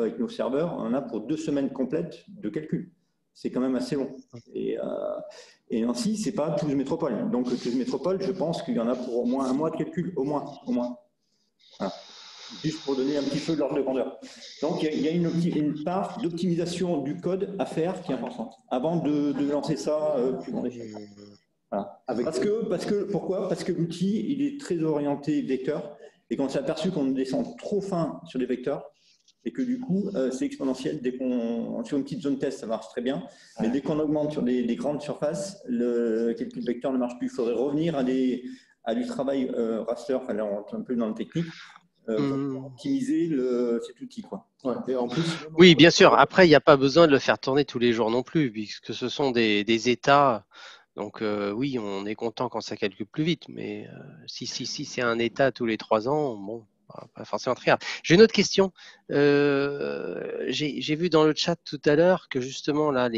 avec nos serveurs, on a pour 2 semaines complètes de calcul. C'est quand même assez long. Et Nancy, c'est pas Toulouse Métropole. Donc Toulouse Métropole, je pense qu'il y en a pour au moins un mois de calcul, au moins. Voilà. Juste pour donner un petit peu de l'ordre de grandeur. Donc, il y a une part d'optimisation du code à faire qui est importante avant de lancer ça plus grand échelle. Voilà. Pourquoi ? Parce que l'outil, il est très orienté vecteur, et quand on s'est aperçu qu'on descend trop fin sur les vecteurs, et que du coup, c'est exponentiel. Sur une petite zone test, ça marche très bien, mais dès qu'on augmente sur des grandes surfaces, le calcul vecteur ne marche plus. Il faudrait revenir à du travail raster, enfin là, on est un peu dans le technique, pour optimiser cet outil, quoi. Ouais. Et en plus, oui, bien sûr. Après, il n'y a pas besoin de le faire tourner tous les jours non plus, puisque ce sont des états. Donc oui, on est content quand ça calcule plus vite, mais si c'est un état tous les 3 ans, bon, pas forcément très grave. J'ai une autre question. J'ai vu dans le chat tout à l'heure que justement là,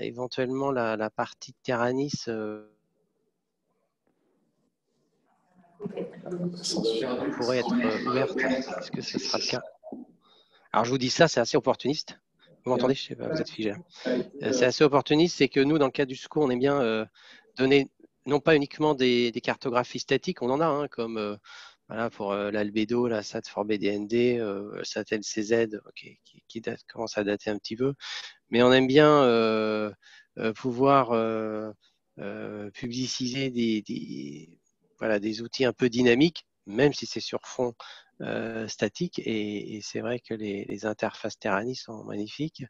éventuellement la partie de Terranis pourrait être ouverte. Est-ce que ce sera le cas? Alors je vous dis ça, c'est assez opportuniste. Vous m'entendez? Je sais pas, vous êtes figé. C'est assez opportuniste, c'est que nous, dans le cas du SCO, on aime bien donner non pas uniquement des cartographies statiques, on en a, hein, comme voilà, pour l'albédo, la SAT4BDND, SAT-LCZ, qui commence à dater un petit peu. Mais on aime bien pouvoir publiciser des outils un peu dynamiques, même si c'est sur fond statique. Et c'est vrai que les interfaces Terranis sont magnifiques.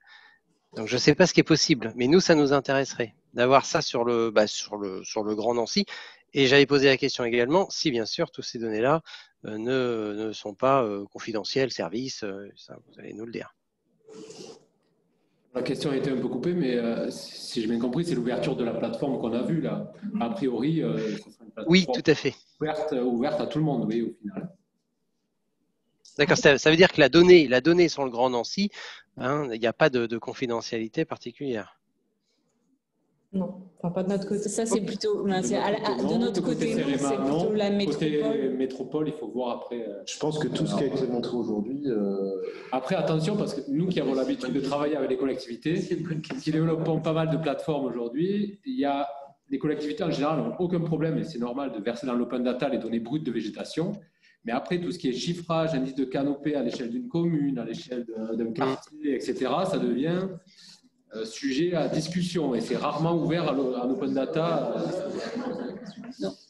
Donc, je ne sais pas ce qui est possible, mais nous, ça nous intéresserait d'avoir ça sur le Grand Nancy. Et j'avais posé la question également, si bien sûr, toutes ces données-là ne sont pas confidentielles, services, ça, vous allez nous le dire. La question a été un peu coupée, mais si j'ai bien compris, c'est l'ouverture de la plateforme qu'on a vue là. A priori, ce sera une plateforme Oui, tout à fait. ouverte à tout le monde, oui, au final. D'accord, ça veut dire que la donnée sur le Grand Nancy, hein, il n'y a pas de confidentialité particulière. Non, enfin, pas de notre côté. Ça, c'est plutôt. De notre côté, nous, c'est plutôt la métropole. Côté métropole, il faut voir après. Je pense que tout ce qui a été montré aujourd'hui. Après, attention, parce que nous qui avons l'habitude de travailler avec les collectivités, qui développent pas mal de plateformes aujourd'hui, il y a les collectivités en général n'ont aucun problème, et c'est normal, de verser dans l'open data les données brutes de végétation. Mais après, tout ce qui est chiffrage, indice de canopée à l'échelle d'une commune, à l'échelle d'un quartier, etc., ça devient sujet à discussion et c'est rarement ouvert en open data.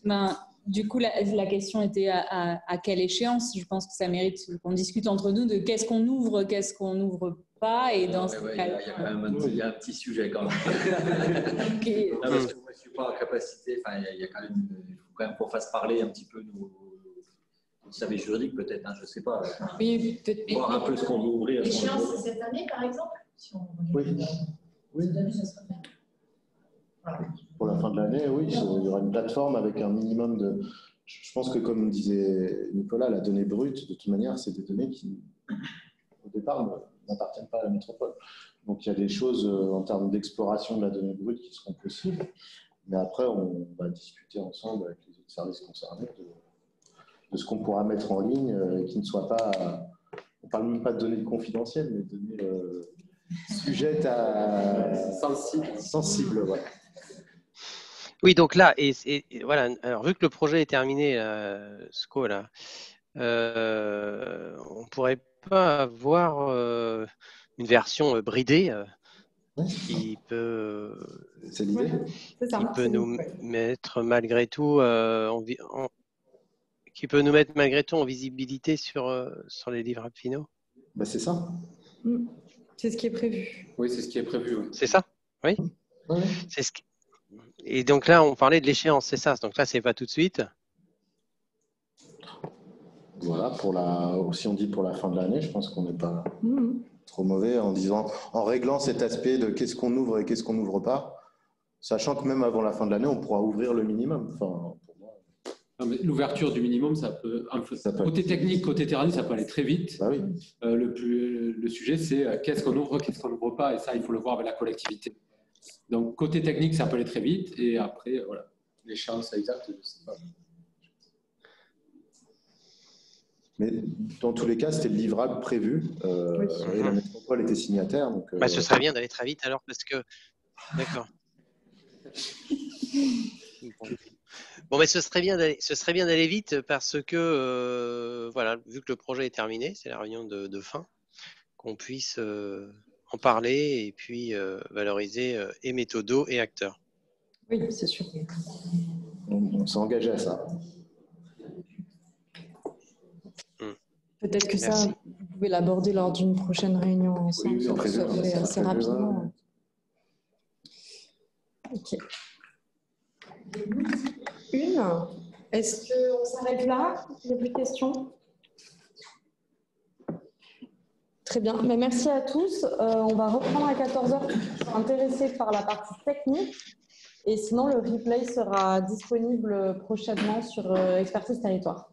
Non, du coup, la question était à quelle échéance? Je pense que ça mérite qu'on discute entre nous de qu'est-ce qu'on ouvre pas. Et dans il y a quand même un petit sujet quand même. Okay. Non, parce que moi, je ne suis pas en capacité, enfin, il faut quand même qu'on fasse parler un petit peu nos services juridiques peut-être, hein, je ne sais pas. Oui, peut-être. Voir un peu ce qu'on veut ouvrir. L'échéance, c'est cette année par exemple? Oui. Cette année, ça sera fait. Voilà. Pour la fin de l'année, oui, il y aura une plateforme avec un minimum de. Je pense que, comme disait Nicolas, la donnée brute, de toute manière, c'est des données qui, au départ, n'appartiennent pas à la métropole. Donc, il y a des choses en termes d'exploration de la donnée brute qui seront possibles. Mais après, on va discuter ensemble avec les autres services concernés de ce qu'on pourra mettre en ligne et qui ne soit pas. On ne parle même pas de données confidentielles, mais de données sujettes à. Sensibles, voilà. Oui, donc là, et voilà, alors vu que le projet est terminé, SCO, là, on ne pourrait pas avoir une version bridée qui peut, nous mettre malgré tout qui peut nous mettre malgré tout en visibilité sur les livrables finaux. Ben, c'est ça. C'est ce qui est prévu. Oui, c'est ce qui est prévu. Oui. C'est ça. Oui. Oui. C'est ce qui... Et donc là, on parlait de l'échéance, c'est ça. Donc là, c'est pas tout de suite. Voilà, si on dit pour la fin de l'année, je pense qu'on n'est pas trop mauvais en réglant cet aspect de qu'est-ce qu'on ouvre et qu'est-ce qu'on n'ouvre pas, sachant que même avant la fin de l'année, on pourra ouvrir le minimum. Enfin, l'ouverture du minimum, côté technique, côté terrain, ça peut aller très vite. Bah oui. Le sujet, c'est qu'est-ce qu'on ouvre, qu'est-ce qu'on n'ouvre pas, et ça, il faut le voir avec la collectivité. Donc, côté technique, ça peut aller très vite, et après, voilà, l'échéance exacte, je ne sais pas. Mais dans tous les cas, c'était le livrable prévu, et la métropole était signataire. Donc, ce serait bien d'aller très vite alors, parce que... D'accord. Bon, mais ce serait bien d'aller vite parce que, voilà, vu que le projet est terminé, c'est la réunion de fin, qu'on puisse en parler et puis valoriser et méthodos et acteurs. Oui, c'est sûr. On s'est engagé à ça. Peut-être que ça, vous pouvez l'aborder lors d'une prochaine réunion ensemble. Oui, prévu, assez rapidement. Ok. Est-ce qu'on s'arrête là? Il n'y a plus de questions? Très bien. Mais merci à tous. On va reprendre à 14h pour ceux qui sont intéressés par la partie technique. Et sinon, le replay sera disponible prochainement sur Expertise Territoire.